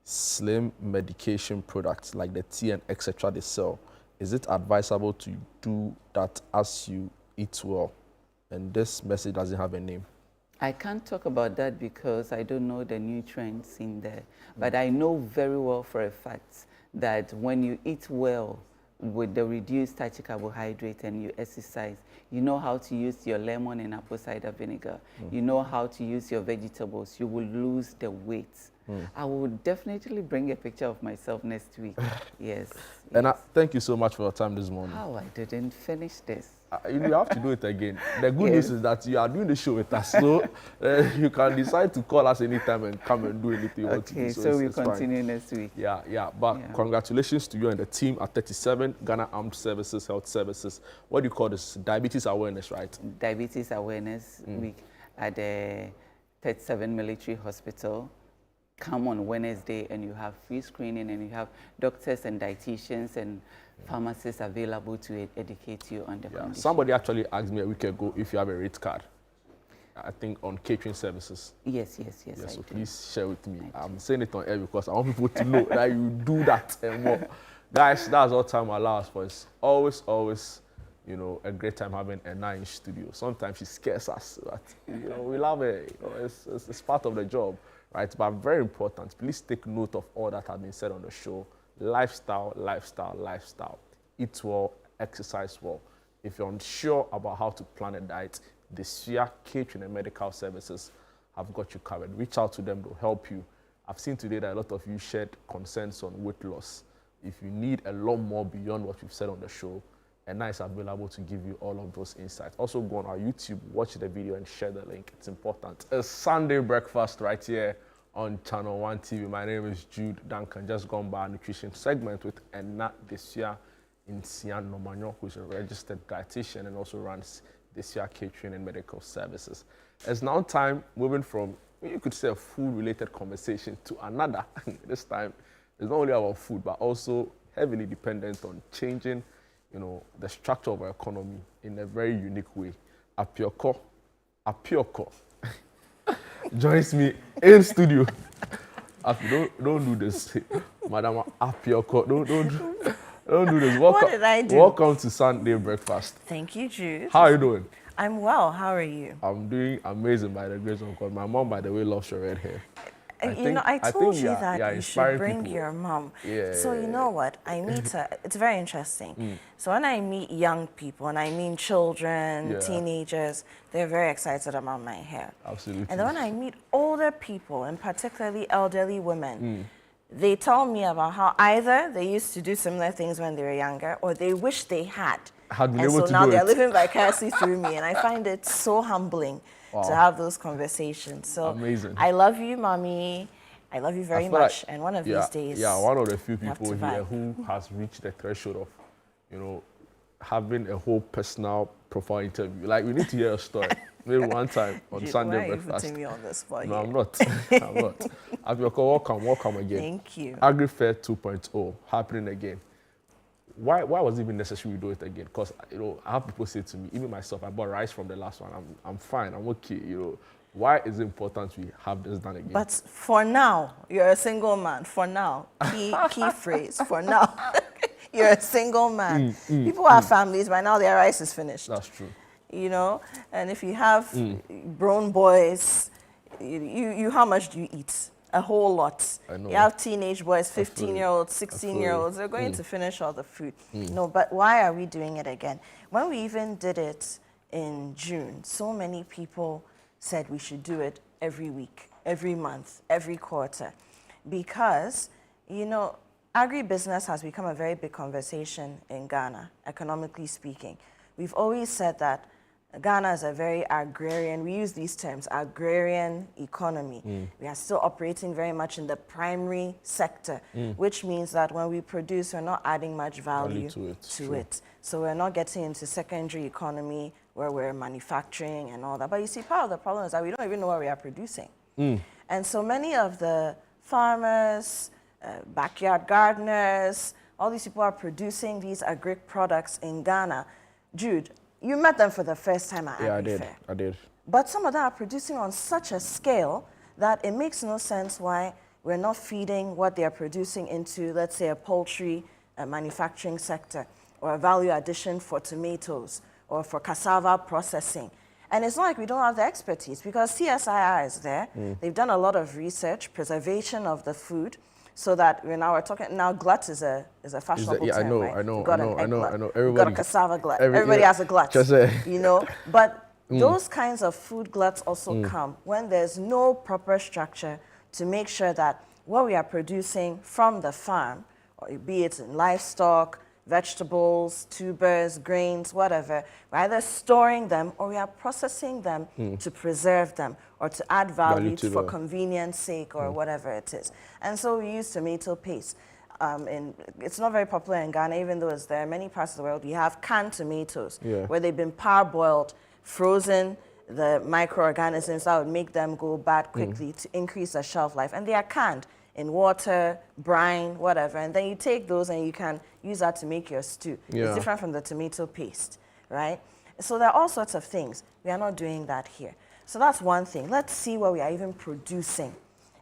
Speaker 1: slim medication products like the tea and etc. they sell? Is it advisable to do that as you eat well? And this message doesn't have a name.
Speaker 12: I can't talk about that because I don't know the nutrients in there. But I know very well for a fact that when you eat well with the reduced starchy carbohydrate and you exercise, you know how to use your lemon and apple cider vinegar. You know how to use your vegetables. You will lose the weight I will definitely bring a picture of myself next week. Yes.
Speaker 1: And thank you so much for your time this morning.
Speaker 12: How I didn't finish this.
Speaker 1: You have to do it again. The good news is that you are doing the show with us, so you can decide to call us anytime and come and do anything you want to do.
Speaker 12: So we'll continue next week.
Speaker 1: Yeah. But congratulations to you and the team at 37 Ghana Armed Services Health Services. What do you call this? Diabetes awareness, right?
Speaker 12: Diabetes Awareness Week at the 37 Military Hospital. Come on Wednesday and you have free screening and you have doctors and dietitians and pharmacists available to educate you on the condition.
Speaker 1: Somebody actually asked me a week ago if you have a rate card, I think on catering services.
Speaker 12: Yes,
Speaker 1: so please share with me. I'm saying it on air because I want people to know that you do that and more. Guys, that's all time allows for. It's always, you know, a great time having a nice studio. Sometimes she scares us, but you know, we love it. You know, it's part of the job, right? But very important. Please take note of all that has been said on the show. Lifestyle. Eat well, exercise well. If you're unsure about how to plan a diet, the SUA Catering and Medical Services have got you covered. Reach out to them, they'll help you. I've seen today that a lot of you shared concerns on weight loss. If you need a lot more beyond what we've said on the show, Enna is available to give you all of those insights. Also go on our YouTube, watch the video and share the link. It's important. A Sunday breakfast right here on ChannelOne TV. My name is Jude Duncan. Just gone by our nutrition segment with Enna Desia in Sian Nomanyo, who's a registered dietitian and also runs Desia Catering and Medical Services. It's now time moving from, you could say, a food-related conversation to another. This time, it's not only about food, but also heavily dependent on changing, you know, the structure of our economy in a very unique way. Apioko joins me in studio. Don't do this, Madam Apioko. Don't do this.
Speaker 13: What did I do?
Speaker 1: Welcome to Sunday breakfast.
Speaker 13: Thank you, Jude.
Speaker 1: How are you doing?
Speaker 13: I'm well. How are you?
Speaker 1: I'm doing amazing by the grace of God. My mom, by the way, loves your red hair.
Speaker 13: I told you that you should bring your mom.
Speaker 1: Yeah.
Speaker 13: So you know what? I meet her. It's very interesting. So when I meet young people, and I mean children, teenagers, they're very excited about my hair.
Speaker 1: Absolutely.
Speaker 13: And then when I meet older people, and particularly elderly women, they tell me about how either they used to do similar things when they were younger, or they wish they had. And so now they're living vicariously through me, and I find it so humbling to have those conversations. So
Speaker 1: amazing.
Speaker 13: I love you, Mommy. I love you very much. And one of these days,
Speaker 1: one of the few people here who has reached the threshold of, you know, having a whole personal profile interview. Like, we need to hear a story. Maybe one time on Sunday breakfast.
Speaker 13: Why are you putting me on the spot
Speaker 1: No,
Speaker 13: here?
Speaker 1: I'm not. I'm not. Abioko, welcome again.
Speaker 13: Thank you.
Speaker 1: Agri-Fair 2.0 happening again. Why was it even necessary to do it again? Because, you know, I have people say to me, even myself, I bought rice from the last one. I'm fine. I'm okay. You know, why is it important we have this done again?
Speaker 13: But for now, you're a single man. For now, key phrase. For now, you're a single man. People have families. By now, their rice is finished.
Speaker 1: That's true.
Speaker 13: You know, and if you have grown boys, you how much do you eat? A whole lot.
Speaker 1: I know.
Speaker 13: You have teenage boys, 15-year-olds, 16-year-olds, they're going to finish all the food. No, but why are we doing it again? When we even did it in June, so many people said we should do it every week, every month, every quarter. Because, you know, agribusiness has become a very big conversation in Ghana, economically speaking. We've always said that Ghana is a very agrarian, we use these terms, agrarian economy. We are still operating very much in the primary sector, which means that when we produce, we're not adding much value to it. So we're not getting into secondary economy where we're manufacturing and all that. But you see, part of the problem is that we don't even know what we are producing. And so many of the farmers, backyard gardeners, all these people are producing these agri products in Ghana. Jude, you met them for the first time at Agri-Fair.
Speaker 1: I did.
Speaker 13: But some of them are producing on such a scale that it makes no sense why we're not feeding what they're producing into, let's say, a poultry manufacturing sector, or a value addition for tomatoes, or for cassava processing. And it's not like we don't have the expertise, because CSIR is there. They've done a lot of research, preservation of the food, so that we're talking now. Glut is a fashionable term, right?
Speaker 1: I know.
Speaker 13: Everybody
Speaker 1: Everybody
Speaker 13: got a cassava glut. Everybody has a glut. You know, but those kinds of food gluts also come when there's no proper structure to make sure that what we are producing from the farm, or be it in livestock, vegetables, tubers, grains, whatever, we're either storing them or we are processing them to preserve them or to add value
Speaker 1: to
Speaker 13: for
Speaker 1: the-
Speaker 13: convenience sake or whatever it is. And so we use tomato paste. It's not very popular in Ghana, even though it's there. In many parts of the world, you have canned tomatoes where they've been parboiled, frozen, the microorganisms that would make them go bad quickly to increase the shelf life. And they are canned in water, brine, whatever. And then you take those and you can use that to make your stew. It's different from the tomato paste, right? So there are all sorts of things. We are not doing that here. So that's one thing. Let's see what we are even producing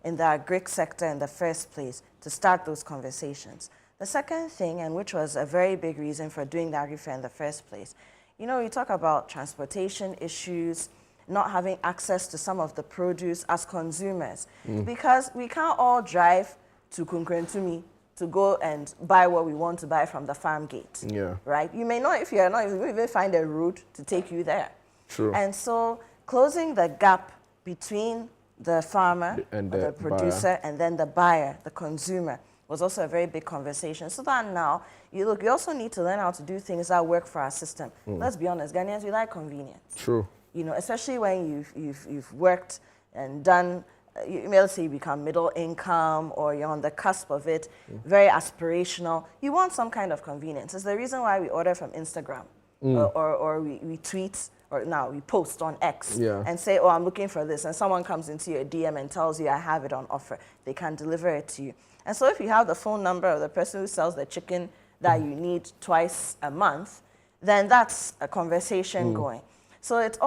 Speaker 13: in the agric sector in the first place to start those conversations. The second thing, and which was a very big reason for doing the agri-fair in the first place, you know, you talk about transportation issues, not having access to some of the produce as consumers, because we can't all drive to Kunkrentumi to go and buy what we want to buy from the farm gate, right? You may not, if you're not, you even find a route to take you there.
Speaker 1: True.
Speaker 13: And so closing the gap between the farmer,
Speaker 1: and
Speaker 13: or
Speaker 1: the
Speaker 13: the producer, and then the buyer, the consumer, was also a very big conversation. So that now, you look, you also need to learn how to do things that work for our system. Let's be honest, Ghanaians, we like convenience.
Speaker 1: True.
Speaker 13: You know, especially when you've worked and done, you may, let's say you become middle income or you're on the cusp of it, very aspirational. You want some kind of convenience. It's the reason why we order from Instagram or we tweet, or now we post on X and say, oh, I'm looking for this. And someone comes into your DM and tells you, I have it on offer. They can deliver it to you. And so if you have the phone number of the person who sells the chicken that you need twice a month, then that's a conversation going. So it's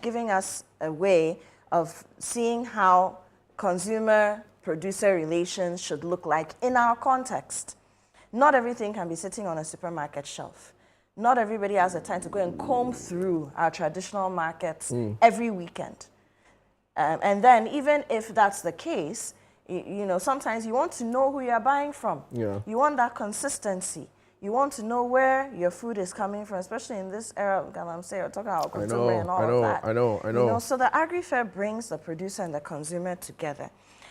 Speaker 13: giving us a way of seeing how consumer-producer relations should look like in our context. Not everything can be sitting on a supermarket shelf. Not everybody has the time to go and comb through our traditional markets every weekend. And then even if that's the case, you know, sometimes you want to know who you're buying from. You want that consistency. You want to know where your food is coming from, especially in this era of Galamsey, we're talking about consumer and all of that.
Speaker 1: I know.
Speaker 13: You know, so the agri-fair brings the producer and the consumer together.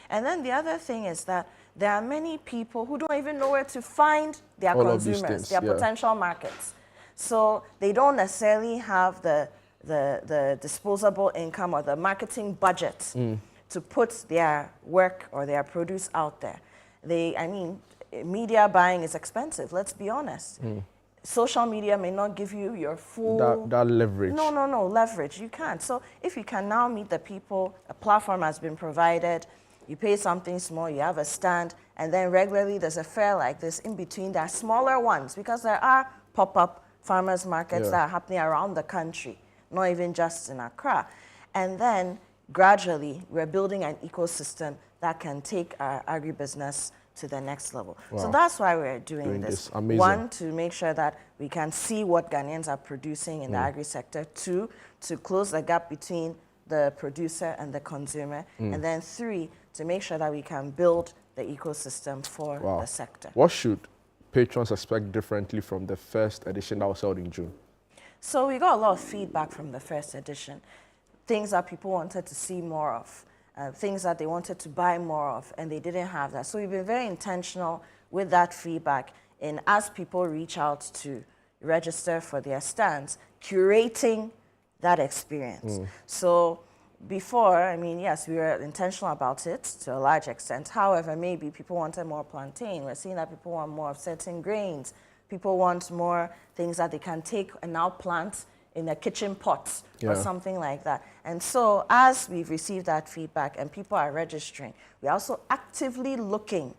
Speaker 13: And then the other thing is that there are many people who don't even know where to find their
Speaker 1: All of these
Speaker 13: consumers,
Speaker 1: things,
Speaker 13: their potential markets. So they don't necessarily have the disposable income or the marketing budget to put their work or their produce out there. Media buying is expensive, let's be honest. Social media may not give you your full...
Speaker 1: That leverage.
Speaker 13: No, leverage, you can't. So if you can now meet the people, a platform has been provided, you pay something small, you have a stand, and then regularly there's a fair like this in between. There are smaller ones, because there are pop-up farmers markets that are happening around the country, not even just in Accra. And then gradually, we're building an ecosystem that can take our agribusiness to the next level. So that's why we're doing this.
Speaker 1: Amazing.
Speaker 13: One, to make sure that we can see what Ghanaians are producing in the agri sector. Two, to close the gap between the producer and the consumer. And then three, to make sure that we can build the ecosystem for the sector.
Speaker 1: What should patrons expect differently from the first edition that was held in June?
Speaker 13: So we got a lot of feedback from the first edition. Things that people wanted to see more of. Things that they wanted to buy more of, and they didn't have that. So we've been very intentional with that feedback, and as people reach out to register for their stands, curating that experience. So before, yes, we were intentional about it to a large extent. However, maybe people wanted more plantain. We're seeing that people want more of certain grains. People want more things that they can take and now plant in a kitchen pot or something like that. And so as we've received that feedback and people are registering, we're also actively looking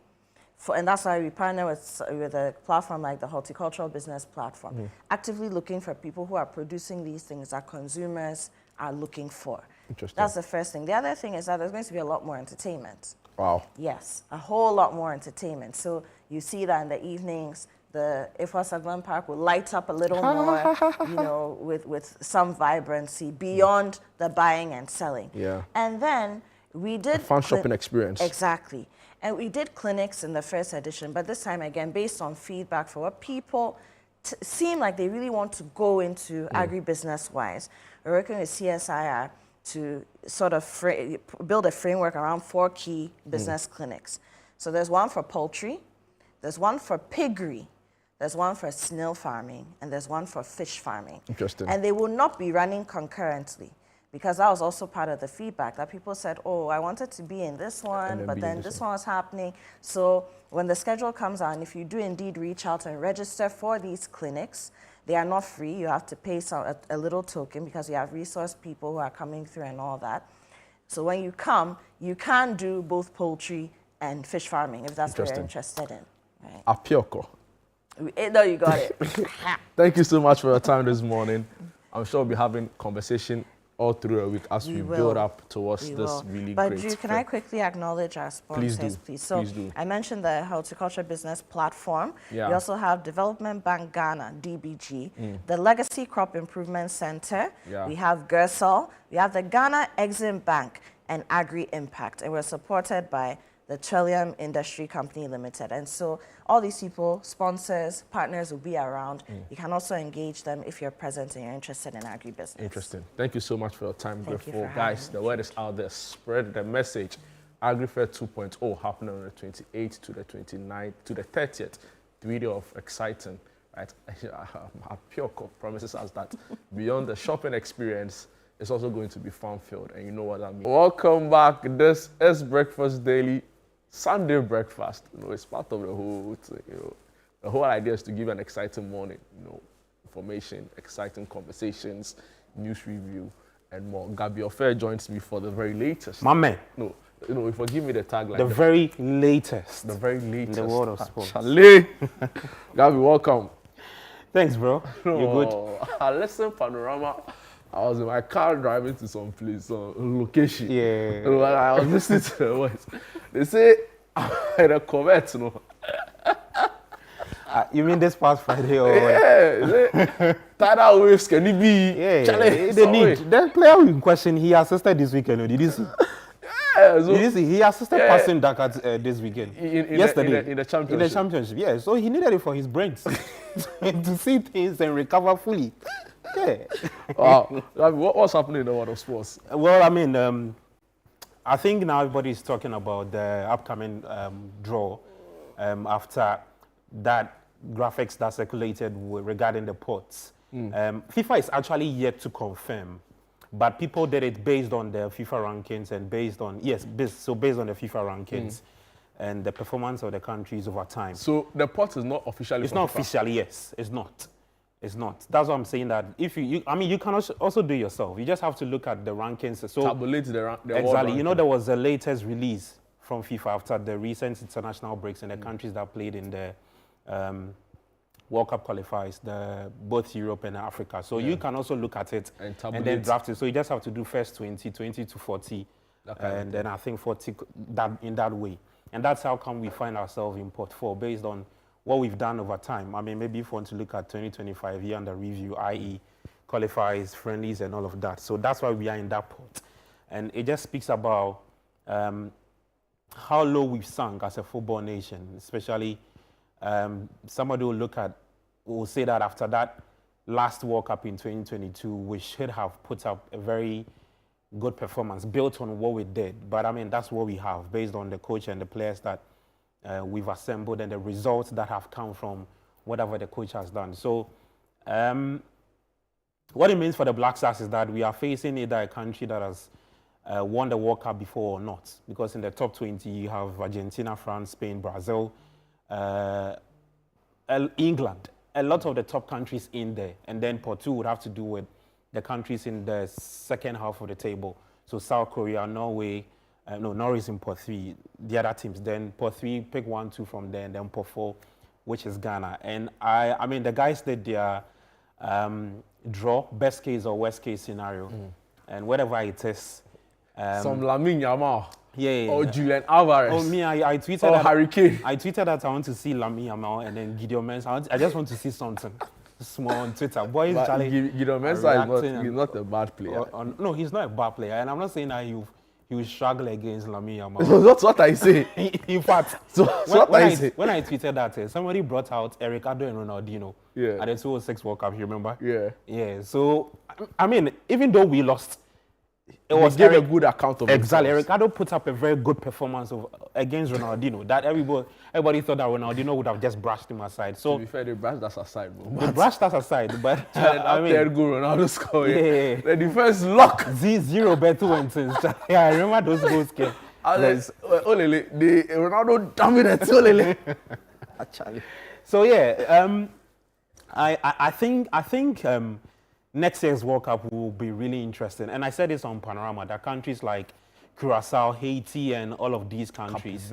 Speaker 13: for, and that's why we partner with a platform like the Horticultural Business Platform, actively looking for people who are producing these things that consumers are looking for.
Speaker 1: Interesting.
Speaker 13: That's the first thing. The other thing is that there's going to be a lot more entertainment.
Speaker 1: Wow.
Speaker 13: Yes, a whole lot more entertainment. So you see that in the evenings, the Ifwa Saglan Park will light up a little more, with some vibrancy beyond the buying and selling. And then we did...
Speaker 1: A fun shopping experience.
Speaker 13: Exactly. And we did clinics in the first edition, but this time, again, based on feedback for what people seem like they really want to go into agribusiness-wise. We're working with CSIR to sort of build a framework around 4 key business clinics. So there's one for poultry, there's one for piggery, there's one for snail farming, and there's one for fish farming.
Speaker 1: Interesting.
Speaker 13: And they will not be running concurrently, because that was also part of the feedback that people said, oh, I wanted to be in this one, but then this one was happening. So when the schedule comes out, and if you do indeed reach out and register for these clinics, they are not free. You have to pay a little token because you have resource people who are coming through and all that. So when you come, you can do both poultry and fish farming if that's what you're interested in. Right?
Speaker 1: Apioko.
Speaker 13: No, you got it.
Speaker 1: Thank you so much for your time this morning. I'm sure we'll be having conversation all through the week as we build up towards this really great.
Speaker 13: But Jude, can I quickly acknowledge our sponsors, please? So
Speaker 1: Please do.
Speaker 13: I mentioned the Horticulture Business Platform.
Speaker 1: Yeah.
Speaker 13: We also have Development Bank Ghana, DBG, the Legacy Crop Improvement Center.
Speaker 1: Yeah.
Speaker 13: We have Gersol. We have the Ghana Exim Bank and Agri Impact. And we're supported by the Trillium Industry Company Limited. And so all these people, sponsors, partners will be around. You can also engage them if you're present and you're interested in agribusiness.
Speaker 1: Interesting. Thank you so much for your time,
Speaker 13: Thank you for
Speaker 1: guys. The word is out there. Spread the message. AgriFair 2.0 happening on the 28th to the 29th to the 30th. 3 days of exciting, right? Apioko promises us that beyond the shopping experience, it's also going to be fun-filled, and you know what that means. Welcome back. This is Breakfast Daily. Sunday breakfast, it's part of the whole thing, The whole idea is to give an exciting morning, information, exciting conversations, news review, and more. Gabi Ofer joins me for the very latest.
Speaker 14: My man.
Speaker 1: No, if you give me the tagline.
Speaker 14: The very latest.
Speaker 1: The very latest.
Speaker 14: In the world of sports.
Speaker 1: Chalet. Gabi, welcome.
Speaker 14: Thanks, bro. You're good.
Speaker 1: Listen, Panorama. I was in my car driving to some place, location.
Speaker 14: Yeah.
Speaker 1: And I was listening to the voice. They say, in a Corvette,
Speaker 14: You mean this past Friday or
Speaker 1: yeah, tidal waves, can it be?
Speaker 14: Yeah,
Speaker 1: Challenge,
Speaker 14: they need. The player in question, he assisted this weekend. Did you see?
Speaker 1: Yeah, so
Speaker 14: did you see? He assisted passing Dakar this weekend. Yesterday.
Speaker 1: In the championship.
Speaker 14: In the championship, yeah. So he needed it for his brains to see things and recover fully. Yeah.
Speaker 1: Wow. What's happening in the world of sports?
Speaker 14: Well, I mean, I think now everybody is talking about the upcoming draw after that graphics that circulated regarding the ports. FIFA is actually yet to confirm, but people did it based on the FIFA rankings and based on, based on the FIFA rankings and the performance of the countries over time.
Speaker 1: So the port is not officially
Speaker 14: It's not officially, yes. It's not. It's not. That's what I'm saying, that if you can also do it yourself. You just have to look at the rankings. So
Speaker 1: tabulate the
Speaker 14: exactly. You know, there was the latest release from FIFA after the recent international breaks in the countries that played in the World Cup qualifiers, both Europe and Africa. So you can also look at it and then draft it. So you just have to do first 20 to 40, and then I think 40 in that way. And that's how come we find ourselves in Port 4 based on what we've done over time. I mean, maybe if you want to look at 2025 year under review, i.e. qualifiers, friendlies, and all of that. So that's why we are in that port. And it just speaks about how low we've sunk as a football nation, especially somebody will say that after that last World Cup in 2022, we should have put up a very good performance built on what we did. But I mean, that's what we have based on the coach and the players that we've assembled and the results that have come from whatever the coach has done. So what it means for the Black Stars is that we are facing either a country that has won the World Cup before or not. Because in the top 20, you have Argentina, France, Spain, Brazil, England. A lot of the top countries in there. And then Port 2 would have to do with the countries in the second half of the table. So South Korea, Norway, Norway is in Port 3, the other teams. Then Port 3, pick 1, 2 from there, and then Port 4, which is Ghana. And I mean, the guys did their draw, best case or worst case scenario. And whatever it is.
Speaker 1: Some Lamine Yamal.
Speaker 14: Yeah.
Speaker 1: Or Julian Alvarez.
Speaker 14: Oh, me, I tweeted
Speaker 1: or
Speaker 14: that.
Speaker 1: Hurricane.
Speaker 14: I tweeted that I want to see Lamine Yamal and then Gideon Mensah. I just want to see something small on Twitter. Boys,
Speaker 1: Gideon Mensah is not a bad player.
Speaker 14: No, he's not a bad player. And I'm not saying that he will struggle against Lamine Yamal.
Speaker 1: So that's what I say.
Speaker 14: In fact, when I tweeted that, somebody brought out Ricardo and Ronaldinho at the 2006 World Cup, you remember?
Speaker 1: Yeah.
Speaker 14: Yeah. So, I mean, even though we lost,
Speaker 1: They gave a good account of
Speaker 14: exactly.
Speaker 1: themselves.
Speaker 14: Ricardo put up a very good performance against Ronaldinho. That everybody thought that Ronaldinho would have just brushed him aside. So
Speaker 1: to be fair, they brushed us aside, bro.
Speaker 14: They brushed us aside, but
Speaker 1: I mean, third goal, Ronaldo scored.
Speaker 14: Yeah.
Speaker 1: The defense lock.
Speaker 14: 0 Beto went in. Yeah, I remember those goals.
Speaker 1: Olele, Ronaldo dominated Olele.
Speaker 14: Actually. So yeah, I think next year's World Cup will be really interesting. And I said this on Panorama, that countries like Curacao, Haiti, and all of these countries,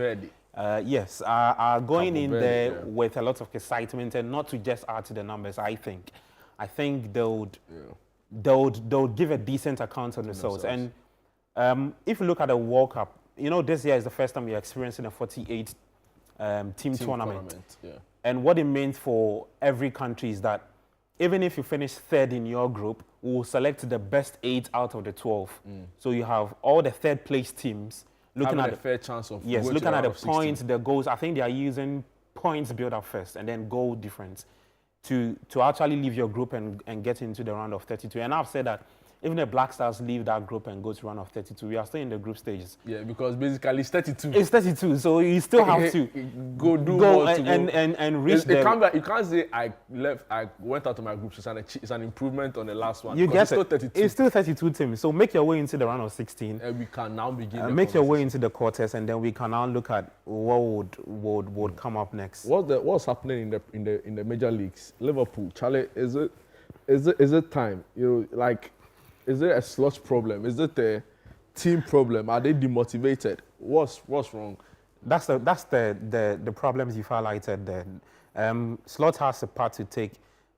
Speaker 14: yes, are going in there with a lot of excitement, and not to just add to the numbers. I think they'll give a decent account of themselves. And if you look at the World Cup, you know, this year is the first time you're experiencing a 48 team tournament.
Speaker 1: Yeah.
Speaker 14: And what it means for every country is that even if you finish third in your group, we'll select the best 8 out of the 12. So you have all the third place teams looking at
Speaker 1: a fair chance of
Speaker 14: looking at the points, the goals. I think they are using points build up first and then goal difference to actually leave your group and get into the round of 32. And I've said that even the Black Stars leave that group and go to round of 32, we are still in the group stages.
Speaker 1: Yeah, because basically it's 32.
Speaker 14: It's 32, so you still have to
Speaker 1: go
Speaker 14: and reach
Speaker 1: you can't say I went out of my group. It's an improvement on the last one.
Speaker 14: You get
Speaker 1: it's still 32.
Speaker 14: It's still 32 teams. So make your way into the round of 16.
Speaker 1: And we can now begin.
Speaker 14: Make your way into the quarters, and then we can now look at what would come up next.
Speaker 1: What's happening in the major leagues? Liverpool, Charlie, is it time? You know, like. Is there a slot problem? Is it a team problem? Are they demotivated? What's wrong?
Speaker 14: That's the problems you've highlighted there. Slot has a part to take.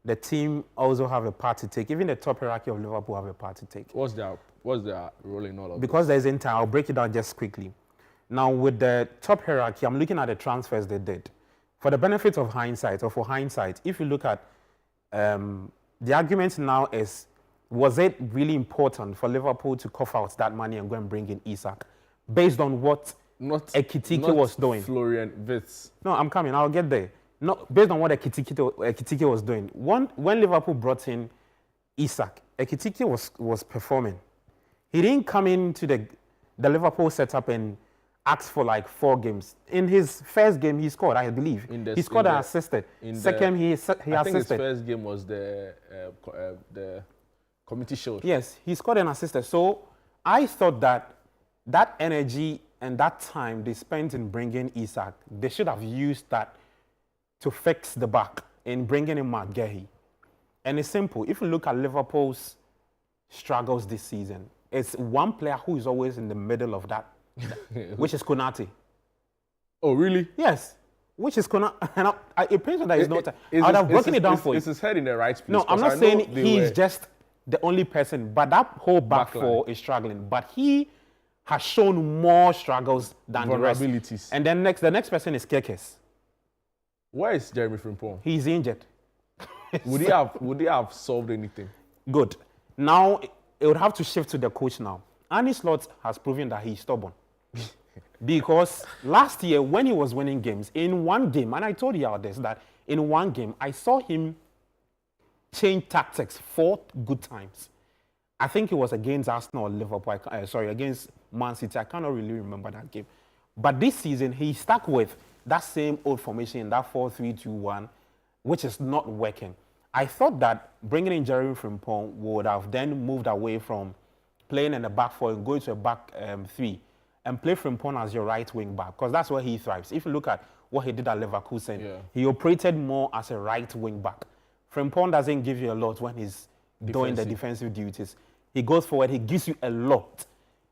Speaker 14: The team also have a part to take. Even the top hierarchy of Liverpool have a part to take.
Speaker 1: What's their role in all of this?
Speaker 14: Because there's intent, I'll break it down just quickly. Now with the top hierarchy, I'm looking at the transfers they did. For the benefit of hindsight, or for hindsight, if you look at the argument now is, was it really important for Liverpool to cough out that money and go and bring in Isak, based on what Ekitike was doing?
Speaker 1: Florian Wirtz.
Speaker 14: No, I'm coming. I'll get there. Not based on what Ekitike was doing. When Liverpool brought in Isak, Ekitike was performing. He didn't come into the Liverpool setup and ask for like 4 games. In his first game, he scored, I believe. He scored and assisted. Second, he assisted.
Speaker 1: I think his first game was the Committee Shield.
Speaker 14: Yes, he scored and assisted. So I thought that energy and that time they spent in bringing Isak, they should have used that to fix the back in bringing in McGahey. And it's simple. If you look at Liverpool's struggles this season, it's one player who is always in the middle of that, which is Konate.
Speaker 1: Oh, really?
Speaker 14: Yes. Which is Konate. It pains me that he's not. I would have broken it down for you.
Speaker 1: Is his head in the right place?
Speaker 14: No, I'm not saying he's just the only person, but that whole back four is struggling. But he has shown more struggles than the rest. And then the next person is Kekes.
Speaker 1: Where is Jeremy Frimpong?
Speaker 14: He's injured.
Speaker 1: Would he have solved anything?
Speaker 14: Good. Now it would have to shift to the coach now. Arne Slot has proven that he's stubborn. Because last year when he was winning games, in one game, and I told you all this, that in one game I saw him change tactics 4 good times. I think it was against Arsenal or Liverpool, against Man City. I cannot really remember that game. But this season, he stuck with that same old formation, that 4-3-2-1, which is not working. I thought that bringing in Jeremy Frimpong would have then moved away from playing in the back 4 and going to a back 3 and play Frimpong as your right wing back, because that's where he thrives. If you look at what he did at Leverkusen, he operated more as a right wing back. Frimpong doesn't give you a lot when he's doing the defensive duties. He goes forward, he gives you a lot.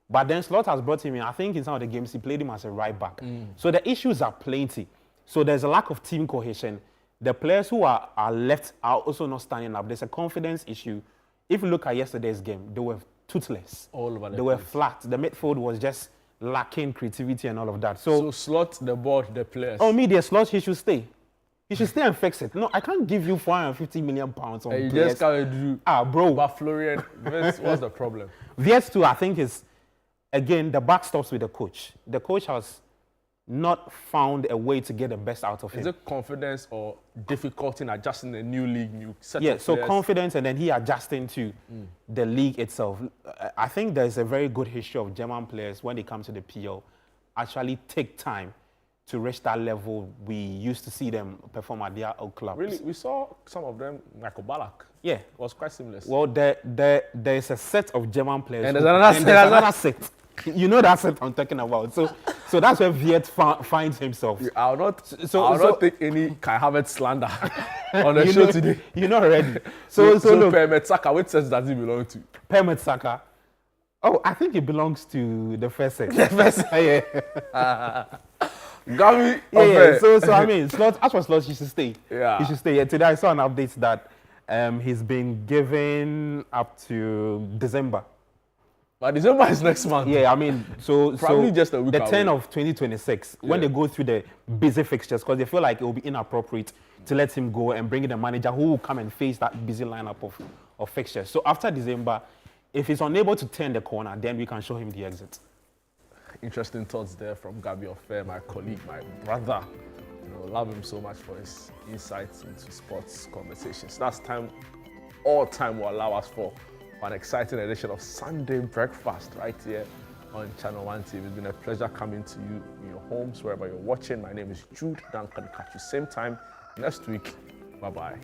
Speaker 14: But then Slot has brought him in. I think in some of the games, he played him as a right back. So the issues are plenty. So there's a lack of team cohesion. The players who are left are also not standing up. There's a confidence issue. If you look at yesterday's game, they were toothless.
Speaker 1: All over
Speaker 14: they were flat. The midfield was just lacking creativity and all of that.
Speaker 1: So Slot, the board, the players.
Speaker 14: Oh, media Slot, he should stay. He should stay and fix it. No, I can't give you £450 million on players.
Speaker 1: You just can't do.
Speaker 14: Bro.
Speaker 1: But Florian, what's the problem?
Speaker 14: VS2, I think, is, again, the back stops with the coach. The coach has not found a way to get the best out of him.
Speaker 1: Is it confidence or difficulty in adjusting a new league, new set
Speaker 14: Yeah,
Speaker 1: of
Speaker 14: so
Speaker 1: players?
Speaker 14: confidence and then he adjusting to the league itself. I think there's a very good history of German players when they come to the PL actually take time to reach that level we used to see them perform at their old clubs.
Speaker 1: Really, we saw some of them, Michael Ballack.
Speaker 14: Yeah.
Speaker 1: It was quite seamless.
Speaker 14: Well, there's a set of German players.
Speaker 1: And there's another
Speaker 14: set. You know that set I'm talking about. So that's where Viet finds himself.
Speaker 1: I'll not take any Kai Havertz slander on the show today.
Speaker 14: You're not ready.
Speaker 1: So
Speaker 14: look,
Speaker 1: Per Mertesacker, which set does he belong to?
Speaker 14: Per Mertesacker. Oh, I think he belongs to the first set.
Speaker 1: The first set.
Speaker 14: Yeah.
Speaker 1: Gary,
Speaker 14: yeah. So I mean, as for Slots, he should stay.
Speaker 1: Yeah.
Speaker 14: He should stay. Yeah, today I saw an update that he's been given up to December.
Speaker 1: But December is next month.
Speaker 14: Yeah, I mean,
Speaker 1: probably just a week
Speaker 14: the
Speaker 1: away.
Speaker 14: 10 of 2026, when they go through the busy fixtures, because they feel like it will be inappropriate to let him go and bring in a manager who will come and face that busy lineup of fixtures. So after December, if he's unable to turn the corner, then we can show him the exit.
Speaker 1: Interesting thoughts there from Gabi Ofer, my colleague, my brother. Love him so much for his insights into sports conversations. That's all time will allow us for an exciting edition of Sunday Breakfast right here on ChannelOne TV. It's been a pleasure coming to you in your homes, wherever you're watching. My name is Jude. Duncan. Catch you same time next week. Bye-bye.